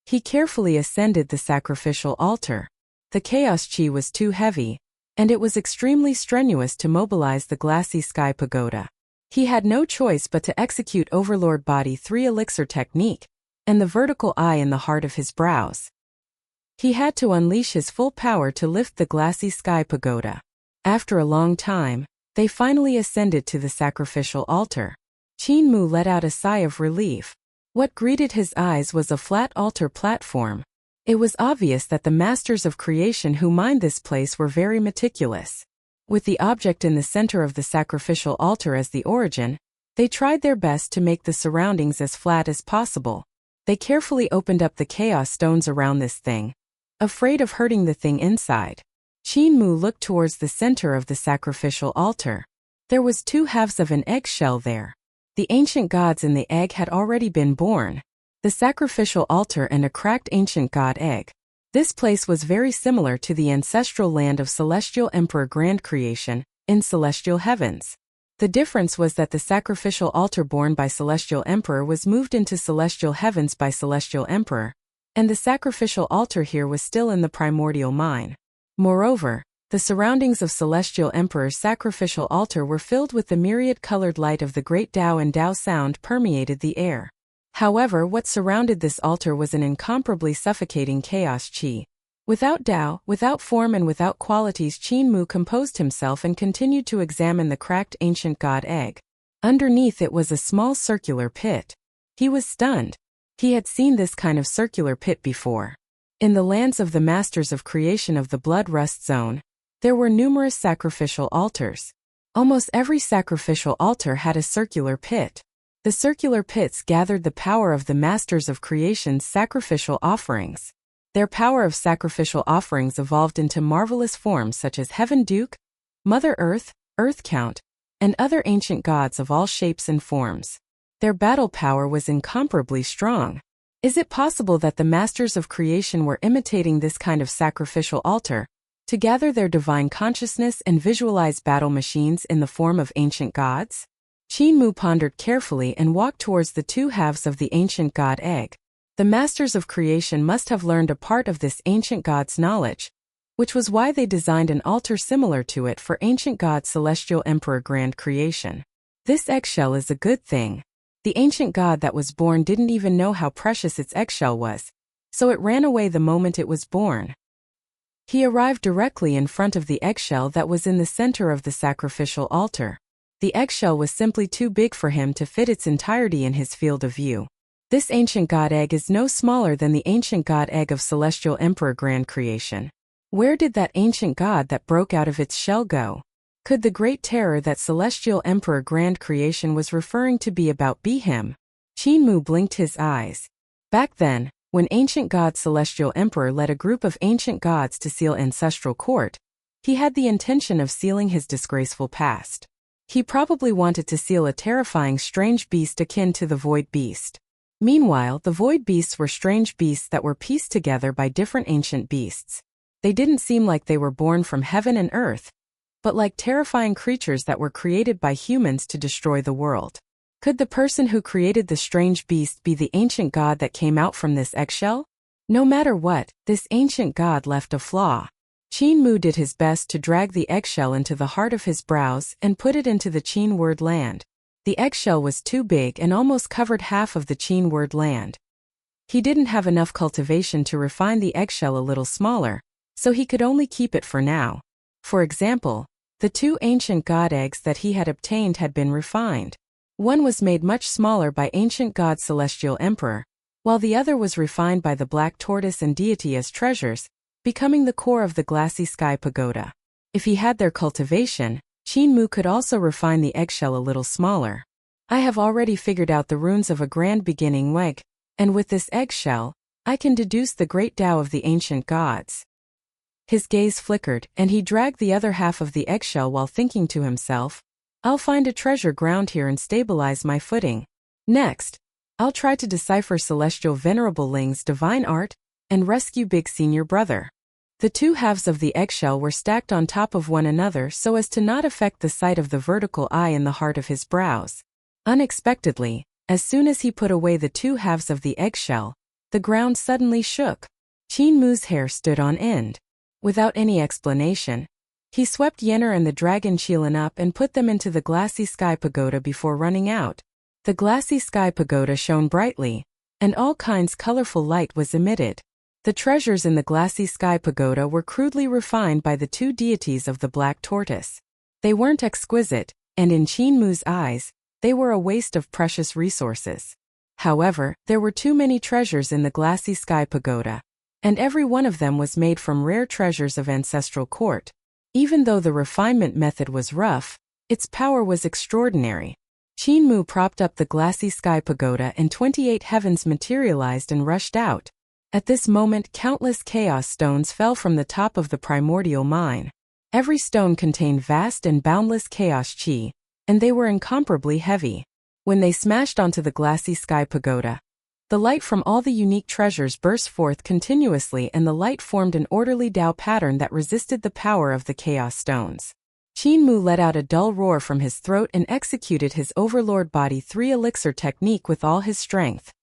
He carefully ascended the sacrificial altar. The chaos qi was too heavy, and it was extremely strenuous to mobilize the glassy sky pagoda. He had no choice but to execute Overlord Body 3 elixir technique, and the vertical eye in the heart of his brows. He had to unleash his full power to lift the glassy sky pagoda. After a long time, they finally ascended to the sacrificial altar. Qin Mu let out a sigh of relief. What greeted his eyes was a flat altar platform. It was obvious that the masters of creation who mined this place were very meticulous. With the object in the center of the sacrificial altar as the origin, they tried their best to make the surroundings as flat as possible. They carefully opened up the chaos stones around this thing, afraid of hurting the thing inside. Qin looked towards the center of the sacrificial altar. There was 2 halves of an eggshell there. The ancient gods in the egg had already been born. The sacrificial altar and a cracked ancient god egg. This place was very similar to the ancestral land of Celestial Emperor Grand Creation, in Celestial Heavens. The difference was that the sacrificial altar born by Celestial Emperor was moved into Celestial Heavens by Celestial Emperor, and the sacrificial altar here was still in the primordial mine. Moreover, the surroundings of Celestial Emperor's sacrificial altar were filled with the myriad-colored light of the great Tao, and Tao sound permeated the air. However, what surrounded this altar was an incomparably suffocating chaos qi. Without Tao, without form and without qualities, Qin composed himself and continued to examine the cracked ancient god egg. Underneath it was a small circular pit. He was stunned. He had seen this kind of circular pit before. In the lands of the masters of creation of the blood rust zone, there were numerous sacrificial altars. Almost every sacrificial altar had a circular pit. The circular pits gathered the power of the masters of creation's sacrificial offerings. Their power of sacrificial offerings evolved into marvelous forms such as Heaven Duke, Mother Earth, Earth Count, and other ancient gods of all shapes and forms. Their battle power was incomparably strong. Is it possible that the masters of creation were imitating this kind of sacrificial altar to gather their divine consciousness and visualize battle machines in the form of ancient gods? Qin pondered carefully and walked towards the 2 halves of the ancient god egg. The masters of creation must have learned a part of this ancient god's knowledge, which was why they designed an altar similar to it for ancient god Celestial Emperor Grand Creation. This eggshell is a good thing. The ancient god that was born didn't even know how precious its eggshell was, so it ran away the moment it was born. He arrived directly in front of the eggshell that was in the center of the sacrificial altar. The eggshell was simply too big for him to fit its entirety in his field of view. This ancient god egg is no smaller than the ancient god egg of Celestial Emperor Grand Creation. Where did that ancient god that broke out of its shell go? Could the great terror that Celestial Emperor Grand Creation was referring to be him? Qin blinked his eyes. Back then, when ancient god Celestial Emperor led a group of ancient gods to seal ancestral court, he had the intention of sealing his disgraceful past. He probably wanted to seal a terrifying strange beast akin to the Void Beast. Meanwhile, the Void Beasts were strange beasts that were pieced together by different ancient beasts. They didn't seem like they were born from heaven and earth, but like terrifying creatures that were created by humans to destroy the world. Could the person who created the strange beast be the ancient god that came out from this eggshell? No matter what, this ancient god left a flaw. Qin did his best to drag the eggshell into the heart of his brows and put it into the Qin word land. The eggshell was too big and almost covered half of the Qin word land. He didn't have enough cultivation to refine the eggshell a little smaller, so he could only keep it for now. For example, the 2 ancient god eggs that he had obtained had been refined. One was made much smaller by ancient god Celestial Emperor, while the other was refined by the Black Tortoise and Deity as treasures, becoming the core of the Glassy Sky Pagoda. If he had their cultivation, Qin could also refine the eggshell a little smaller. I have already figured out the runes of a grand beginning egg, and with this eggshell, I can deduce the great Tao of the ancient gods. His gaze flickered, and he dragged the other half of the eggshell while thinking to himself, I'll find a treasure ground here and stabilize my footing. Next, I'll try to decipher Celestial Venerable Ling's divine art and rescue Big Senior Brother. The 2 halves of the eggshell were stacked on top of one another so as to not affect the sight of the vertical eye in the heart of his brows. Unexpectedly, as soon as he put away the 2 halves of the eggshell, the ground suddenly shook. Qin's hair stood on end. Without any explanation, he swept Yenner and the dragon Qilin up and put them into the Glassy Sky Pagoda before running out. The Glassy Sky Pagoda shone brightly, and all kinds colorful light was emitted. The treasures in the Glassy Sky Pagoda were crudely refined by the 2 deities of the Black Tortoise. They weren't exquisite, and in Qin's eyes, they were a waste of precious resources. However, there were too many treasures in the Glassy Sky Pagoda, and every one of them was made from rare treasures of ancestral court. Even though the refinement method was rough, its power was extraordinary. Qin Mu propped up the glassy sky pagoda and 28 heavens materialized and rushed out. At this moment, countless chaos stones fell from the top of the primordial mine. Every stone contained vast and boundless chaos chi, and they were incomparably heavy. When they smashed onto the glassy sky pagoda, the light from all the unique treasures burst forth continuously, and the light formed an orderly Tao pattern that resisted the power of the chaos stones. Qin Mu let out a dull roar from his throat and executed his Overlord Body 3 elixir technique with all his strength.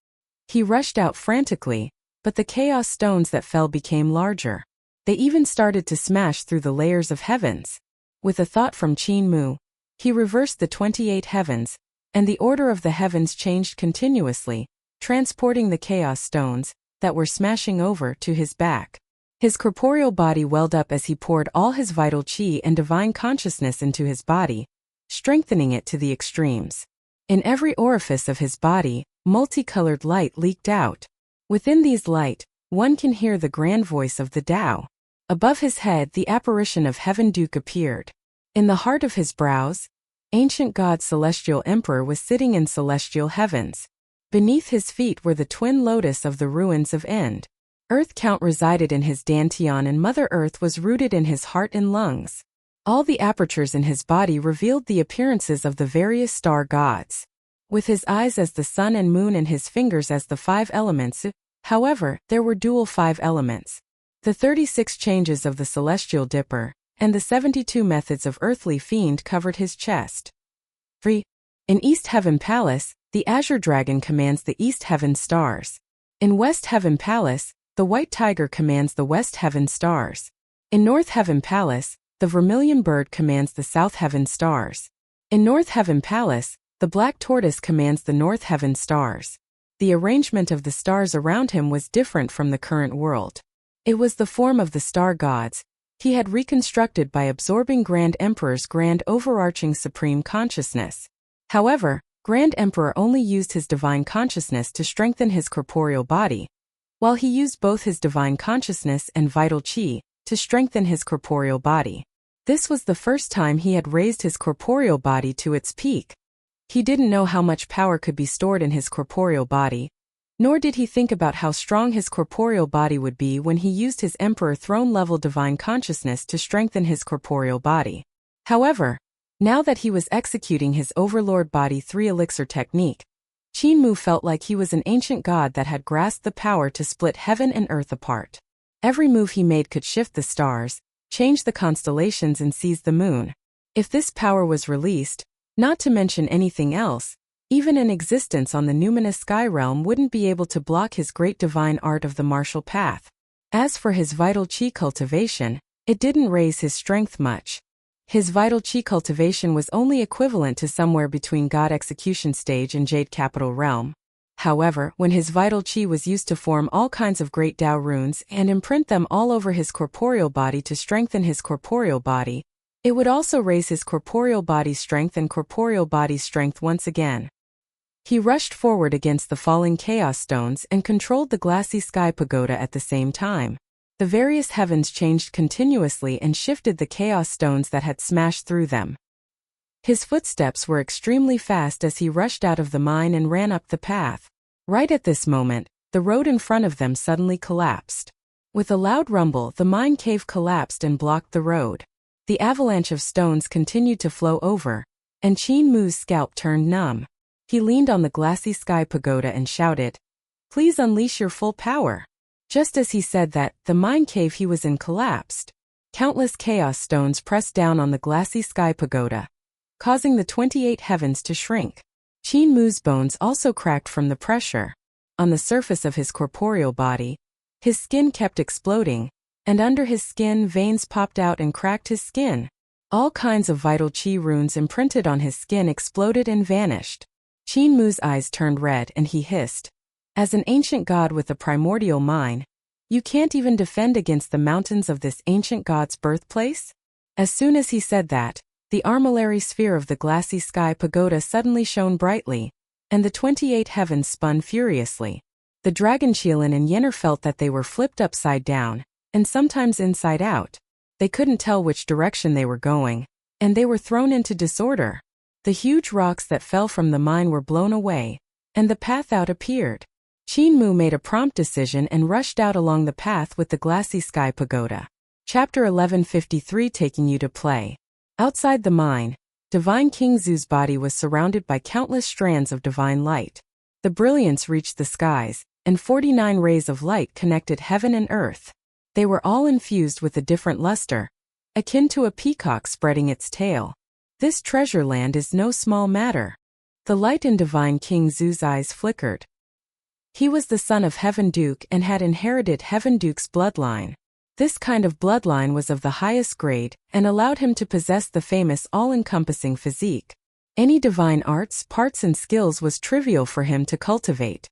He rushed out frantically, but the chaos stones that fell became larger. They even started to smash through the layers of heavens. With a thought from Qin Mu, he reversed the 28 heavens, and the order of the heavens changed continuously, transporting the chaos stones that were smashing over to his back. His corporeal body welled up as he poured all his vital chi and divine consciousness into his body, strengthening it to the extremes. In every orifice of his body, multicolored light leaked out. Within these light, one can hear the grand voice of the Tao. Above his head, the apparition of Heaven Duke appeared. In the heart of his brows, ancient God Celestial Emperor was sitting in celestial heavens. Beneath his feet were the twin lotus of the ruins of End. Earth Count resided in his dantian, and Mother Earth was rooted in his heart and lungs. All the apertures in his body revealed the appearances of the various star gods. With his eyes as the sun and moon and his fingers as the 5 elements, however, there were dual 5 elements. The 36 changes of the celestial dipper, and the 72 methods of earthly fiend covered his chest. 3. In East Heaven Palace, the Azure Dragon commands the East Heaven stars. In West Heaven Palace, the White Tiger commands the West Heaven stars. In North Heaven Palace, the Vermilion Bird commands the South Heaven stars. In North Heaven Palace, the Black Tortoise commands the North Heaven stars. The arrangement of the stars around him was different from the current world. It was the form of the star gods he had reconstructed by absorbing Grand Emperor's grand overarching supreme consciousness. However, Grand Emperor only used his divine consciousness to strengthen his corporeal body, while he used both his divine consciousness and vital chi to strengthen his corporeal body. This was the first time he had raised his corporeal body to its peak. He didn't know how much power could be stored in his corporeal body, nor did he think about how strong his corporeal body would be when he used his Emperor throne-level divine consciousness to strengthen his corporeal body. However, now that he was executing his Overlord Body 3 elixir technique, Qin Mu felt like he was an ancient god that had grasped the power to split heaven and earth apart. Every move he made could shift the stars, change the constellations, and seize the moon. If this power was released, not to mention anything else, even an existence on the numinous sky realm wouldn't be able to block his great divine art of the martial path. As for his vital chi cultivation, it didn't raise his strength much. His vital chi cultivation was only equivalent to somewhere between God Execution Stage and Jade Capital Realm. However, when his vital chi was used to form all kinds of great Tao runes and imprint them all over his corporeal body to strengthen his corporeal body, it would also raise his corporeal body's strength and corporeal body's strength once again. He rushed forward against the falling chaos stones and controlled the glassy sky pagoda at the same time. The various heavens changed continuously and shifted the chaos stones that had smashed through them. His footsteps were extremely fast as he rushed out of the mine and ran up the path. Right at this moment, the road in front of them suddenly collapsed. With a loud rumble, the mine cave collapsed and blocked the road. The avalanche of stones continued to flow over, and Qin Mu's scalp turned numb. He leaned on the glassy sky pagoda and shouted, "Please unleash your full power." Just as he said that, the mine cave he was in collapsed. Countless chaos stones pressed down on the glassy sky pagoda, causing the 28 heavens to shrink. Qin Mu's bones also cracked from the pressure. On the surface of his corporeal body, his skin kept exploding, and under his skin veins popped out and cracked his skin. All kinds of vital chi runes imprinted on his skin exploded and vanished. Qin Mu's eyes turned red and he hissed, "As an ancient god with a primordial mind, you can't even defend against the mountains of this ancient god's birthplace?" As soon as he said that, the armillary sphere of the glassy sky pagoda suddenly shone brightly, and the 28 heavens spun furiously. The Dragon Qilin and Yenner felt that they were flipped upside down, and sometimes inside out. They couldn't tell which direction they were going, and they were thrown into disorder. The huge rocks that fell from the mine were blown away, and the path out appeared. Qin Mu made a prompt decision and rushed out along the path with the glassy sky pagoda. Chapter 1153, taking you to play. Outside the mine, Divine King Zu's body was surrounded by countless strands of divine light. The brilliance reached the skies, and 49 rays of light connected heaven and earth. They were all infused with a different luster, akin to a peacock spreading its tail. This treasure land is no small matter. The light in Divine King Zu's eyes flickered. He was the son of Heaven Duke and had inherited Heaven Duke's bloodline. This kind of bloodline was of the highest grade and allowed him to possess the famous all-encompassing physique. Any divine arts, parts and skills was trivial for him to cultivate.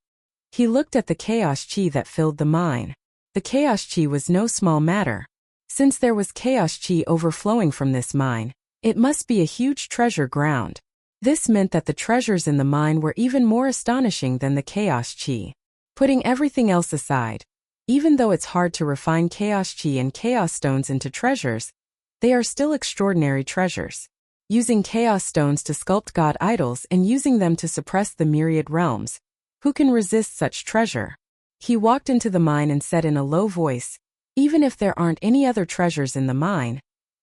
He looked at the chaos chi that filled the mine. The chaos chi was no small matter. Since there was chaos chi overflowing from this mine, it must be a huge treasure ground. This meant that the treasures in the mine were even more astonishing than the chaos chi. Putting everything else aside, even though it's hard to refine chaos chi and chaos stones into treasures, they are still extraordinary treasures. Using chaos stones to sculpt god idols and using them to suppress the myriad realms, who can resist such treasure? He walked into the mine and said in a low voice, even if there aren't any other treasures in the mine,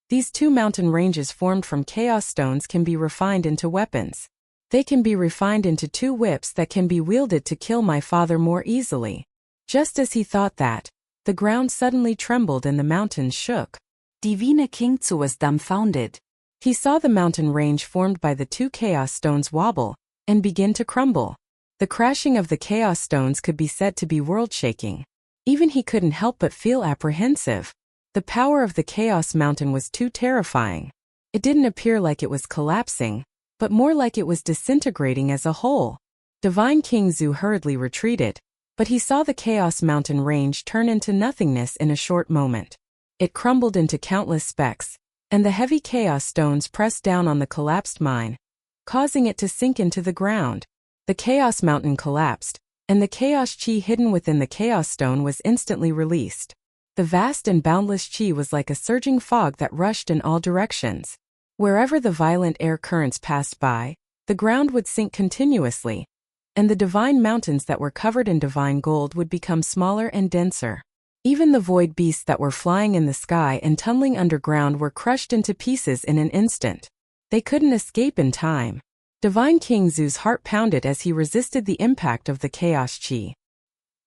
these 2 mountain ranges formed from chaos stones can be refined into weapons. They can be refined into 2 whips that can be wielded to kill my father more easily. Just as he thought that, the ground suddenly trembled and the mountains shook. Divine King Zu was dumbfounded. He saw the mountain range formed by the 2 chaos stones wobble and begin to crumble. The crashing of the chaos stones could be said to be world-shaking. Even he couldn't help but feel apprehensive. The power of the chaos mountain was too terrifying. It didn't appear like it was collapsing, but more like it was disintegrating as a whole. Divine King Zu hurriedly retreated, but he saw the chaos mountain range turn into nothingness in a short moment. It crumbled into countless specks, and the heavy chaos stones pressed down on the collapsed mine, causing it to sink into the ground. The chaos mountain collapsed, and the chaos chi hidden within the chaos stone was instantly released. The vast and boundless chi was like a surging fog that rushed in all directions. Wherever the violent air currents passed by, the ground would sink continuously, and the divine mountains that were covered in divine gold would become smaller and denser. Even the void beasts that were flying in the sky and tumbling underground were crushed into pieces in an instant. They couldn't escape in time. Divine King Zu's heart pounded as he resisted the impact of the chaos chi.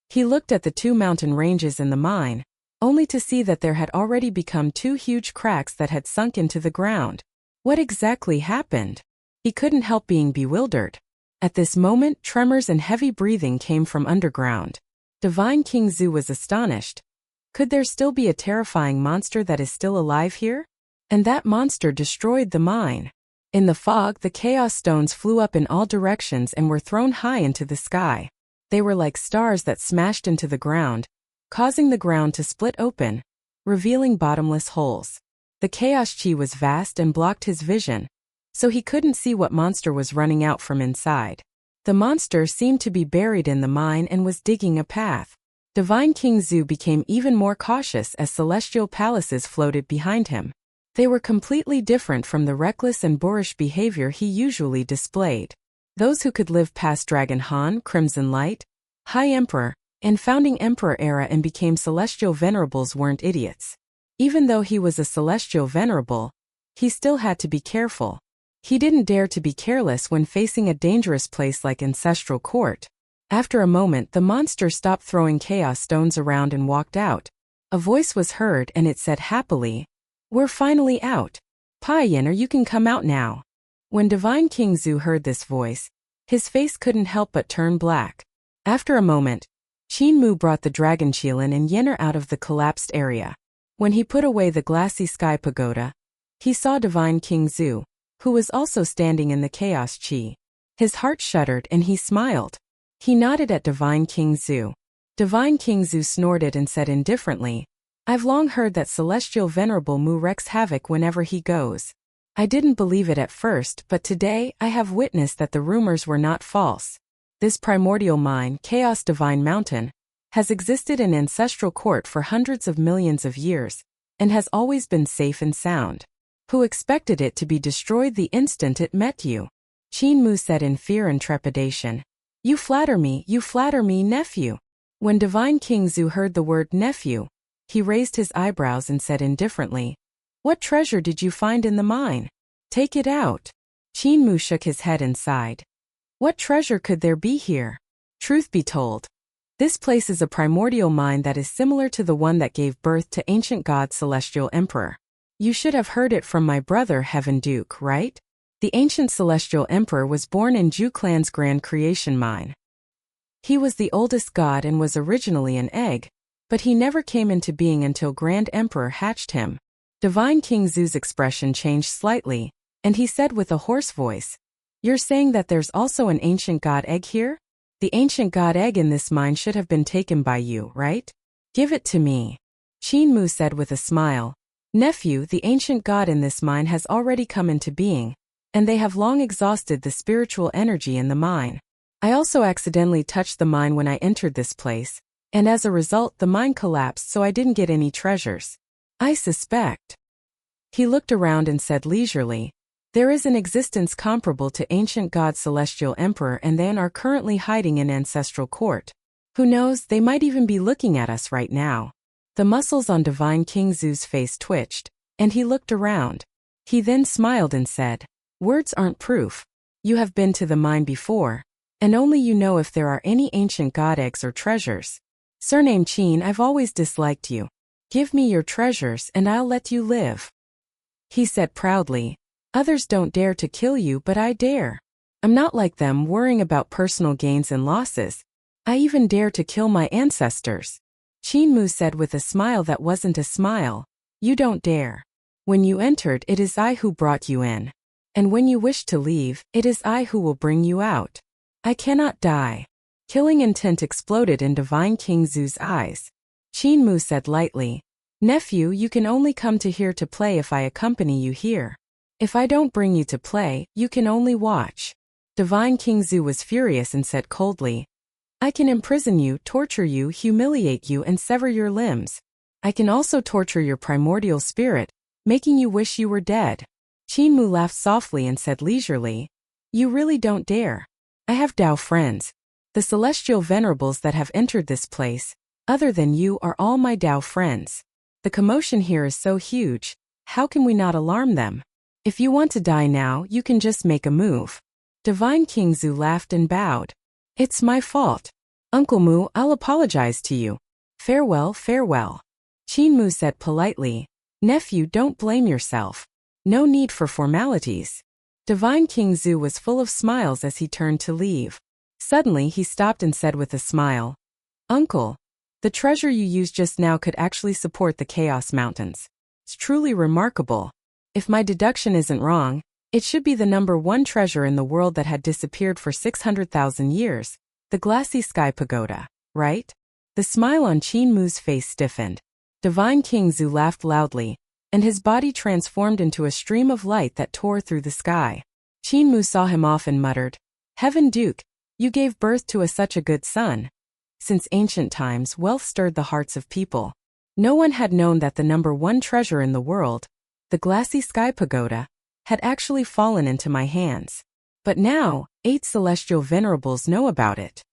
He looked at the 2 mountain ranges in the mine, only to see that there had already become 2 huge cracks that had sunk into the ground. What exactly happened? He couldn't help being bewildered. At this moment, tremors and heavy breathing came from underground. Divine King Zu was astonished. Could there still be a terrifying monster that is still alive here? And that monster destroyed the mine. In the fog, the chaos stones flew up in all directions and were thrown high into the sky. They were like stars that smashed into the ground, causing the ground to split open, revealing bottomless holes. The chaos chi was vast and blocked his vision, so he couldn't see what monster was running out from inside. The monster seemed to be buried in the mine and was digging a path. Divine King Zu became even more cautious as celestial palaces floated behind him. They were completely different from the reckless and boorish behavior he usually displayed. Those who could live past Dragon Han, Crimson Light, High Emperor, and Founding Emperor era and became celestial venerables weren't idiots. Even though he was a celestial venerable, he still had to be careful. He didn't dare to be careless when facing a dangerous place like Ancestral Court. After a moment, the monster stopped throwing chaos stones around and walked out. A voice was heard and it said happily, "We're finally out. Pai Yenner, you can come out now." When Divine King Zu heard this voice, his face couldn't help but turn black. After a moment, Qin Mu brought the Dragon Qilin and Yenner out of the collapsed area. When he put away the glassy sky pagoda, he saw Divine King Zu, who was also standing in the chaos chi. His heart shuddered and he smiled. He nodded at Divine King Zu. Divine King Zu snorted and said indifferently, "I've long heard that Celestial Venerable Mu wreaks havoc whenever he goes. I didn't believe it at first, but today I have witnessed that the rumors were not false." This primordial mine, Chaos Divine Mountain, has existed in ancestral court for hundreds of millions of years, and has always been safe and sound. Who expected it to be destroyed the instant it met you? Qin Mu said in fear and trepidation. You flatter me, nephew. When Divine King Zhu heard the word nephew, he raised his eyebrows and said indifferently, What treasure did you find in the mine? Take it out. Qin Mu shook his head and sighed. What treasure could there be here? Truth be told, this place is a primordial mine that is similar to the one that gave birth to ancient god Celestial Emperor. You should have heard it from my brother Heaven Duke, right? The ancient Celestial Emperor was born in Zhu Clan's Grand Creation Mine. He was the oldest god and was originally an egg, but he never came into being until Grand Emperor hatched him. Divine King Zhu's expression changed slightly, and he said with a hoarse voice, You're saying that there's also an ancient god egg here? The ancient god egg in this mine should have been taken by you, right? Give it to me. Qin Mu said with a smile. Nephew, the ancient god in this mine has already come into being, and they have long exhausted the spiritual energy in the mine. I also accidentally touched the mine when I entered this place, and as a result the mine collapsed, so I didn't get any treasures. I suspect. He looked around and said leisurely, There is an existence comparable to ancient god Celestial Emperor, and they are currently hiding in ancestral court. Who knows, they might even be looking at us right now. The muscles on Divine King Zhu's face twitched, and he looked around. He then smiled and said, Words aren't proof. You have been to the mine before, and only you know if there are any ancient god eggs or treasures. Surname Qin, I've always disliked you. Give me your treasures and I'll let you live. He said proudly, Others don't dare to kill you, but I dare. I'm not like them, worrying about personal gains and losses. I even dare to kill my ancestors. Qin Mu said with a smile that wasn't a smile, You don't dare. When you entered, it is I who brought you in. And when you wish to leave, it is I who will bring you out. I cannot die. Killing intent exploded in Divine King Zhu's eyes. Qin Mu said lightly, Nephew, you can only come to here to play if I accompany you here. If I don't bring you to play, you can only watch. Divine King Zhu was furious and said coldly, I can imprison you, torture you, humiliate you, and sever your limbs. I can also torture your primordial spirit, making you wish you were dead. Qin Mu laughed softly and said leisurely, You really don't dare. I have Dao friends. The celestial venerables that have entered this place, other than you, are all my Dao friends. The commotion here is so huge, how can we not alarm them? If you want to die now, you can just make a move. Divine King Zhu laughed and bowed. It's my fault. Uncle Mu, I'll apologize to you. Farewell, farewell. Qin Mu said politely, Nephew, don't blame yourself. No need for formalities. Divine King Zhu was full of smiles as he turned to leave. Suddenly he stopped and said with a smile, Uncle, the treasure you used just now could actually support the Chaos Mountains. It's truly remarkable. If my deduction isn't wrong, it should be the number one treasure in the world that had disappeared for 600,000 years, the Glassy Sky Pagoda, right? The smile on Qin Mu's face stiffened. Divine King Zhu laughed loudly, and his body transformed into a stream of light that tore through the sky. Qin Mu saw him off and muttered, Heaven Duke, you gave birth to such a good son. Since ancient times, wealth stirred the hearts of people. No one had known that the number one treasure in the world, the Glassy Sky Pagoda, had actually fallen into my hands. But now, 8 celestial venerables know about it.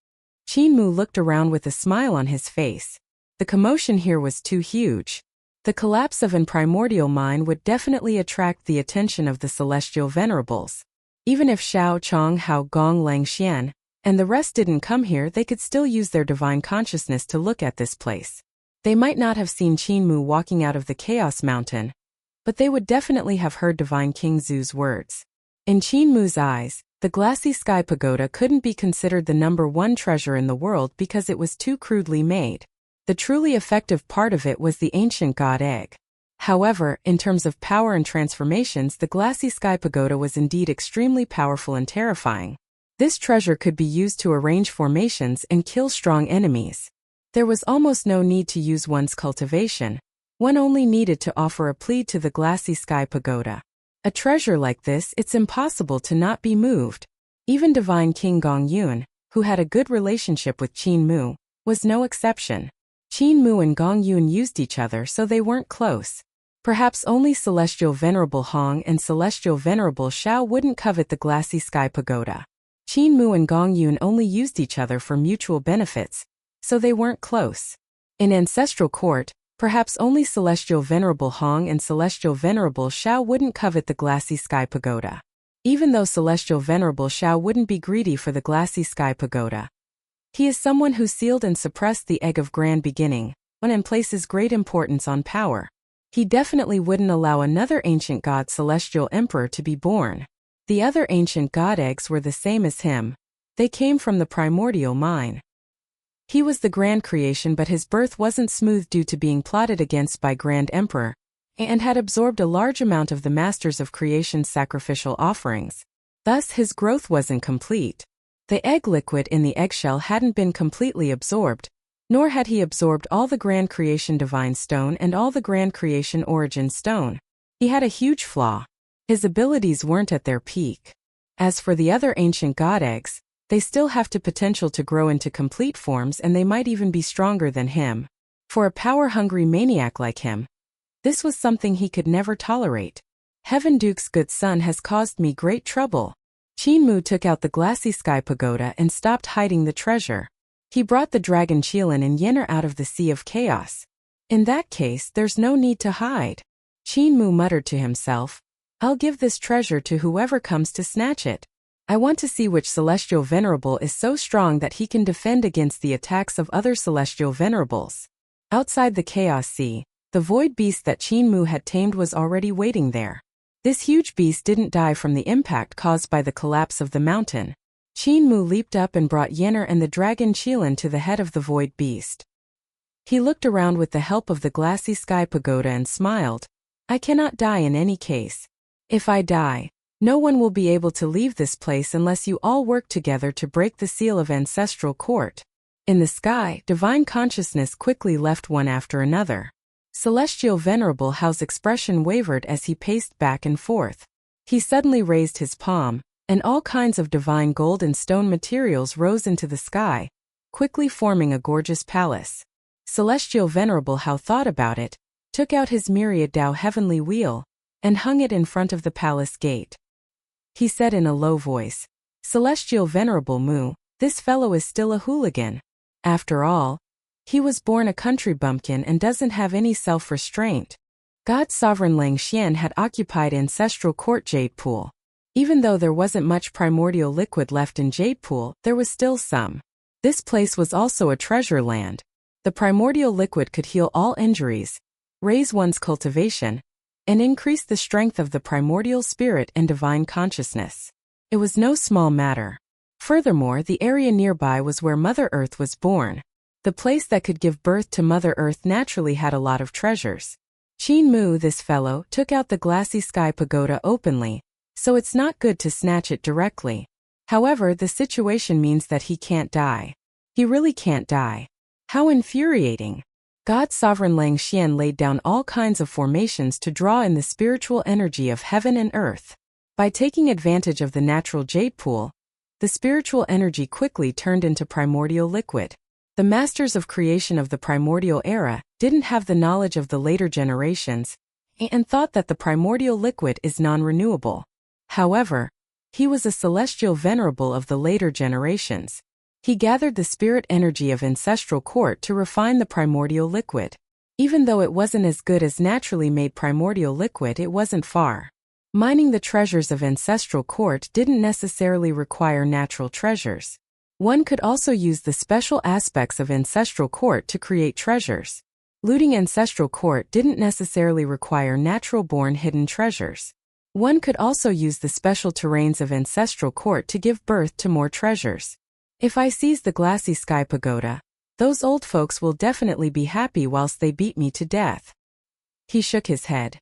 Qin Mu looked around with a smile on his face. The commotion here was too huge. The collapse of an primordial mine would definitely attract the attention of the celestial venerables. Even if Xiao Chong, Hao Gong, Lang Xian, and the rest didn't come here, they could still use their divine consciousness to look at this place. They might not have seen Qin Mu walking out of the Chaos Mountain, but they would definitely have heard Divine King Zhu's words. In Qin Mu's eyes, the Glassy Sky Pagoda couldn't be considered the number one treasure in the world because it was too crudely made. The truly effective part of it was the ancient god egg. However, in terms of power and transformations, the Glassy Sky Pagoda was indeed extremely powerful and terrifying. This treasure could be used to arrange formations and kill strong enemies. There was almost no need to use one's cultivation. One only needed to offer a plea to the Glassy Sky Pagoda. A treasure like this, it's impossible to not be moved. Even Divine King Gong Yun, who had a good relationship with Qin Mu, was no exception. Qin Mu and Gong Yun used each other, so they weren't close. Perhaps only Celestial Venerable Hong and Celestial Venerable Shao wouldn't covet the Glassy Sky Pagoda. Qin Mu and Gong Yun only used each other for mutual benefits, so they weren't close. In Ancestral Court, perhaps only Celestial Venerable Hong and Celestial Venerable Shao wouldn't covet the Glassy Sky Pagoda. Even though Celestial Venerable Shao wouldn't be greedy for the Glassy Sky Pagoda. He is someone who sealed and suppressed the egg of grand beginning, and places great importance on power. He definitely wouldn't allow another ancient god celestial emperor to be born. The other ancient god eggs were the same as him. They came from the primordial mine. He was the grand creation, but his birth wasn't smooth due to being plotted against by Grand Emperor, and had absorbed a large amount of the Masters of Creation's sacrificial offerings. Thus his growth wasn't complete. The egg liquid in the eggshell hadn't been completely absorbed, nor had he absorbed all the Grand Creation Divine Stone and all the Grand Creation Origin Stone. He had a huge flaw. His abilities weren't at their peak. As for the other ancient god eggs, they still have the potential to grow into complete forms, and they might even be stronger than him. For a power-hungry maniac like him, this was something he could never tolerate. Heaven Duke's good son has caused me great trouble. Qin Mu took out the Glassy Sky Pagoda and stopped hiding the treasure. He brought the dragon Qilin and Yenner out of the Sea of Chaos. In that case, there's no need to hide. Qin Mu muttered to himself, I'll give this treasure to whoever comes to snatch it. I want to see which Celestial Venerable is so strong that he can defend against the attacks of other Celestial Venerables. Outside the Chaos Sea, the void beast that Qin Mu had tamed was already waiting there. This huge beast didn't die from the impact caused by the collapse of the mountain. Qin Mu leaped up and brought Yenner and the dragon Qilin to the head of the void beast. He looked around with the help of the Glassy Sky Pagoda and smiled. I cannot die in any case. If I die, no one will be able to leave this place unless you all work together to break the seal of Ancestral Court. In the sky, divine consciousness quickly left one after another. Celestial Venerable Hao's expression wavered as he paced back and forth. He suddenly raised his palm, and all kinds of divine gold and stone materials rose into the sky, quickly forming a gorgeous palace. Celestial Venerable Hao thought about it, took out his myriad Dao heavenly wheel, and hung it in front of the palace gate. He said in a low voice, Celestial Venerable Mu, this fellow is still a hooligan. After all, he was born a country bumpkin and doesn't have any self-restraint. God Sovereign Lang Xian had occupied Ancestral Court Jade Pool. Even though there wasn't much primordial liquid left in Jade Pool, there was still some. This place was also a treasure land. The primordial liquid could heal all injuries, raise one's cultivation, and increase the strength of the primordial spirit and divine consciousness. It was no small matter. Furthermore, the area nearby was where Mother Earth was born. The place that could give birth to Mother Earth naturally had a lot of treasures. Qin Mu, this fellow, took out the Glassy Sky Pagoda openly, so it's not good to snatch it directly. However, the situation means that he can't die. He really can't die. How infuriating. God Sovereign Lang Xian laid down all kinds of formations to draw in the spiritual energy of heaven and earth. By taking advantage of the natural jade pool, the spiritual energy quickly turned into primordial liquid. The masters of creation of the primordial era didn't have the knowledge of the later generations and thought that the primordial liquid is non-renewable. However, he was a celestial venerable of the later generations. He gathered the spirit energy of Ancestral Court to refine the primordial liquid. Even though it wasn't as good as naturally made primordial liquid, it wasn't far. Mining the treasures of Ancestral Court didn't necessarily require natural treasures. One could also use the special aspects of Ancestral Court to create treasures. Looting Ancestral Court didn't necessarily require natural-born hidden treasures. One could also use the special terrains of Ancestral Court to give birth to more treasures. If I seize the Glassy Sky Pagoda, those old folks will definitely be happy whilst they beat me to death. He shook his head.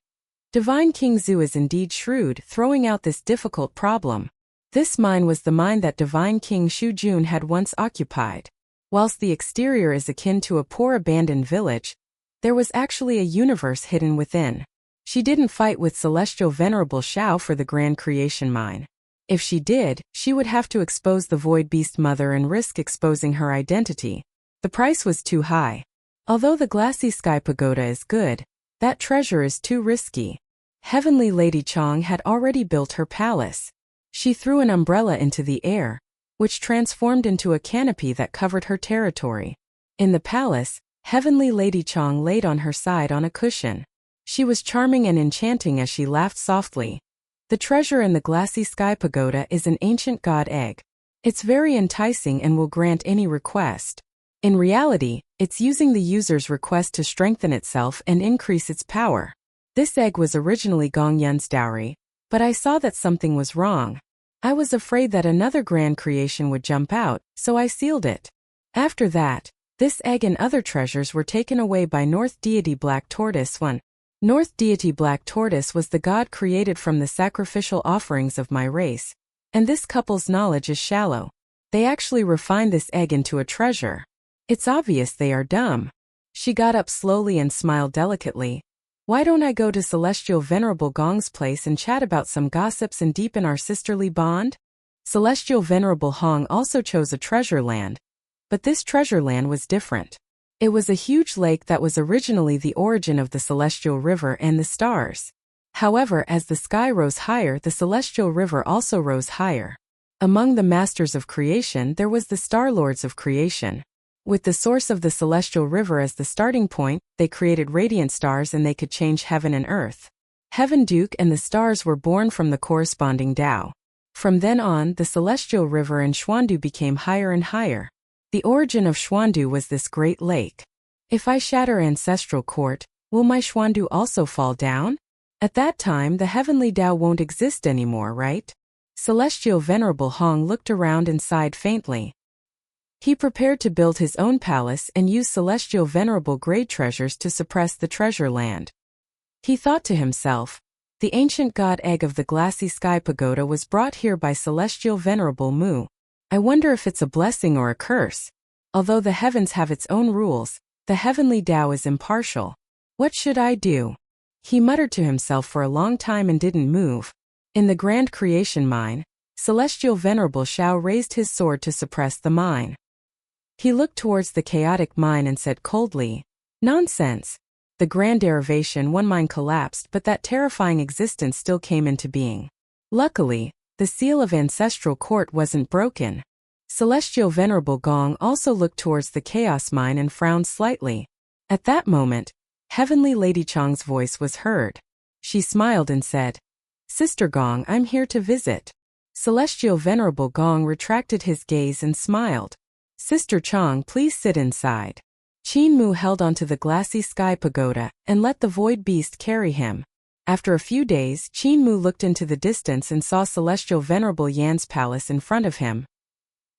Divine King Zhu is indeed shrewd, throwing out this difficult problem. This mine was the mine that Divine King Shu Jun had once occupied. Whilst the exterior is akin to a poor abandoned village, there was actually a universe hidden within. She didn't fight with Celestial Venerable Shao for the Grand Creation Mine. If she did, she would have to expose the void beast mother and risk exposing her identity. The price was too high. Although the glassy sky pagoda is good, that treasure is too risky. Heavenly Lady Chang had already built her palace. She threw an umbrella into the air, which transformed into a canopy that covered her territory. In the palace, Heavenly Lady Chang laid on her side on a cushion. She was charming and enchanting as she laughed softly. The treasure in the glassy sky pagoda is an ancient god egg. It's very enticing and will grant any request. In reality, it's using the user's request to strengthen itself and increase its power. This egg was originally Gong Yun's dowry, but I saw that something was wrong. I was afraid that another grand creation would jump out, so I sealed it. After that, this egg and other treasures were taken away by North Deity Black Tortoise 1. North Deity Black Tortoise was the god created from the sacrificial offerings of my race, and this couple's knowledge is shallow. They actually refined this egg into a treasure. It's obvious they are dumb. She got up slowly and smiled delicately. Why don't I go to Celestial Venerable Gong's place and chat about some gossips and deepen our sisterly bond? Celestial Venerable Hong also chose a treasure land. But this treasure land was different. It was a huge lake that was originally the origin of the Celestial River and the stars. However, as the sky rose higher, the Celestial River also rose higher. Among the Masters of Creation there was the Star Lords of Creation. With the source of the Celestial River as the starting point, they created radiant stars and they could change heaven and earth. Heaven Duke and the stars were born from the corresponding Tao. From then on, the Celestial River and Xuandu became higher and higher. The origin of Xuandu was this great lake. If I shatter Ancestral Court, will my Xuandu also fall down? At that time the heavenly Tao won't exist anymore, right? Celestial Venerable Hong looked around and sighed faintly. He prepared to build his own palace and use Celestial Venerable grade treasures to suppress the treasure land. He thought to himself, the ancient god egg of the glassy sky pagoda was brought here by Celestial Venerable Mu. I wonder if it's a blessing or a curse. Although the heavens have its own rules, the heavenly Tao is impartial. What should I do? He muttered to himself for a long time and didn't move. In the Grand Creation Mine, Celestial Venerable Shao raised his sword to suppress the mine. He looked towards the chaotic mine and said coldly, "Nonsense. The Grand Derivation 1 mine collapsed, but that terrifying existence still came into being. Luckily, the seal of Ancestral Court wasn't broken." Celestial Venerable Gong also looked towards the Chaos Mine and frowned slightly. At that moment, Heavenly Lady Chang's voice was heard. She smiled and said, "Sister Gong, I'm here to visit." Celestial Venerable Gong retracted his gaze and smiled. "Sister Chang, please sit inside." Qin Mu held onto the glassy sky pagoda and let the void beast carry him. After a few days, Qin Mu looked into the distance and saw Celestial Venerable Yan's palace in front of him.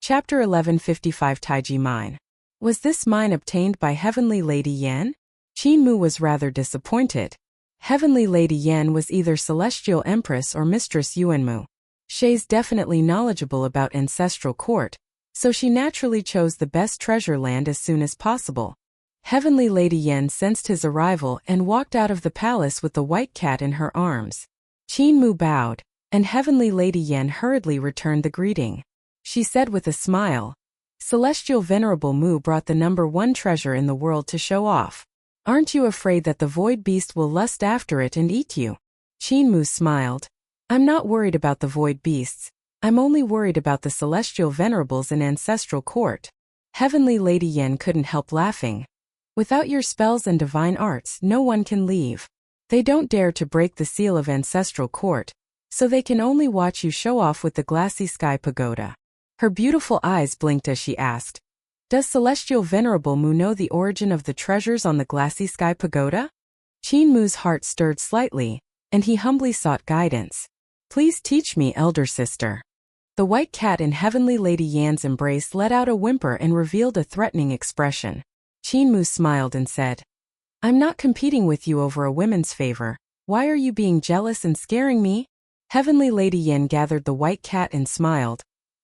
Chapter 1155 Taiji Mine. Was this mine obtained by Heavenly Lady Yan? Qin Mu was rather disappointed. Heavenly Lady Yan was either Celestial Empress or Mistress Yuanmu. She's definitely knowledgeable about Ancestral Court, so she naturally chose the best treasure land as soon as possible. Heavenly Lady Yan sensed his arrival and walked out of the palace with the white cat in her arms. Qin Mu bowed, and Heavenly Lady Yan hurriedly returned the greeting. She said with a smile, "Celestial Venerable Mu brought the #1 treasure in the world to show off. Aren't you afraid that the void beast will lust after it and eat you?" Qin Mu smiled. "I'm not worried about the void beasts. I'm only worried about the Celestial Venerables in Ancestral Court." Heavenly Lady Yan couldn't help laughing. "Without your spells and divine arts, no one can leave. They don't dare to break the seal of Ancestral Court, so they can only watch you show off with the glassy sky pagoda." Her beautiful eyes blinked as she asked, "Does Celestial Venerable Mu know the origin of the treasures on the glassy sky pagoda?" Qin Mu's heart stirred slightly, and he humbly sought guidance. "Please teach me, elder sister." The white cat in Heavenly Lady Yan's embrace let out a whimper and revealed a threatening expression. Qin Mu smiled and said, "I'm not competing with you over a woman's favor. Why are you being jealous and scaring me?" Heavenly Lady Yan gathered the white cat and smiled.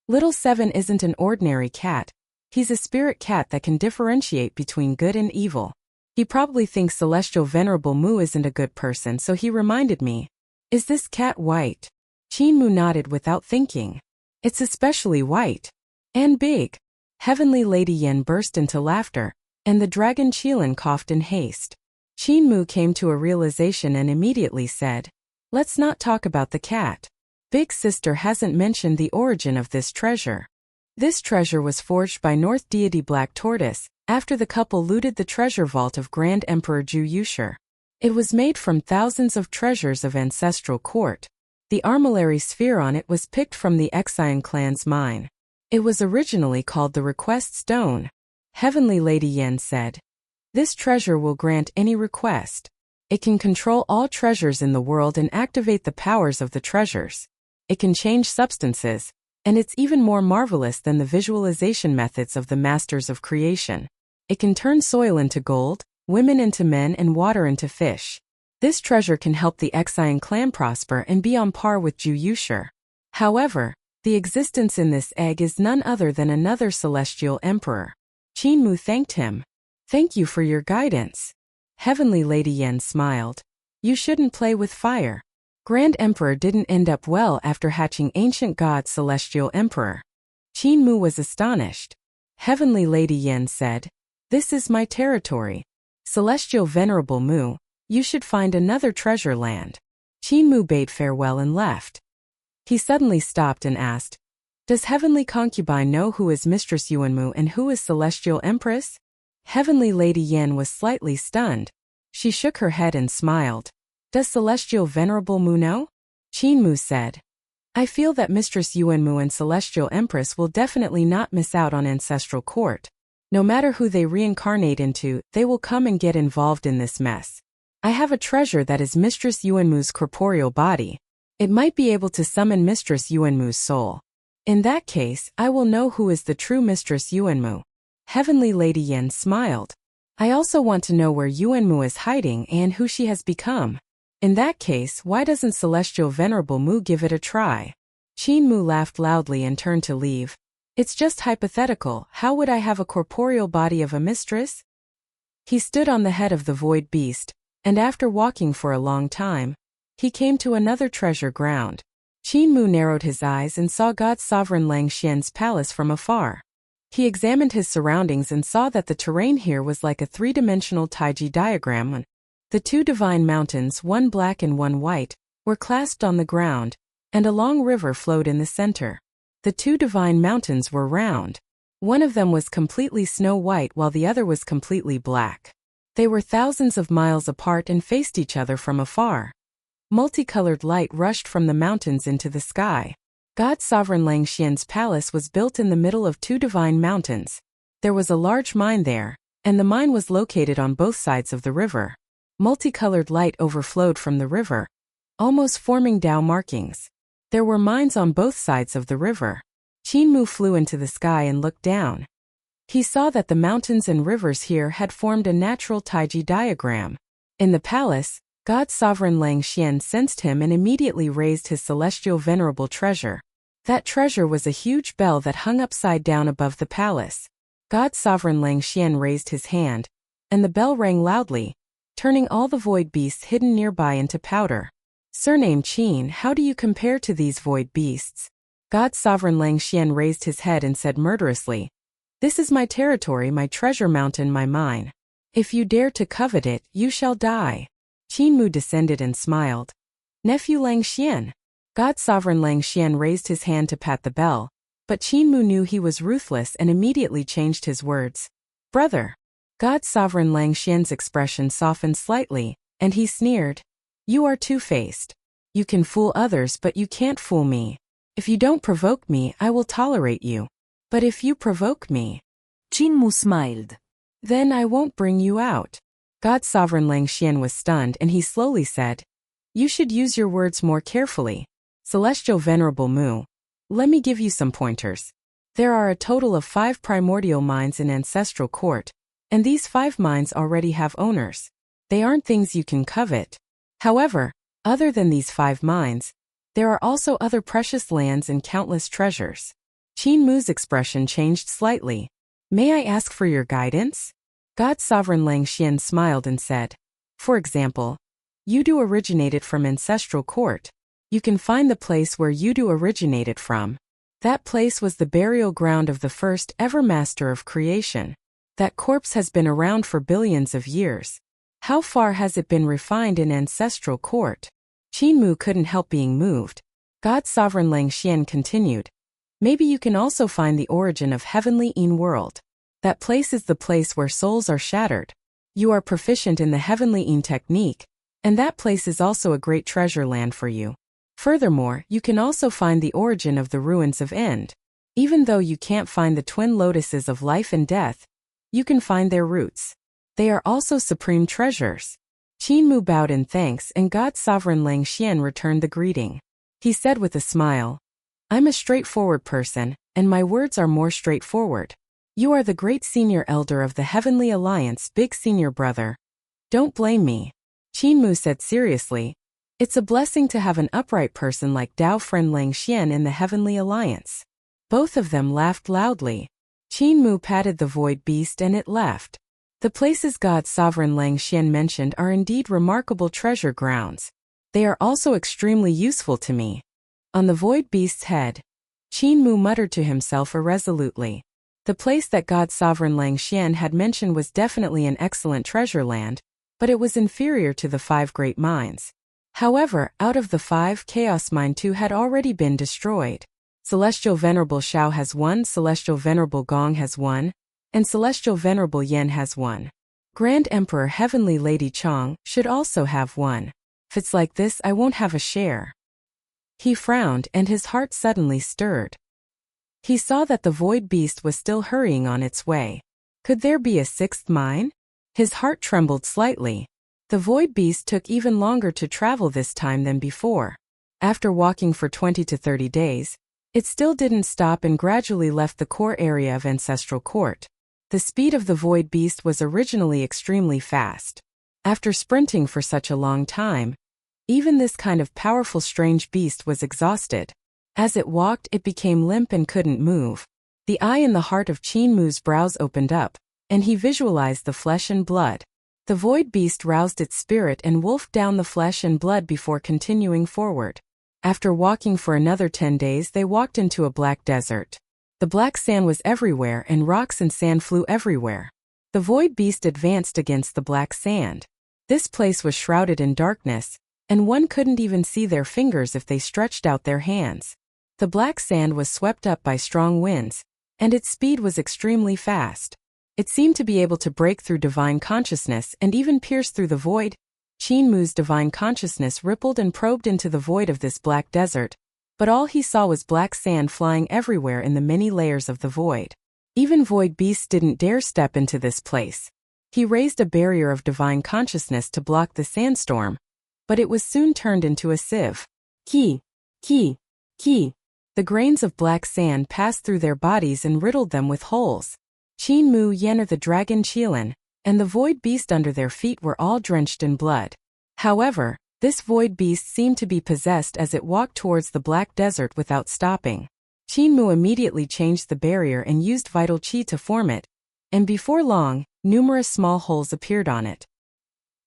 "Little Seven isn't an ordinary cat. He's a spirit cat that can differentiate between good and evil. He probably thinks Celestial Venerable Mu isn't a good person, so he reminded me. Is this cat white?" Qin Mu nodded without thinking. It's especially white. And big. Heavenly Lady Yen burst into laughter, and the dragon Qilin coughed in haste. Qin Mu came to a realization and immediately said, "Let's not talk about the cat. Big Sister hasn't mentioned the origin of this treasure." This treasure was forged by North deity Black Tortoise, after the couple looted the treasure vault of Grand Emperor Ju Yushi. It was made from thousands of treasures of ancestral court. The armillary sphere on it was picked from the Exian clan's mine. It was originally called the Request Stone. Heavenly Lady Yen said, "This treasure will grant any request. It can control all treasures in the world and activate the powers of the treasures. It can change substances, and it's even more marvelous than the visualization methods of the masters of creation. It can turn soil into gold, women into men, and water into fish. This treasure can help the Exian clan prosper and be on par with Ju Yushi. However, the existence in this egg is none other than another celestial emperor." Qin Mu thanked him. "Thank you for your guidance." Heavenly Lady Yen smiled. "You shouldn't play with fire. Grand Emperor didn't end up well after hatching ancient god celestial emperor." Qin Mu was astonished. Heavenly Lady Yen said, "This is my territory. Celestial Venerable Mu, you should find another treasure land." Qin Mu bade farewell and left. He suddenly stopped and asked, "Does Heavenly Concubine know who is Mistress Yuanmu and who is Celestial Empress?" Heavenly Lady Yen was slightly stunned. She shook her head and smiled. "Does Celestial Venerable Mu know?" Qin Mu said, "I feel that Mistress Yuanmu and Celestial Empress will definitely not miss out on ancestral court. No matter who they reincarnate into, they will come and get involved in this mess. I have a treasure that is Mistress Yuanmu's corporeal body. It might be able to summon Mistress Yuanmu's soul. In that case, I will know who is the true Mistress Yuanmu." Heavenly Lady Yen smiled. "I also want to know where Yuanmu is hiding and who she has become. In that case, why doesn't Celestial Venerable Mu give it a try?" Qin Mu laughed loudly and turned to leave. "It's just hypothetical. How would I have a corporeal body of a mistress?" He stood on the head of the void beast, and after walking for a long time, he came to another treasure ground. Qin Mu narrowed his eyes and saw God Sovereign Lang Xian's palace from afar. He examined his surroundings and saw that the terrain here was like a three-dimensional Taiji diagram. The two divine mountains, one black and one white, were clasped on the ground, and a long river flowed in the center. The two divine mountains were round. One of them was completely snow-white while the other was completely black. They were thousands of miles apart and faced each other from afar. Multicolored light rushed from the mountains into the sky. God Sovereign Lang Xian's palace was built in the middle of two divine mountains. There was a large mine there, and the mine was located on both sides of the river. Multicolored light overflowed from the river, almost forming Dao markings. There were mines on both sides of the river. Qin Mu flew into the sky and looked down. He saw that the mountains and rivers here had formed a natural Taiji diagram. In the palace, God Sovereign Lang Xian sensed him and immediately raised his celestial venerable treasure. That treasure was a huge bell that hung upside down above the palace. God Sovereign Lang Xian raised his hand, and the bell rang loudly, turning all the void beasts hidden nearby into powder. "Surname Qin, how do you compare to these void beasts?" God Sovereign Lang Xian raised his head and said murderously, "This is my territory, my treasure mountain, my mine. If you dare to covet it, you shall die." Qin Mu descended and smiled. "Nephew Lang Xian." God Sovereign Lang Xian raised his hand to pat the bell, but Qin Mu knew he was ruthless and immediately changed his words. "Brother." God Sovereign Lang Xian's expression softened slightly, and he sneered. "You are two-faced. You can fool others but you can't fool me. If you don't provoke me, I will tolerate you. But if you provoke me..." Qin Mu smiled. "Then I won't bring you out." God Sovereign Lang Xian was stunned and he slowly said, "You should use your words more carefully. Celestial Venerable Mu, let me give you some pointers. There are a total of 5 primordial mines in Ancestral Court, and these 5 mines already have owners. They aren't things you can covet. However, other than these 5 mines, there are also other precious lands and countless treasures." Qin Mu's expression changed slightly. "May I ask for your guidance?" God Sovereign Lang Xian smiled and said, "For example, you do originated from Ancestral Court. you can find the place where Yudu originated from. That place was the burial ground of the first ever master of creation. That corpse has been around for billions of years. How far has it been refined in ancestral court? Qinmu couldn't help being moved. God Sovereign Lang Xian continued. Maybe you can also find the origin of Heavenly Yin world. That place is the place where souls are shattered. You are proficient in the Heavenly Yin technique, and that place is also a great treasure land for you. Furthermore, you can also find the origin of the ruins of End. Even though you can't find the twin lotuses of life and death, you can find their roots. They are also supreme treasures. Qinmu bowed in thanks and God Sovereign Lang Xian returned the greeting. He said with a smile, I'm a straightforward person, and my words are more straightforward. You are the great senior elder of the Heavenly Alliance, big senior brother. Don't blame me. Qinmu said seriously. It's a blessing to have an upright person like Dao friend Lang Xian in the Heavenly Alliance. Both of them laughed loudly. Qinmu patted the void beast and it left. The places God Sovereign Lang Xian mentioned are indeed remarkable treasure grounds. They are also extremely useful to me. On the void beast's head, Qinmu muttered to himself irresolutely. The place that God Sovereign Lang Xian had mentioned was definitely an excellent treasure land, but it was inferior to the 5 great mines. However, out of the 5, Chaos Mine 2 had already been destroyed. Celestial Venerable Shao has 1, Celestial Venerable Gong has 1, and Celestial Venerable Yen has 1. Grand Emperor Heavenly Lady Chong should also have 1. If it's like this, I won't have a share. He frowned and his heart suddenly stirred. He saw that the void beast was still hurrying on its way. Could there be a 6th mine? His heart trembled slightly. The void beast took even longer to travel this time than before. After walking for 20 to 30 days, it still didn't stop and gradually left the core area of Ancestral Court. The speed of the void beast was originally extremely fast. After sprinting for such a long time, even this kind of powerful strange beast was exhausted. As it walked, it became limp and couldn't move. The eye in the heart of Qinmu's brows opened up, and he visualized the flesh and blood. The void beast roused its spirit and wolfed down the flesh and blood before continuing forward. After walking for another 10 days, they walked into a black desert. The black sand was everywhere and rocks and sand flew everywhere. The void beast advanced against the black sand. This place was shrouded in darkness, and one couldn't even see their fingers if they stretched out their hands. The black sand was swept up by strong winds, and its speed was extremely fast. It seemed to be able to break through divine consciousness and even pierce through the void. Qinmu's divine consciousness rippled and probed into the void of this black desert, but all he saw was black sand flying everywhere in the many layers of the void. Even void beasts didn't dare step into this place. He raised a barrier of divine consciousness to block the sandstorm, but it was soon turned into a sieve. Ki, ki, ki. The grains of black sand passed through their bodies and riddled them with holes. Qinmu, Yenner the dragon Qilin, and the void beast under their feet were all drenched in blood. However, this void beast seemed to be possessed as it walked towards the black desert without stopping. Qinmu immediately changed the barrier and used vital qi to form it, and before long, numerous small holes appeared on it.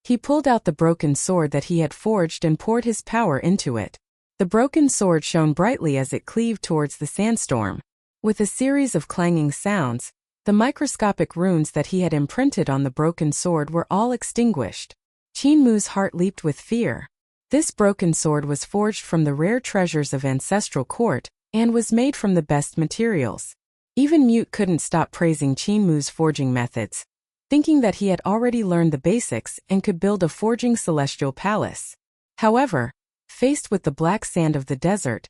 He pulled out the broken sword that he had forged and poured his power into it. The broken sword shone brightly as it cleaved towards the sandstorm. With a series of clanging sounds, the microscopic runes that he had imprinted on the broken sword were all extinguished. Qinmu's heart leaped with fear. This broken sword was forged from the rare treasures of Ancestral Court, and was made from the best materials. Even Mute couldn't stop praising Qinmu's forging methods, thinking that he had already learned the basics and could build a forging celestial palace. However, faced with the black sand of the desert,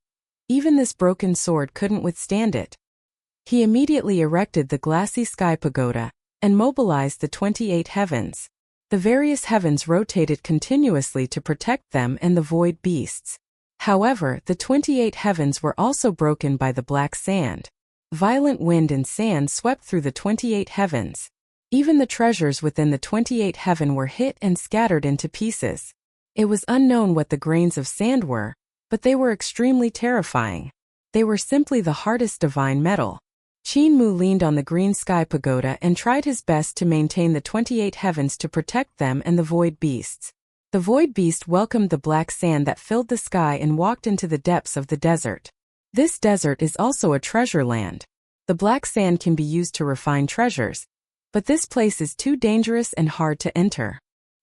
even this broken sword couldn't withstand it. He immediately erected the glassy sky pagoda and mobilized the 28 heavens. The various heavens rotated continuously to protect them and the void beasts. However, the 28 heavens were also broken by the black sand. Violent wind and sand swept through the 28 heavens. Even the treasures within the 28 heaven were hit and scattered into pieces. It was unknown what the grains of sand were, but they were extremely terrifying. They were simply the hardest divine metal. Qinmu leaned on the green sky pagoda and tried his best to maintain the 28 heavens to protect them and the void beasts. The void beast welcomed the black sand that filled the sky and walked into the depths of the desert. This desert is also a treasure land. The black sand can be used to refine treasures, but this place is too dangerous and hard to enter.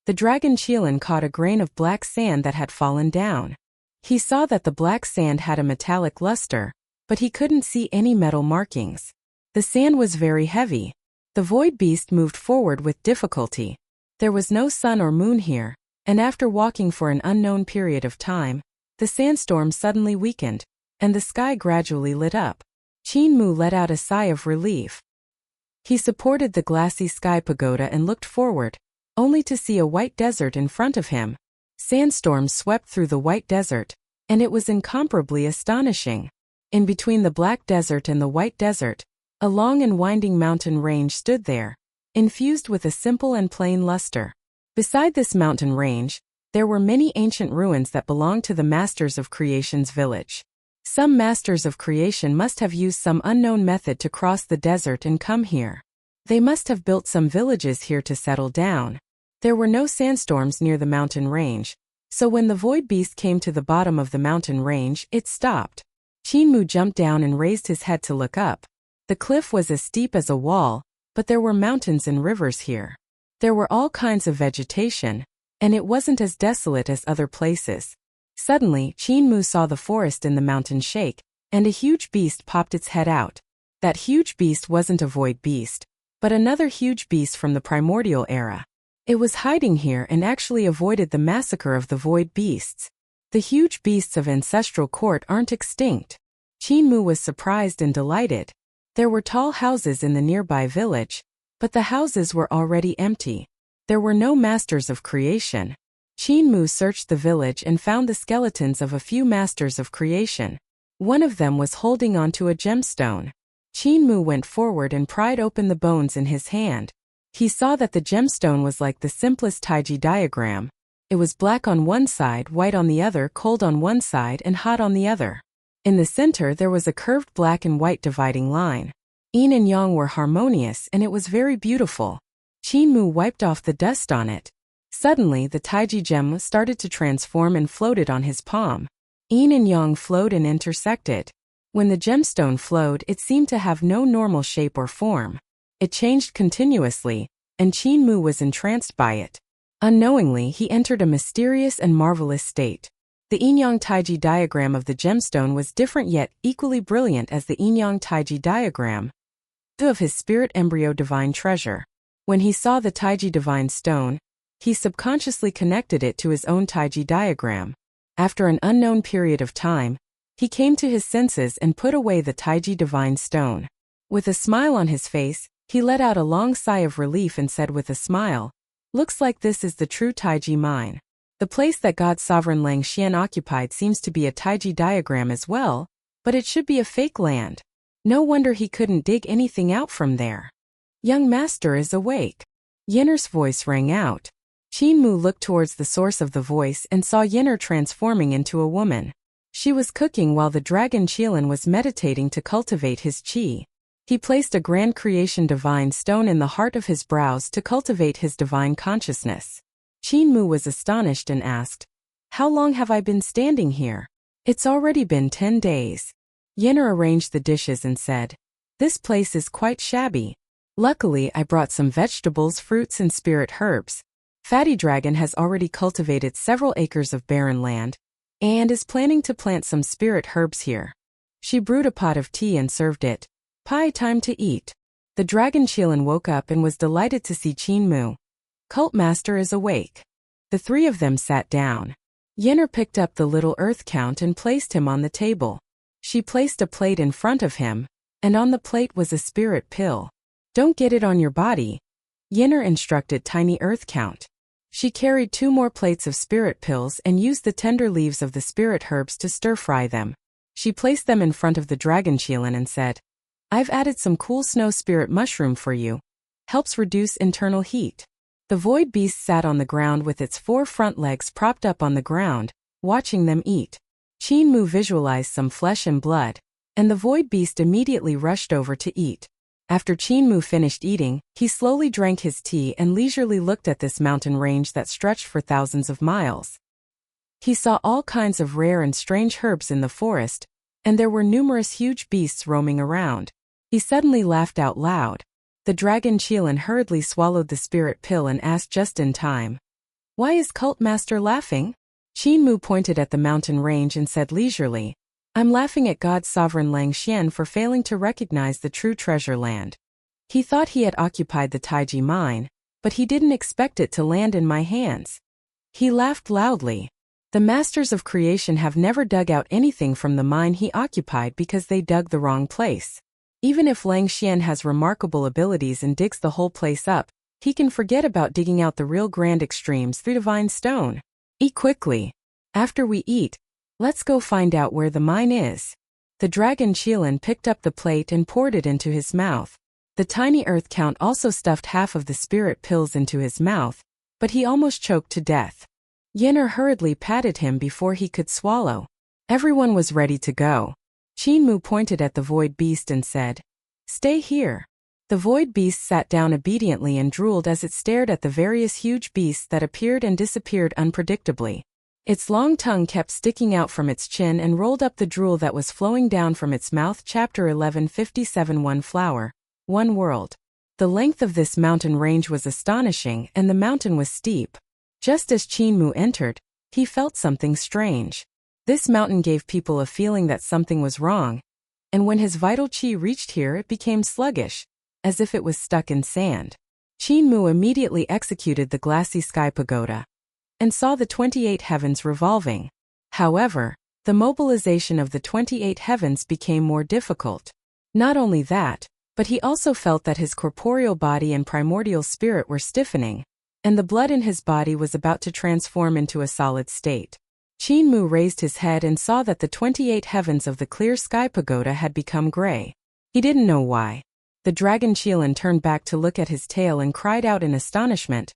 The dragon Qilin caught a grain of black sand that had fallen down. He saw that the black sand had a metallic luster, but he couldn't see any metal markings. The sand was very heavy. The void beast moved forward with difficulty. There was no sun or moon here, and after walking for an unknown period of time, the sandstorm suddenly weakened, and the sky gradually lit up. Qin Mu let out a sigh of relief. He supported the glassy sky pagoda and looked forward, only to see a white desert in front of him. Sandstorms swept through the white desert, and it was incomparably astonishing. In between the black desert and the white desert, a long and winding mountain range stood there, infused with a simple and plain luster. Beside this mountain range, there were many ancient ruins that belonged to the Masters of Creation's village. Some Masters of Creation must have used some unknown method to cross the desert and come here. They must have built some villages here to settle down. There were no sandstorms near the mountain range, so when the void beast came to the bottom of the mountain range, it stopped. Qin Mu jumped down and raised his head to look up. The cliff was as steep as a wall, but there were mountains and rivers here. There were all kinds of vegetation, and it wasn't as desolate as other places. Suddenly, Qin Mu saw the forest in the mountain shake, and a huge beast popped its head out. That huge beast wasn't a void beast, but another huge beast from the primordial era. It was hiding here and actually avoided the massacre of the void beasts. The huge beasts of ancestral court aren't extinct. Qin Mu was surprised and delighted. There were tall houses in the nearby village, but the houses were already empty. There were no Masters of Creation. Qin Mu searched the village and found the skeletons of a few Masters of Creation. One of them was holding onto a gemstone. Qin Mu went forward and pried open the bones in his hand. He saw that the gemstone was like the simplest Taiji diagram. It was black on one side, white on the other, cold on one side, and hot on the other. In the center there was a curved black and white dividing line. Yin and yang were harmonious and it was very beautiful. Qin Mu wiped off the dust on it. Suddenly the Taiji gem started to transform and floated on his palm. Yin and yang flowed and intersected. When the gemstone flowed, it seemed to have no normal shape or form. It changed continuously, and Qin Mu was entranced by it. Unknowingly, he entered a mysterious and marvelous state. The yin-yang taiji diagram of the gemstone was different yet equally brilliant as the yin-yang taiji diagram of his spirit embryo divine treasure. When he saw the taiji divine stone, he subconsciously connected it to his own taiji diagram. After an unknown period of time, he came to his senses and put away the taiji divine stone. With a smile on his face, he let out a long sigh of relief and said with a smile, "Looks like this is the true Taiji mine." The place that God's sovereign Lang Xian occupied seems to be a Taiji diagram as well, but it should be a fake land. No wonder he couldn't dig anything out from there. "Young master is awake." Yinner's voice rang out. Qin Mu looked towards the source of the voice and saw Yinner transforming into a woman. She was cooking while the dragon Qilin was meditating to cultivate his qi. He placed a grand creation divine stone in the heart of his brows to cultivate his divine consciousness. Qin Mu was astonished and asked, "How long have I been standing here?" "It's already been 10 days. Yinner arranged the dishes and said, "This place is quite shabby. Luckily, I brought some vegetables, fruits, and spirit herbs. Fatty Dragon has already cultivated several acres of barren land, and is planning to plant some spirit herbs here." She brewed a pot of tea and served it. "Pie, time to eat." The dragon Qilin woke up and was delighted to see Qin Mu. "Cult Master is awake." The three of them sat down. Yinner picked up the little earth count and placed him on the table. She placed a plate in front of him, and on the plate was a spirit pill. "Don't get it on your body," Yinner instructed tiny earth count. She carried 2 more plates of spirit pills and used the tender leaves of the spirit herbs to stir-fry them. She placed them in front of the dragon Qilin and said, "I've added some cool snow spirit mushroom for you. Helps reduce internal heat." The void beast sat on the ground with its 4 front legs propped up on the ground, watching them eat. Qin Mu visualized some flesh and blood, and the void beast immediately rushed over to eat. After Qinmu finished eating, he slowly drank his tea and leisurely looked at this mountain range that stretched for thousands of miles. He saw all kinds of rare and strange herbs in the forest, and there were numerous huge beasts roaming around. He suddenly laughed out loud. The dragon Qilin hurriedly swallowed the spirit pill and asked just in time, "Why is Cult Master laughing?" Qinmu pointed at the mountain range and said leisurely, "I'm laughing at God's sovereign Lang Xian for failing to recognize the true treasure land. He thought he had occupied the Taiji mine, but he didn't expect it to land in my hands." He laughed loudly. The masters of creation have never dug out anything from the mine he occupied because they dug the wrong place. Even if Lang Xian has remarkable abilities and digs the whole place up, he can forget about digging out the real grand extremes through divine stone. Eat quickly. After we eat, let's go find out where the mine is. The dragon Qilin picked up the plate and poured it into his mouth. The tiny earth count also stuffed half of the spirit pills into his mouth, but he almost choked to death. Yenner hurriedly patted him before he could swallow. Everyone was ready to go. Qinmu pointed at the void beast and said, "Stay here." The void beast sat down obediently and drooled as it stared at the various huge beasts that appeared and disappeared unpredictably. Its long tongue kept sticking out from its chin and rolled up the drool that was flowing down from its mouth. Chapter 1157. One flower, one world. The length of this mountain range was astonishing, and the mountain was steep. Just as Qinmu entered, he felt something strange. This mountain gave people a feeling that something was wrong, and when his vital qi reached here it became sluggish, as if it was stuck in sand. Qinmu immediately executed the glassy sky pagoda, and saw the 28 heavens revolving. However, the mobilization of the 28 heavens became more difficult. Not only that, but he also felt that his corporeal body and primordial spirit were stiffening, and the blood in his body was about to transform into a solid state. Qinmu raised his head and saw that the 28 heavens of the clear sky pagoda had become gray. He didn't know why. The dragon Qilin turned back to look at his tail and cried out in astonishment,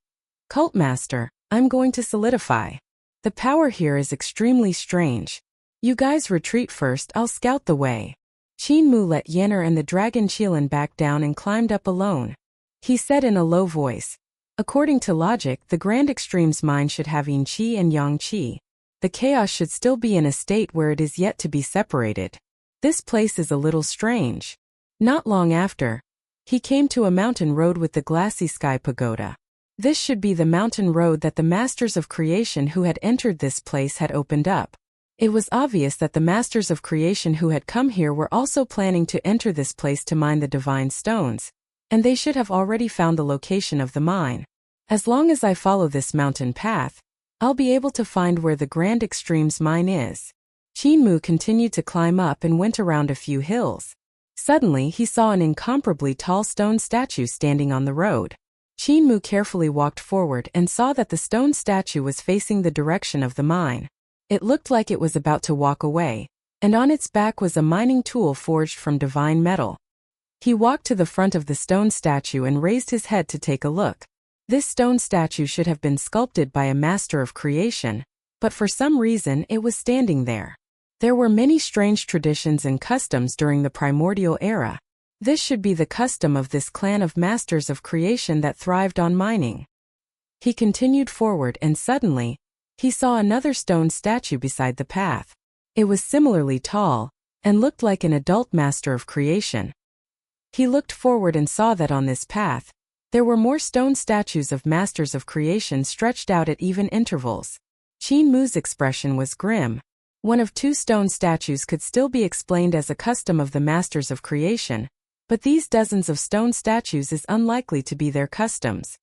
"Cult Master, I'm going to solidify. The power here is extremely strange. You guys retreat first, I'll scout the way." Qinmu let Yenner and the dragon Qilin back down and climbed up alone. He said in a low voice, "According to logic, the Grand Extremes mine should have Yin Qi and Yang Qi. The chaos should still be in a state where it is yet to be separated. This place is a little strange." Not long after, he came to a mountain road with the glassy sky pagoda. This should be the mountain road that the masters of creation who had entered this place had opened up. It was obvious that the masters of creation who had come here were also planning to enter this place to mine the divine stones, and they should have already found the location of the mine. As long as I follow this mountain path, I'll be able to find where the Grand Extremes mine is. Qinmu continued to climb up and went around a few hills. Suddenly he saw an incomparably tall stone statue standing on the road. Qinmu carefully walked forward and saw that the stone statue was facing the direction of the mine. It looked like it was about to walk away, and on its back was a mining tool forged from divine metal. He walked to the front of the stone statue and raised his head to take a look. This stone statue should have been sculpted by a master of creation, but for some reason it was standing there. There were many strange traditions and customs during the primordial era. This should be the custom of this clan of masters of creation that thrived on mining. He continued forward and suddenly, he saw another stone statue beside the path. It was similarly tall, and looked like an adult master of creation. He looked forward and saw that on this path, there were more stone statues of masters of creation stretched out at even intervals. Qinmu's expression was grim. One of two stone statues could still be explained as a custom of the masters of creation, but these dozens of stone statues is unlikely to be their customs.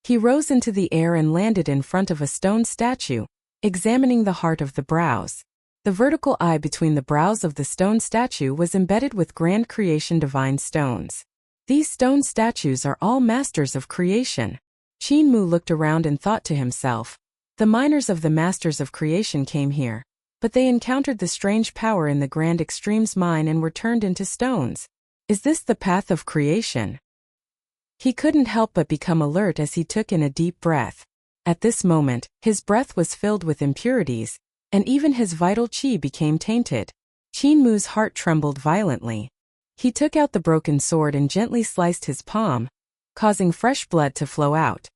He rose into the air and landed in front of a stone statue, examining the heart of the brows. The vertical eye between the brows of the stone statue was embedded with grand creation divine stones. These stone statues are all masters of creation. Qinmu looked around and thought to himself, the miners of the masters of creation came here, but they encountered the strange power in the Grand Extremes mine and were turned into stones. Is this the path of creation? He couldn't help but become alert as he took in a deep breath. At this moment, his breath was filled with impurities, and even his vital qi became tainted. Qinmu's heart trembled violently. He took out the broken sword and gently sliced his palm, causing fresh blood to flow out.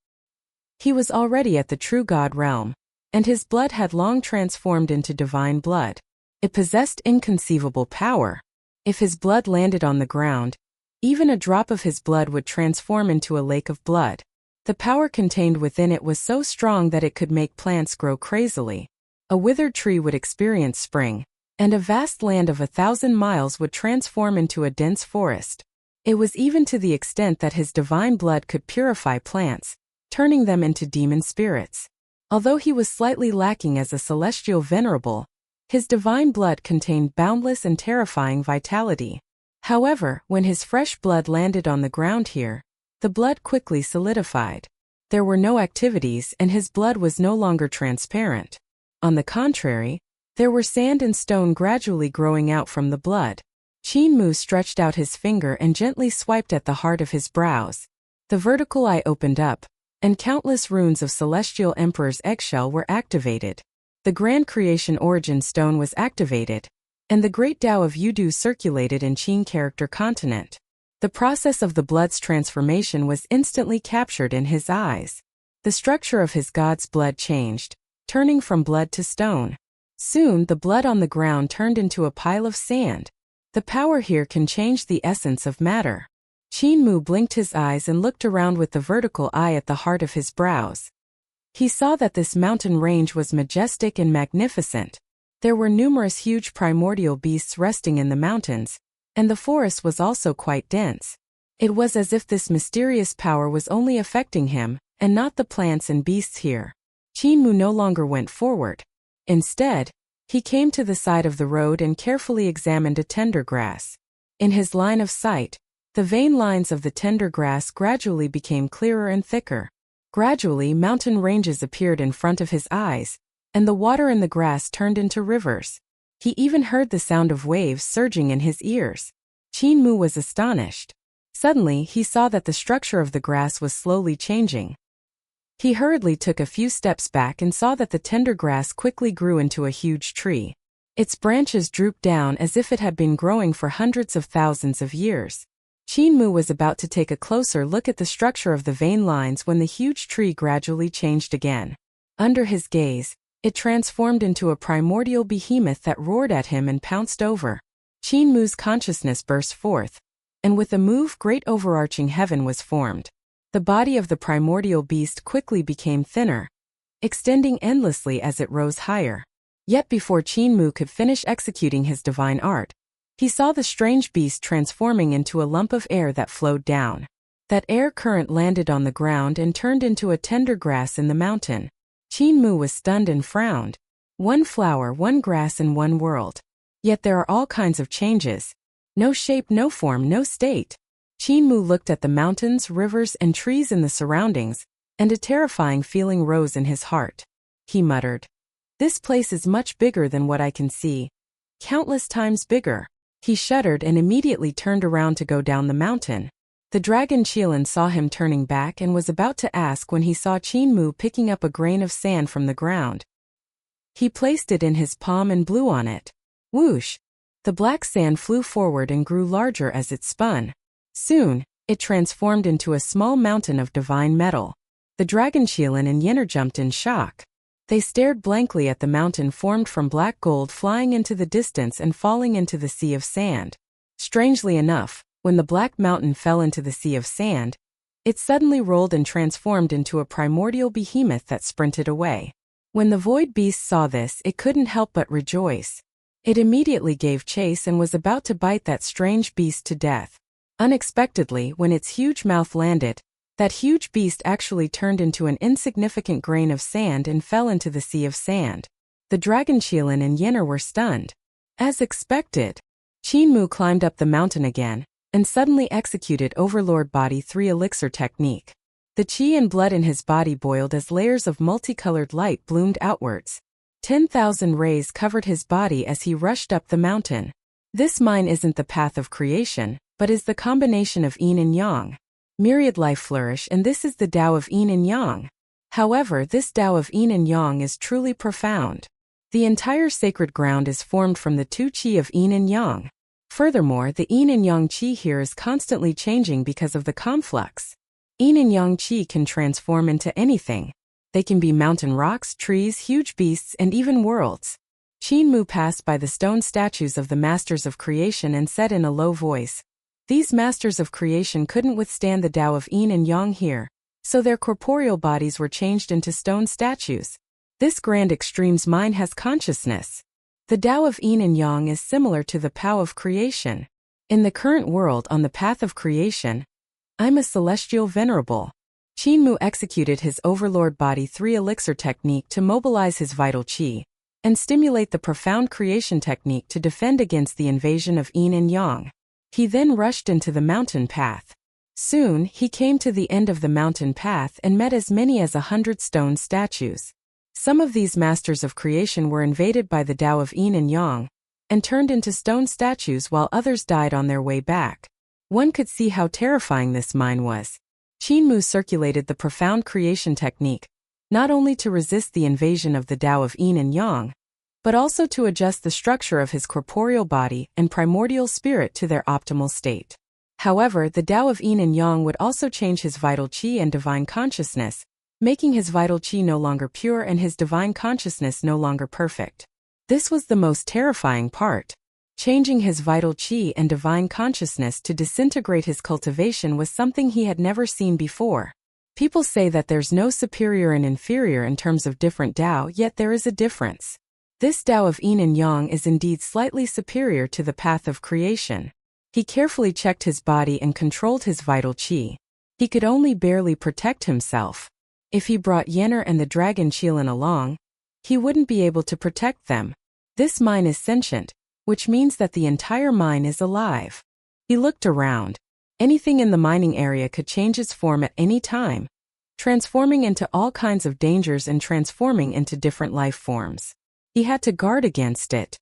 He was already at the true God realm, and his blood had long transformed into divine blood. It possessed inconceivable power. If his blood landed on the ground, even a drop of his blood would transform into a lake of blood. The power contained within it was so strong that it could make plants grow crazily. A withered tree would experience spring, and a vast land of 1,000 miles would transform into a dense forest. It was even to the extent that his divine blood could purify plants, turning them into demon spirits. Although he was slightly lacking as a celestial venerable, his divine blood contained boundless and terrifying vitality. However, when his fresh blood landed on the ground here, the blood quickly solidified. There were no activities and his blood was no longer transparent. On the contrary, there were sand and stone gradually growing out from the blood. Qin Mu stretched out his finger and gently swiped at the heart of his brows. The vertical eye opened up, and countless runes of Celestial Emperor's eggshell were activated. The Grand Creation Origin Stone was activated, and the Great Tao of Yudu circulated in Qin Character Continent. The process of the blood's transformation was instantly captured in his eyes. The structure of his god's blood changed, turning from blood to stone. Soon the blood on the ground turned into a pile of sand. The power here can change the essence of matter. Qin Mu blinked his eyes and looked around with the vertical eye at the heart of his brows. He saw that this mountain range was majestic and magnificent. There were numerous huge primordial beasts resting in the mountains, and the forest was also quite dense. It was as if this mysterious power was only affecting him, and not the plants and beasts here. Qin Mu no longer went forward. Instead, he came to the side of the road and carefully examined a tender grass. In his line of sight, the vein lines of the tender grass gradually became clearer and thicker. Gradually, mountain ranges appeared in front of his eyes, and the water in the grass turned into rivers. He even heard the sound of waves surging in his ears. Qin Mu was astonished. Suddenly, he saw that the structure of the grass was slowly changing. He hurriedly took a few steps back and saw that the tender grass quickly grew into a huge tree. Its branches drooped down as if it had been growing for hundreds of thousands of years. Qin Mu was about to take a closer look at the structure of the vein lines when the huge tree gradually changed again. Under his gaze, it transformed into a primordial behemoth that roared at him and pounced over. Qin Mu's consciousness burst forth, and with a move great overarching heaven was formed. The body of the primordial beast quickly became thinner, extending endlessly as it rose higher. Yet before Qin Mu could finish executing his divine art, he saw the strange beast transforming into a lump of air that flowed down. That air current landed on the ground and turned into a tender grass in the mountain. Qin Mu was stunned and frowned. One flower, one grass in one world. Yet there are all kinds of changes. No shape, no form, no state. Qin Mu looked at the mountains, rivers, and trees in the surroundings, and a terrifying feeling rose in his heart. He muttered, "This place is much bigger than what I can see. Countless times bigger." He shuddered and immediately turned around to go down the mountain. The dragon Qilin saw him turning back and was about to ask when he saw Qin Mu picking up a grain of sand from the ground. He placed it in his palm and blew on it. Whoosh! The black sand flew forward and grew larger as it spun. Soon, it transformed into a small mountain of divine metal. The dragon Qilin and Yenner jumped in shock. They stared blankly at the mountain formed from black gold flying into the distance and falling into the sea of sand. Strangely enough, when the black mountain fell into the sea of sand, it suddenly rolled and transformed into a primordial behemoth that sprinted away. When the void beast saw this, it couldn't help but rejoice. It immediately gave chase and was about to bite that strange beast to death. Unexpectedly, when its huge mouth landed, that huge beast actually turned into an insignificant grain of sand and fell into the sea of sand. The dragon Qilin and Yenner were stunned. As expected, Qin Mu climbed up the mountain again, and suddenly executed Overlord Body 3 elixir technique. The qi and blood in his body boiled as layers of multicolored light bloomed outwards. 10,000 rays covered his body as he rushed up the mountain. This mine isn't the path of creation, but is the combination of yin and yang. Myriad life flourish, and this is the Tao of yin and yang. However, this Tao of yin and yang is truly profound. The entire sacred ground is formed from the two qi of yin and yang. Furthermore, the yin and yang qi here is constantly changing because of the conflux. Yin and yang qi can transform into anything. They can be mountain rocks, trees, huge beasts, and even worlds. Qin Mu passed by the stone statues of the masters of creation and said in a low voice, "These masters of creation couldn't withstand the Tao of yin and yang here, so their corporeal bodies were changed into stone statues. This grand extreme's mind has consciousness. The Tao of yin and yang is similar to the Tao of creation. In the current world on the path of creation, I'm a celestial venerable." Qin Mu executed his overlord body 3 elixir technique to mobilize his vital qi and stimulate the profound creation technique to defend against the invasion of yin and yang. He then rushed into the mountain path. Soon, he came to the end of the mountain path and met as many as 100 stone statues. Some of these masters of creation were invaded by the Tao of yin and yang and turned into stone statues, while others died on their way back. One could see how terrifying this mine was. Qin Mu circulated the profound creation technique, not only to resist the invasion of the Tao of yin and yang, but also to adjust the structure of his corporeal body and primordial spirit to their optimal state. However, the Tao of yin and yang would also change his vital qi and divine consciousness, making his vital qi no longer pure and his divine consciousness no longer perfect. This was the most terrifying part. Changing his vital qi and divine consciousness to disintegrate his cultivation was something he had never seen before. People say that there's no superior and inferior in terms of different Tao, yet there is a difference. This Tao of yin and yang is indeed slightly superior to the path of creation. He carefully checked his body and controlled his vital qi. He could only barely protect himself. If he brought Yenner and the dragon Qilin along, he wouldn't be able to protect them. This mine is sentient, which means that the entire mine is alive. He looked around. Anything in the mining area could change its form at any time, transforming into all kinds of dangers and transforming into different life forms. He had to guard against it.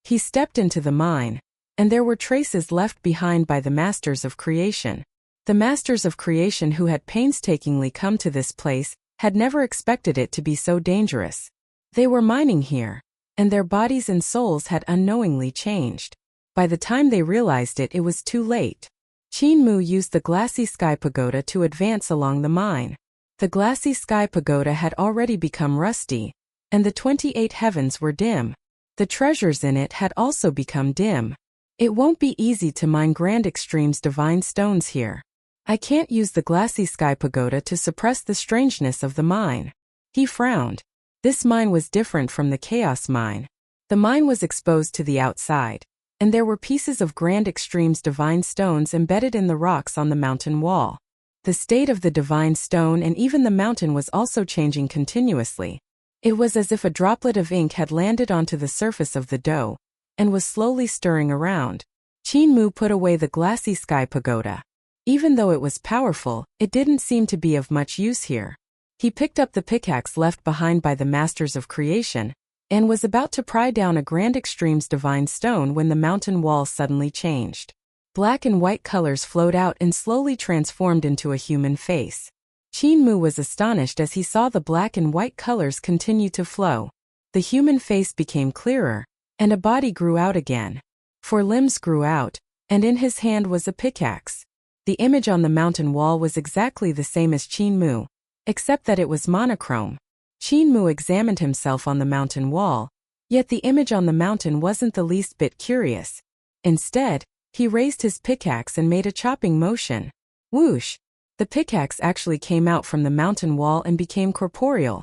He stepped into the mine, and there were traces left behind by the masters of creation. The masters of creation who had painstakingly come to this place had never expected it to be so dangerous. They were mining here, and their bodies and souls had unknowingly changed. By the time they realized it, it was too late. Qin Mu used the glassy sky pagoda to advance along the mine. The glassy sky pagoda had already become rusty, and the 28 heavens were dim. The treasures in it had also become dim. It won't be easy to mine Grand Extreme's divine stones here. I can't use the glassy sky pagoda to suppress the strangeness of the mine. He frowned. This mine was different from the chaos mine. The mine was exposed to the outside, and there were pieces of Grand Extreme's divine stones embedded in the rocks on the mountain wall. The state of the divine stone and even the mountain was also changing continuously. It was as if a droplet of ink had landed onto the surface of the dough and was slowly stirring around. Qin Mu put away the glassy sky pagoda. Even though it was powerful, it didn't seem to be of much use here. He picked up the pickaxe left behind by the masters of creation and was about to pry down a Grand Extreme's divine stone when the mountain wall suddenly changed. Black and white colors flowed out and slowly transformed into a human face. Qin Mu was astonished as he saw the black and white colors continue to flow. The human face became clearer, and a body grew out again. 4 limbs grew out, and in his hand was a pickaxe. The image on the mountain wall was exactly the same as Qin Mu, except that it was monochrome. Qin Mu examined himself on the mountain wall, yet the image on the mountain wasn't the least bit curious. Instead, he raised his pickaxe and made a chopping motion. Whoosh! The pickaxe actually came out from the mountain wall and became corporeal,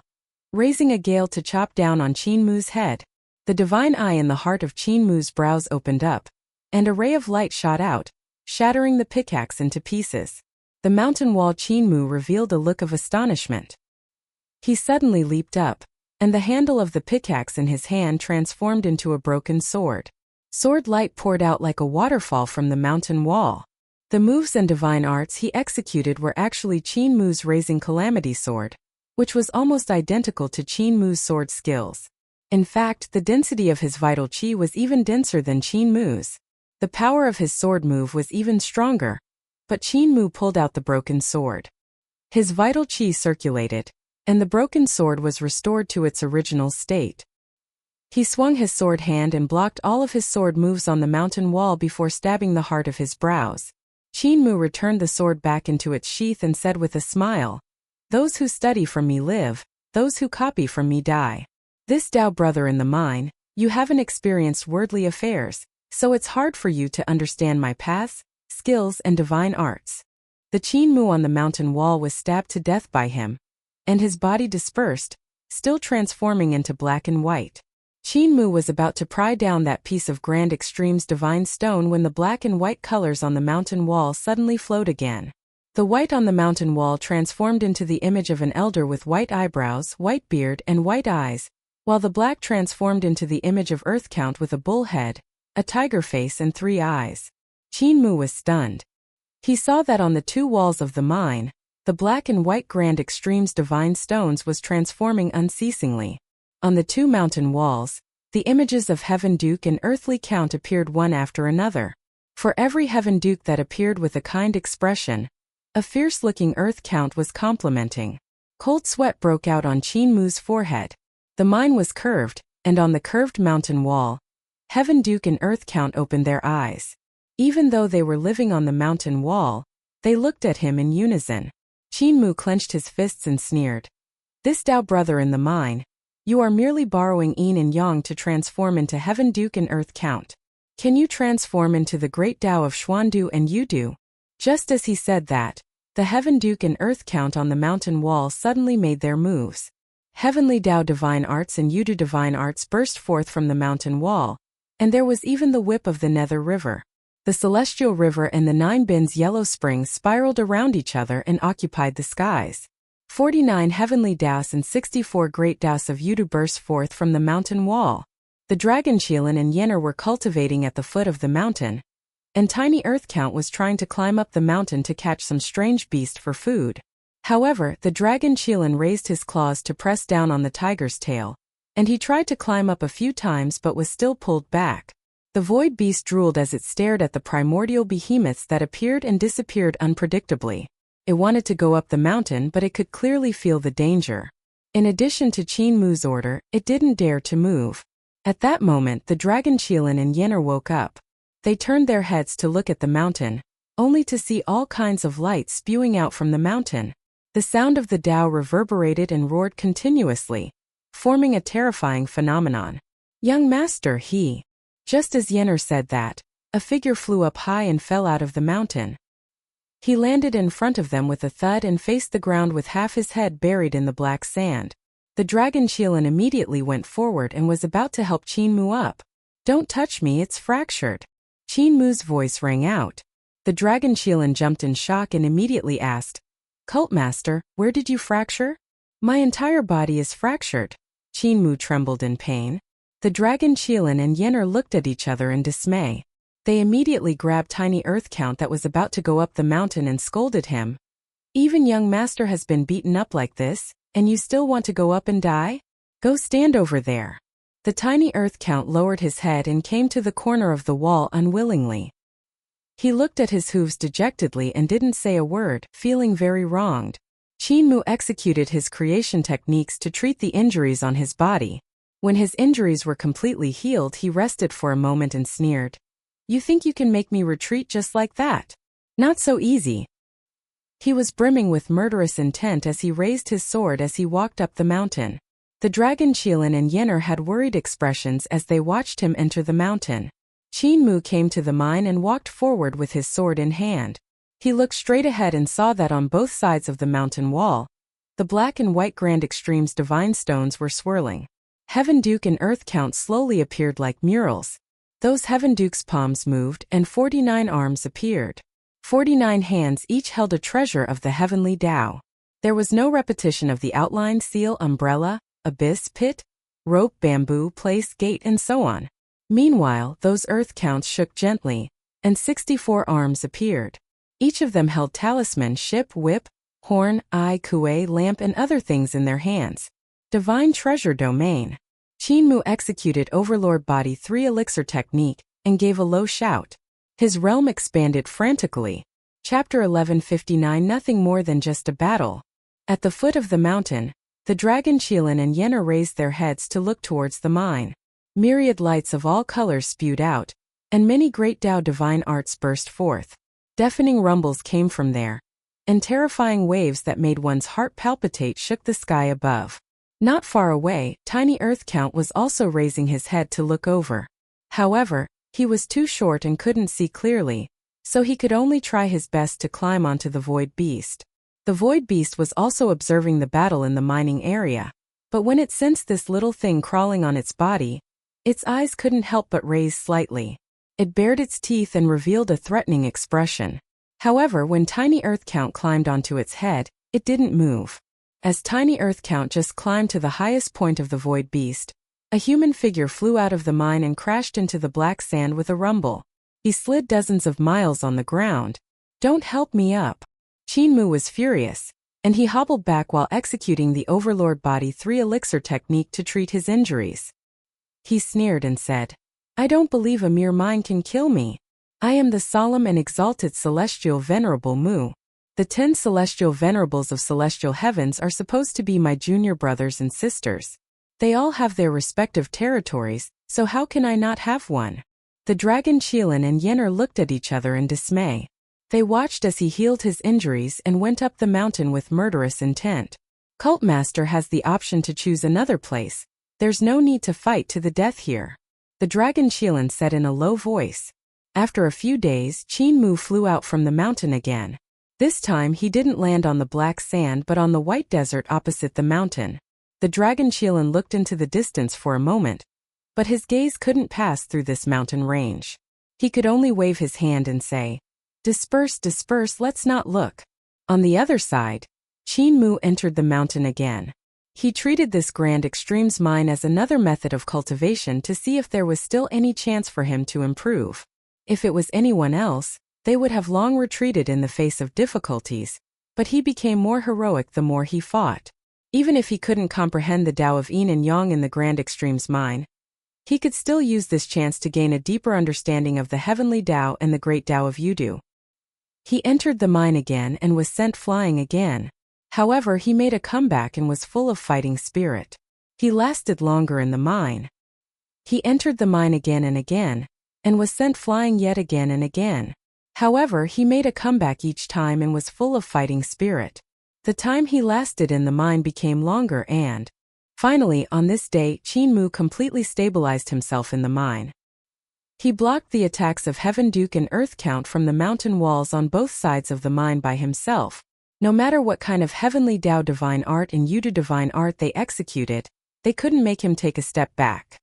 raising a gale to chop down on Qin Mu's head. The divine eye in the heart of Qin Mu's brows opened up, and a ray of light shot out, shattering the pickaxe into pieces. The mountain wall Qin Mu revealed a look of astonishment. He suddenly leaped up, and the handle of the pickaxe in his hand transformed into a broken sword. Sword light poured out like a waterfall from the mountain wall. The moves and divine arts he executed were actually Qin Mu's raising calamity sword, which was almost identical to Qin Mu's sword skills. In fact, the density of his vital qi was even denser than Qin Mu's. The power of his sword move was even stronger, but Qin Mu pulled out the broken sword. His vital qi circulated, and the broken sword was restored to its original state. He swung his sword hand and blocked all of his sword moves on the mountain wall before stabbing the heart of his brows. Qin Mu returned the sword back into its sheath and said with a smile, "Those who study from me live, those who copy from me die. This Dao brother in the mine, you haven't experienced worldly affairs, so it's hard for you to understand my paths, skills and divine arts." The Qin Mu on the mountain wall was stabbed to death by him, and his body dispersed, still transforming into black and white. Qin Mu was about to pry down that piece of Grand Extreme's divine stone when the black and white colors on the mountain wall suddenly flowed again. The white on the mountain wall transformed into the image of an elder with white eyebrows, white beard, and white eyes, while the black transformed into the image of Earth Count with a bull head, a tiger face and 3 eyes. Qin Mu was stunned. He saw that on the 2 walls of the mine, the black and white Grand Extreme's divine stones was transforming unceasingly. On the 2 mountain walls, the images of Heaven Duke and Earthly Count appeared one after another. For every Heaven Duke that appeared with a kind expression, a fierce-looking Earth Count was complimenting. Cold sweat broke out on Qin Mu's forehead. The mine was curved, and on the curved mountain wall, Heaven Duke and Earth Count opened their eyes. Even though they were living on the mountain wall, they looked at him in unison. Qin Mu clenched his fists and sneered. "This Dao brother in the mine, you are merely borrowing yin and yang to transform into Heaven Duke and Earth Count. Can you transform into the great Dao of Xuandu and Yudu?" Just as he said that, the Heaven Duke and Earth Count on the mountain wall suddenly made their moves. Heavenly Dao divine arts and Yudu divine arts burst forth from the mountain wall, and there was even the whip of the Nether River. The Celestial River and the 9 Bins Yellow Springs spiraled around each other and occupied the skies. 49 heavenly Daos and 64 great Daos of Yudu burst forth from the mountain wall. The dragon Qilin and Yenner were cultivating at the foot of the mountain, and tiny Earth Count was trying to climb up the mountain to catch some strange beast for food. However, the dragon Qilin raised his claws to press down on the tiger's tail, and he tried to climb up a few times but was still pulled back. The void beast drooled as it stared at the primordial behemoths that appeared and disappeared unpredictably. It wanted to go up the mountain, but it could clearly feel the danger. In addition to Qin Mu's order, it didn't dare to move. At that moment, the dragon Qilin and Yenner woke up. They turned their heads to look at the mountain, only to see all kinds of light spewing out from the mountain. The sound of the Dao reverberated and roared continuously, forming a terrifying phenomenon. "Young master, he..." Just as Yenner said that, a figure flew up high and fell out of the mountain. He landed in front of them with a thud and faced the ground with half his head buried in the black sand. The dragon Qilin immediately went forward and was about to help Qin Mu up. "Don't touch me, it's fractured." Qin Mu's voice rang out. The dragon Qilin jumped in shock and immediately asked, "Cult Master, where did you fracture?" "My entire body is fractured." Qin Mu trembled in pain. The dragon Qilin and Yenner looked at each other in dismay. They immediately grabbed tiny Earth Count that was about to go up the mountain and scolded him. "Even young master has been beaten up like this, and you still want to go up and die? Go stand over there." The tiny Earth Count lowered his head and came to the corner of the wall unwillingly. He looked at his hooves dejectedly and didn't say a word, feeling very wronged. Qin Mu executed his creation techniques to treat the injuries on his body. When his injuries were completely healed, he rested for a moment and sneered. "You think you can make me retreat just like that? Not so easy." He was brimming with murderous intent as he raised his sword as he walked up the mountain. The dragon Qilin and Yenner had worried expressions as they watched him enter the mountain. Qin Mu came to the mine and walked forward with his sword in hand. He looked straight ahead and saw that on both sides of the mountain wall, the black and white Grand Extreme's divine stones were swirling. Heaven Duke and Earth Count slowly appeared like murals. Those Heaven Duke's palms moved and 49 arms appeared. 49 hands each held a treasure of the heavenly Dao. There was no repetition of the outline, seal, umbrella, abyss, pit, rope, bamboo, place, gate, and so on. Meanwhile, those Earth Counts shook gently, and 64 arms appeared. Each of them held talisman, ship, whip, horn, eye, kuei, lamp, and other things in their hands. Divine treasure domain. Qin Mu executed Overlord Body 3 elixir technique and gave a low shout. His realm expanded frantically. Chapter 1159. Nothing more than just a battle. At the foot of the mountain, the dragon Qilin and Yenner raised their heads to look towards the mine. Myriad lights of all colors spewed out, and many great Tao divine arts burst forth. Deafening rumbles came from there, and terrifying waves that made one's heart palpitate shook the sky above. Not far away, Tiny Earth Count was also raising his head to look over. However, he was too short and couldn't see clearly, so he could only try his best to climb onto the Void Beast. The Void Beast was also observing the battle in the mining area, but when it sensed this little thing crawling on its body, its eyes couldn't help but raise slightly. It bared its teeth and revealed a threatening expression. However, when Tiny Earth Count climbed onto its head, it didn't move. As Tiny Earth Count just climbed to the highest point of the Void Beast, a human figure flew out of the mine and crashed into the black sand with a rumble. He slid dozens of miles on the ground. "Don't help me up." Qin was furious, and he hobbled back while executing the Overlord Body 3 elixir technique to treat his injuries. He sneered and said, "I don't believe a mere mine can kill me. I am the solemn and exalted Celestial Venerable Mu. The 10 Celestial Venerables of Celestial Heavens are supposed to be my junior brothers and sisters. They all have their respective territories, so how can I not have one?" The dragon Qilin and Yenner looked at each other in dismay. They watched as he healed his injuries and went up the mountain with murderous intent. Cult Master has the option to choose another place. There's no need to fight to the death here, the dragon Qilin said in a low voice. After a few days, Qin flew out from the mountain again. This time he didn't land on the black sand but on the white desert opposite the mountain. The dragon Qilin looked into the distance for a moment, but his gaze couldn't pass through this mountain range. He could only wave his hand and say, "Disperse, disperse, let's not look." On the other side, Qin entered the mountain again. He treated this Grand Extremes mine as another method of cultivation to see if there was still any chance for him to improve. If it was anyone else, they would have long retreated in the face of difficulties, but he became more heroic the more he fought. Even if he couldn't comprehend the Tao of Yin and Yang in the Grand Extremes mine, he could still use this chance to gain a deeper understanding of the heavenly Tao and the great Tao of Yudu. He entered the mine again and was sent flying again. However, he made a comeback and was full of fighting spirit. He lasted longer in the mine. He entered the mine again and was sent flying yet again and again. However, he made a comeback each time and was full of fighting spirit. The time he lasted in the mine became longer and, finally, on this day, Qin completely stabilized himself in the mine. He blocked the attacks of Heaven Duke and Earth Count from the mountain walls on both sides of the mine by himself. No matter what kind of heavenly Tao divine art and Yudu divine art they executed, they couldn't make him take a step back.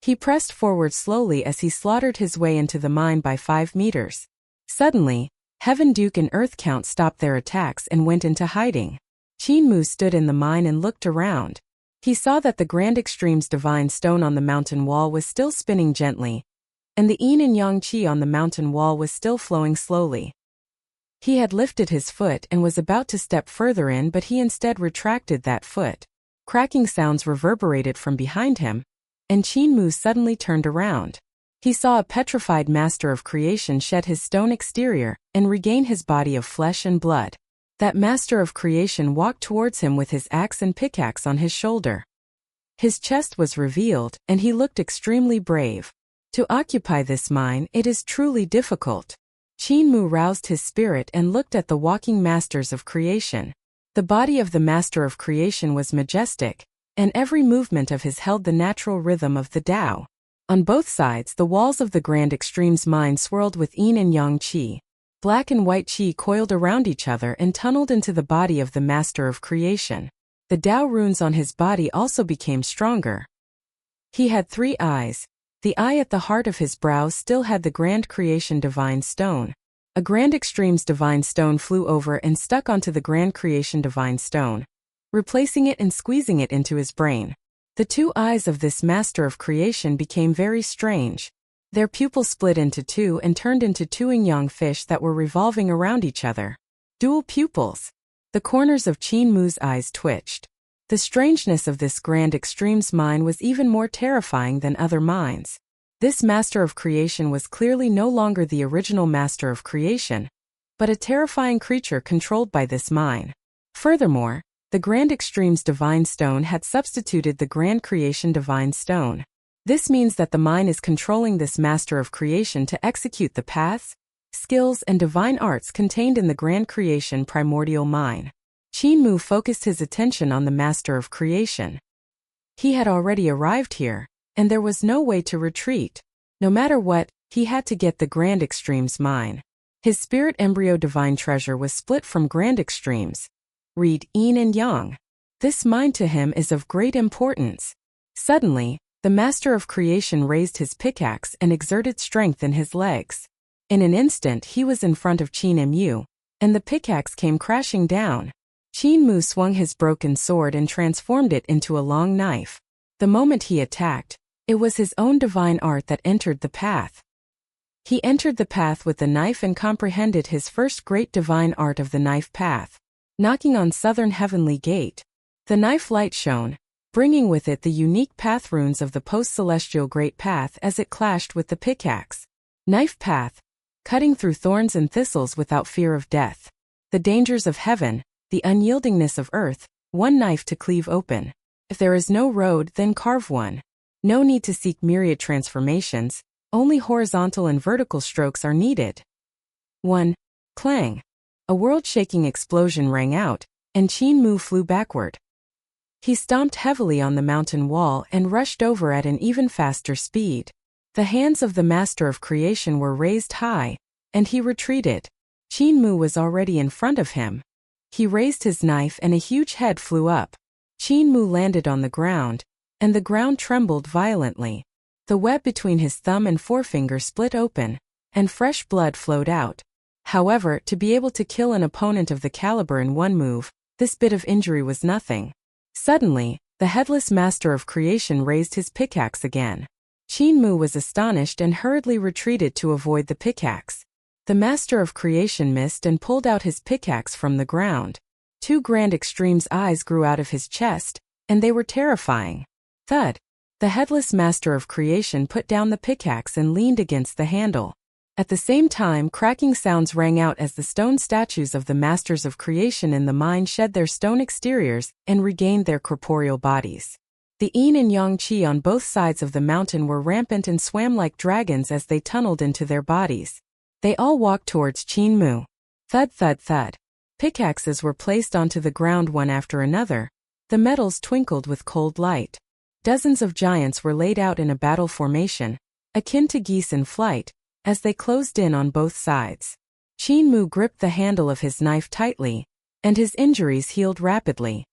He pressed forward slowly as he slaughtered his way into the mine by 5 meters. Suddenly, Heaven Duke and Earth Count stopped their attacks and went into hiding. Qin stood in the mine and looked around. He saw that the Grand Extremes divine stone on the mountain wall was still spinning gently, and the Yin and Yang Qi on the mountain wall was still flowing slowly. He had lifted his foot and was about to step further in, but he instead retracted that foot. Cracking sounds reverberated from behind him, and Qin suddenly turned around. He saw a petrified master of creation shed his stone exterior and regain his body of flesh and blood. That master of creation walked towards him with his axe and pickaxe on his shoulder. His chest was revealed, and he looked extremely brave. To occupy this mine, it is truly difficult. Qin roused his spirit and looked at the walking masters of creation. The body of the master of creation was majestic, and every movement of his held the natural rhythm of the Tao. On both sides, the walls of the Grand Extremes mine swirled with Yin and Yang Qi. Black and white Qi coiled around each other and tunneled into the body of the master of creation. The Tao runes on his body also became stronger. He had 3 eyes. The eye at the heart of his brow still had the Grand Creation Divine Stone. A Grand Extremes Divine Stone flew over and stuck onto the Grand Creation Divine Stone, replacing it and squeezing it into his brain. The 2 eyes of this Master of Creation became very strange. Their pupils split into 2 and turned into 2 yin-yang fish that were revolving around each other. Dual pupils. The corners of Qin eyes twitched. The strangeness of this Grand Extremes mine was even more terrifying than other mines. This Master of Creation was clearly no longer the original Master of Creation, but a terrifying creature controlled by this mine. Furthermore, the Grand Extremes Divine Stone had substituted the Grand Creation Divine Stone. This means that the mind is controlling this master of creation to execute the paths, skills, and divine arts contained in the grand creation primordial mind. Qin Mu focused his attention on the master of creation. He had already arrived here, and there was no way to retreat. No matter what, he had to get the grand extremes mine. His spirit embryo divine treasure was split from grand extremes. Read yin and yang. This mind to him is of great importance. Suddenly, the master of creation raised his pickaxe and exerted strength in his legs. In an instant he was in front of Qin Mu, and the pickaxe came crashing down. Qin Mu swung his broken sword and transformed it into a long knife. The moment he attacked, it was his own divine art that entered the path. He entered the path with the knife and comprehended his first great divine art of the knife path. Knocking on southern heavenly gate, the knife light shone, bringing with it the unique path runes of the post-celestial great path as it clashed with the pickaxe. Knife path, cutting through thorns and thistles without fear of death. The dangers of heaven, the unyieldingness of earth, one knife to cleave open. If there is no road, then carve one. No need to seek myriad transformations, only horizontal and vertical strokes are needed. 1. Clang. A world-shaking explosion rang out, and Qin Mu flew backward. He stomped heavily on the mountain wall and rushed over at an even faster speed. The hands of the master of creation were raised high, and he retreated. Qin Mu was already in front of him. He raised his knife and a huge head flew up. Qin Mu landed on the ground, and the ground trembled violently. The web between his thumb and forefinger split open, and fresh blood flowed out. However, to be able to kill an opponent of the caliber in one move, this bit of injury was nothing. Suddenly, the headless master of creation raised his pickaxe again. Qin Mu was astonished and hurriedly retreated to avoid the pickaxe. The master of creation missed and pulled out his pickaxe from the ground. Two grand extremes eyes grew out of his chest, and they were terrifying. Thud! The headless master of creation put down the pickaxe and leaned against the handle. At the same time, cracking sounds rang out as the stone statues of the masters of creation in the mine shed their stone exteriors and regained their corporeal bodies. The yin and yang qi on both sides of the mountain were rampant and swam like dragons as they tunneled into their bodies. They all walked towards Qin Mu. Thud thud thud. Pickaxes were placed onto the ground one after another. The metals twinkled with cold light. Dozens of giants were laid out in a battle formation, akin to geese in flight, as they closed in on both sides. Qin Mu gripped the handle of his knife tightly, and his injuries healed rapidly.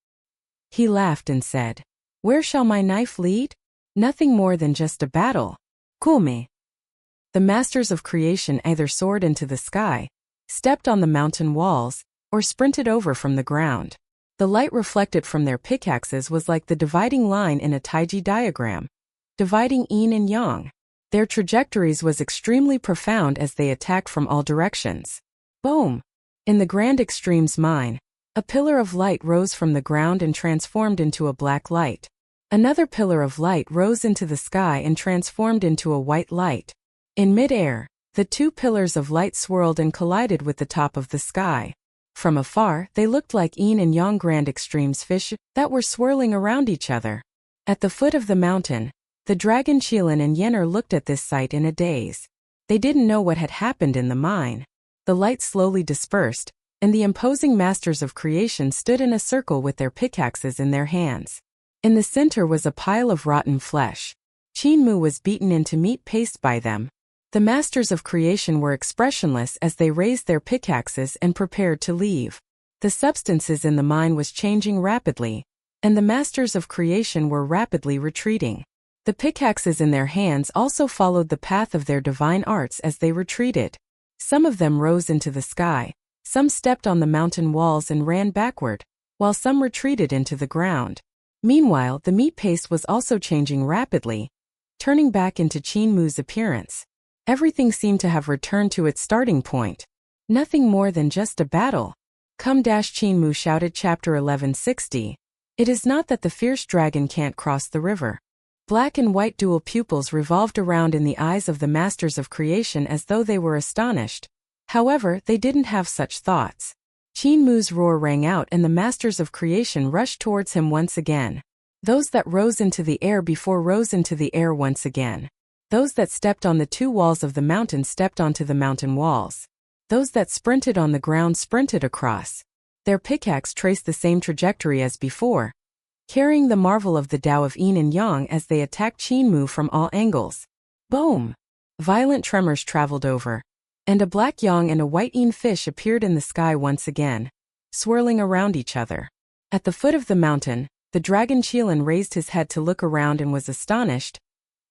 He laughed and said, "Where shall my knife lead? Nothing more than just a battle. Kume." The masters of creation either soared into the sky, stepped on the mountain walls, or sprinted over from the ground. The light reflected from their pickaxes was like the dividing line in a Taiji diagram, dividing yin and yang. Their trajectories was extremely profound as they attacked from all directions. Boom! In the grand extremes mine, a pillar of light rose from the ground and transformed into a black light. Another pillar of light rose into the sky and transformed into a white light. In mid-air, the two pillars of light swirled and collided with the top of the sky. From afar, they looked like yin and yang grand extremes fish that were swirling around each other. At the foot of the mountain, the dragon Qilin and Yenner looked at this sight in a daze. They didn't know what had happened in the mine. The light slowly dispersed, and the imposing masters of creation stood in a circle with their pickaxes in their hands. In the center was a pile of rotten flesh. Qin Mu was beaten into meat paste by them. The masters of creation were expressionless as they raised their pickaxes and prepared to leave. The substances in the mine was changing rapidly, and the masters of creation were rapidly retreating. The pickaxes in their hands also followed the path of their divine arts as they retreated. Some of them rose into the sky, some stepped on the mountain walls and ran backward, while some retreated into the ground. Meanwhile, the meat paste was also changing rapidly, turning back into Qin Mu's appearance. Everything seemed to have returned to its starting point. Nothing more than just a battle. Come! Qin Mu shouted. Chapter 1160. It is not that the fierce dragon can't cross the river. Black and white dual pupils revolved around in the eyes of the masters of creation as though they were astonished. However, they didn't have such thoughts. Qin Mu's roar rang out and the masters of creation rushed towards him once again. Those that rose into the air before rose into the air once again. Those that stepped on the two walls of the mountain stepped onto the mountain walls. Those that sprinted on the ground sprinted across. Their pickaxe traced the same trajectory as before, carrying the marvel of the Tao of Yin and Yang as they attacked Qinmu from all angles. Boom! Violent tremors traveled over, and a black yang and a white yin fish appeared in the sky once again, swirling around each other. At the foot of the mountain, the dragon Qilin raised his head to look around and was astonished.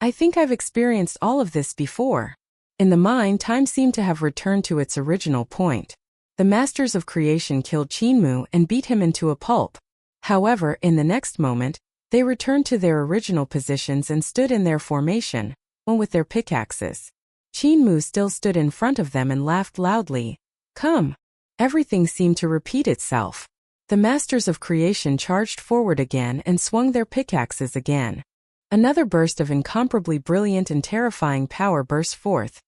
I think I've experienced all of this before. In the mind, time seemed to have returned to its original point. The masters of creation killed Qinmu and beat him into a pulp. However, in the next moment, they returned to their original positions and stood in their formation, one with their pickaxes. Qinmu still stood in front of them and laughed loudly. Come! Everything seemed to repeat itself. The masters of creation charged forward again and swung their pickaxes again. Another burst of incomparably brilliant and terrifying power burst forth,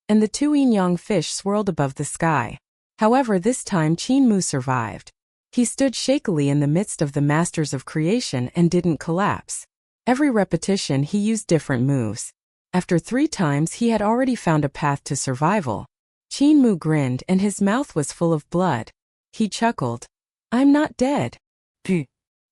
and the two yin-yang fish swirled above the sky. However, this time Qinmu survived. He stood shakily in the midst of the masters of creation and didn't collapse. Every repetition he used different moves. After 3 times he had already found a path to survival. Qinmu grinned and his mouth was full of blood. He chuckled. I'm not dead. Puh.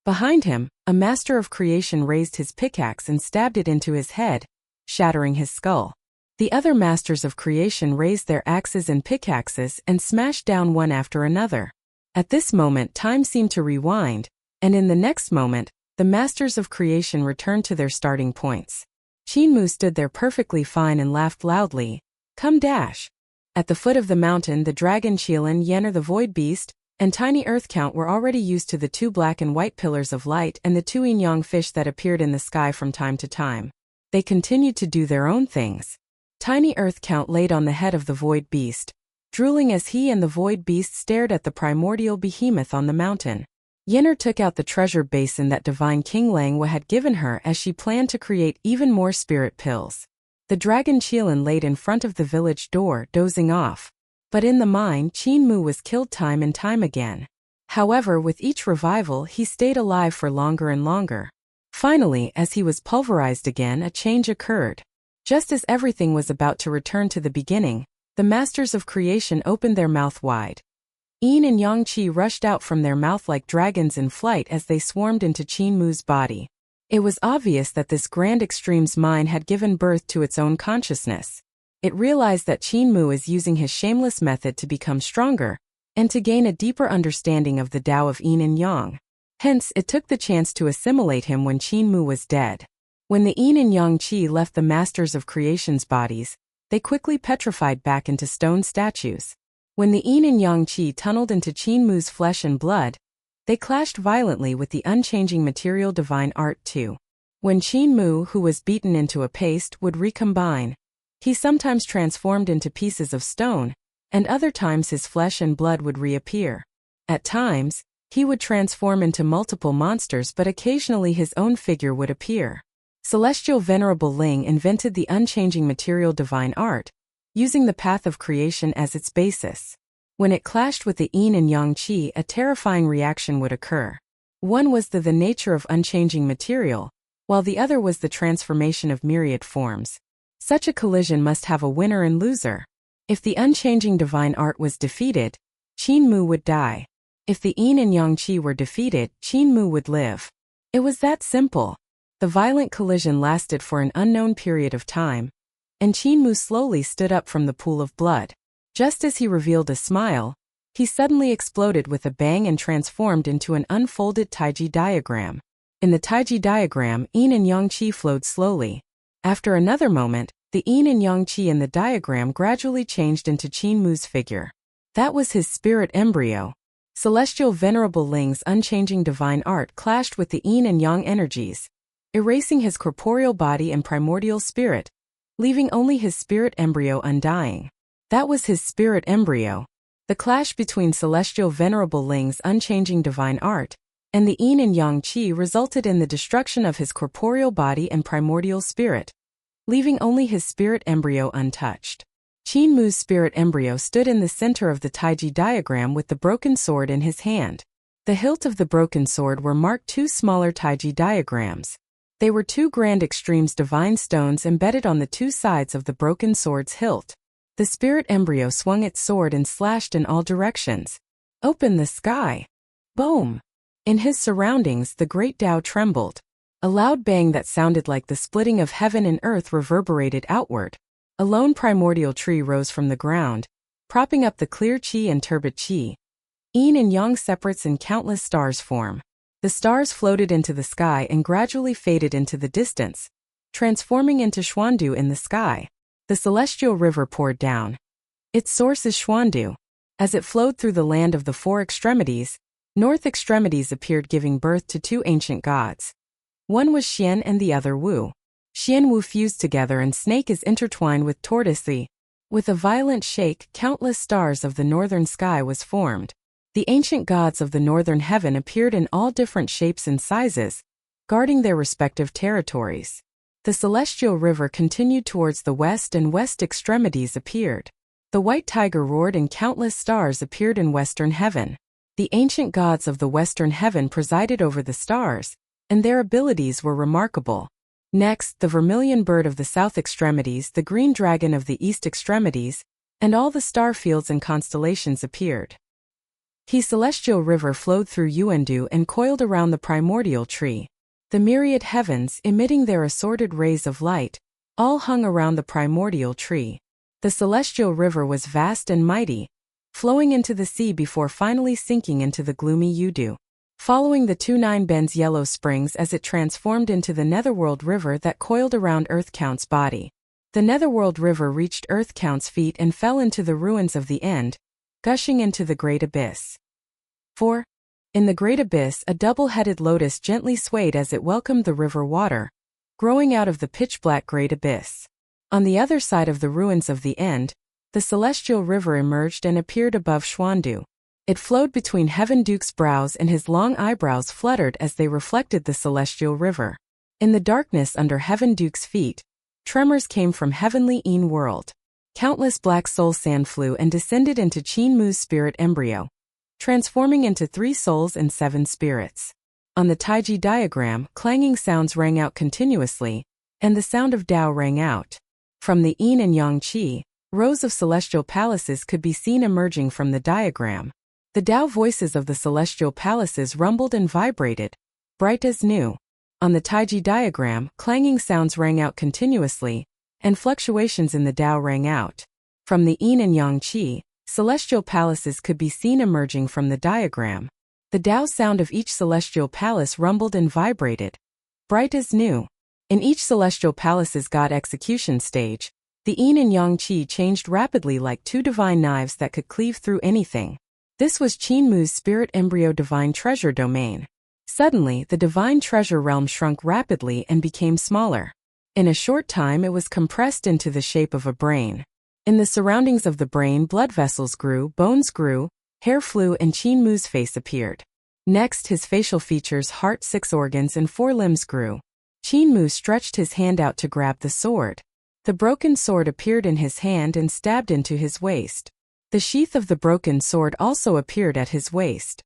Behind him, a master of creation raised his pickaxe and stabbed it into his head, shattering his skull. The other masters of creation raised their axes and pickaxes and smashed down one after another. At this moment time seemed to rewind, and in the next moment, the masters of creation returned to their starting points. Qinmu stood there perfectly fine and laughed loudly. Come dash! At the foot of the mountain the dragon Qilin, Yenner the void beast, and tiny earth count were already used to the 2 black and white pillars of light and the 2 yin-yang fish that appeared in the sky from time to time. They continued to do their own things. Tiny earth count laid on the head of the void beast, drooling as he and the void beast stared at the primordial behemoth on the mountain. Yenner took out the treasure basin that divine King Langwa had given her as she planned to create even more spirit pills. The dragon Qilin laid in front of the village door, dozing off. But in the mine, Qinmu was killed time and time again. However, with each revival he stayed alive for longer and longer. Finally, as he was pulverized again, a change occurred. Just as everything was about to return to the beginning, the masters of creation opened their mouth wide. Yin and Yang Qi rushed out from their mouth like dragons in flight as they swarmed into Qinmu's body. It was obvious that this grand extremes mind had given birth to its own consciousness. It realized that Qinmu is using his shameless method to become stronger, and to gain a deeper understanding of the Tao of Yin and Yang. Hence, it took the chance to assimilate him when Qinmu was dead. When the Yin and Yang Qi left the masters of creation's bodies, they quickly petrified back into stone statues. When the Yin and Yang Qi tunneled into Qinmu's flesh and blood, they clashed violently with the unchanging material divine art too. When Qinmu, who was beaten into a paste, would recombine, he sometimes transformed into pieces of stone, and other times his flesh and blood would reappear. At times, he would transform into multiple monsters, but occasionally his own figure would appear. Celestial Venerable Ling invented the unchanging material divine art, using the path of creation as its basis. When it clashed with the Yin and Yang Qi, a terrifying reaction would occur. One was the nature of unchanging material, while the other was the transformation of myriad forms. Such a collision must have a winner and loser. If the unchanging divine art was defeated, Qinmu would die. If the Yin and Yang Qi were defeated, Qinmu would live. It was that simple. The violent collision lasted for an unknown period of time, and Qinmu slowly stood up from the pool of blood. Just as he revealed a smile, he suddenly exploded with a bang and transformed into an unfolded Taiji diagram. In the Taiji diagram, Yin and Yang Qi flowed slowly. After another moment, the Yin and Yang Qi in the diagram gradually changed into Qinmu's figure. That was his spirit embryo. Celestial Venerable Ling's unchanging divine art clashed with the Yin and Yang energies, erasing his corporeal body and primordial spirit, leaving only his spirit embryo undying. That was his spirit embryo. The clash between Celestial Venerable Ling's unchanging divine art and the Yin and Yang Qi resulted in the destruction of his corporeal body and primordial spirit, leaving only his spirit embryo untouched. Qinmu's spirit embryo stood in the center of the Taiji diagram with the broken sword in his hand. The hilt of the broken sword were marked two smaller taiji diagrams. They were two grand extremes divine stones embedded on the two sides of the broken sword's hilt. The spirit embryo swung its sword and slashed in all directions. Open the sky! Boom! In his surroundings the great Tao trembled. A loud bang that sounded like the splitting of heaven and earth reverberated outward. A lone primordial tree rose from the ground, propping up the clear qi and turbid qi. Yin and yang separates in countless stars form. The stars floated into the sky and gradually faded into the distance, transforming into Xuandu in the sky. The celestial river poured down. Its source is Xuandu. As it flowed through the land of the four extremities, north extremities appeared, giving birth to two ancient gods. One was Xian and the other Wu. Xian Wu fused together and snake is intertwined with tortoise. With a violent shake, countless stars of the northern sky was formed. The ancient gods of the northern heaven appeared in all different shapes and sizes, guarding their respective territories. The celestial river continued towards the west and west extremities appeared. The white tiger roared and countless stars appeared in western heaven. The ancient gods of the western heaven presided over the stars, and their abilities were remarkable. Next, the vermilion bird of the south extremities, the green dragon of the east extremities, and all the star fields and constellations appeared. The celestial river flowed through Yuandu and coiled around the primordial tree. The myriad heavens, emitting their assorted rays of light, all hung around the primordial tree. The celestial river was vast and mighty, flowing into the sea before finally sinking into the gloomy Yudu. Following the 29 bends yellow springs as it transformed into the Netherworld River that coiled around Earth Count's body. The Netherworld River reached Earth Count's feet and fell into the ruins of the end, gushing into the great abyss. 4. In the great abyss, a double-headed lotus gently swayed as it welcomed the river water, growing out of the pitch-black great abyss. On the other side of the ruins of the end, the celestial river emerged and appeared above Xuandu. It flowed between Heaven Duke's brows and his long eyebrows fluttered as they reflected the celestial river. In the darkness under Heaven Duke's feet, tremors came from heavenly Yin world. Countless black soul sand flew and descended into Qin Mu's spirit embryo, transforming into 3 souls and 7 spirits. On the Taiji diagram, clanging sounds rang out continuously, and the sound of Tao rang out. From the Yin and Yang Qi, rows of celestial palaces could be seen emerging from the diagram. The Tao voices of the celestial palaces rumbled and vibrated, bright as new. On the Taiji diagram, clanging sounds rang out continuously, and fluctuations in the Tao rang out. From the Yin and Yang Qi, celestial palaces could be seen emerging from the diagram. The Tao sound of each celestial palace rumbled and vibrated, bright as new. In each celestial palace's god execution stage, the Yin and Yang Qi changed rapidly like 2 divine knives that could cleave through anything. This was Qin Mu's spirit embryo divine treasure domain. Suddenly, the divine treasure realm shrunk rapidly and became smaller. In a short time it was compressed into the shape of a brain. In the surroundings of the brain, blood vessels grew, bones grew, hair flew, and Qin Mu's face appeared. Next, his facial features, heart, 6 organs, and 4 limbs grew. Qin Mu stretched his hand out to grab the sword. The broken sword appeared in his hand and stabbed into his waist. The sheath of the broken sword also appeared at his waist.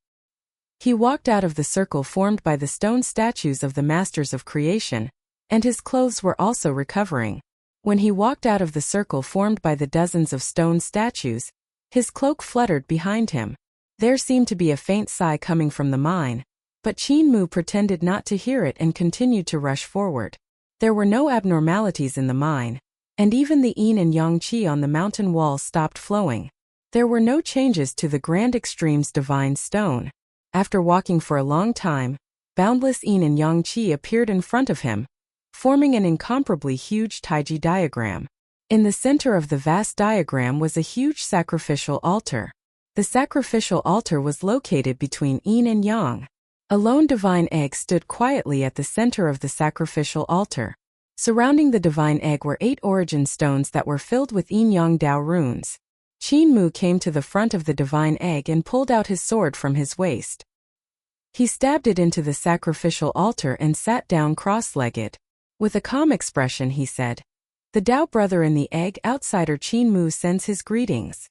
He walked out of the circle formed by the stone statues of the masters of creation, and his clothes were also recovering. When he walked out of the circle formed by the dozens of stone statues, his cloak fluttered behind him. There seemed to be a faint sigh coming from the mine, but Qin Mu pretended not to hear it and continued to rush forward. There were no abnormalities in the mine, and even the Yin and Yang Qi on the mountain wall stopped flowing. There were no changes to the Grand Extreme's divine stone. After walking for a long time, boundless Yin and Yang Qi appeared in front of him, forming an incomparably huge Taiji diagram. In the center of the vast diagram was a huge sacrificial altar. The sacrificial altar was located between Yin and Yang. A lone divine egg stood quietly at the center of the sacrificial altar. Surrounding the divine egg were 8 origin stones that were filled with Yin-Yang Dao runes. Qin Mu came to the front of the divine egg and pulled out his sword from his waist. He stabbed it into the sacrificial altar and sat down cross-legged. With a calm expression he said, "The Dao brother in the egg outsider Qin Mu sends his greetings."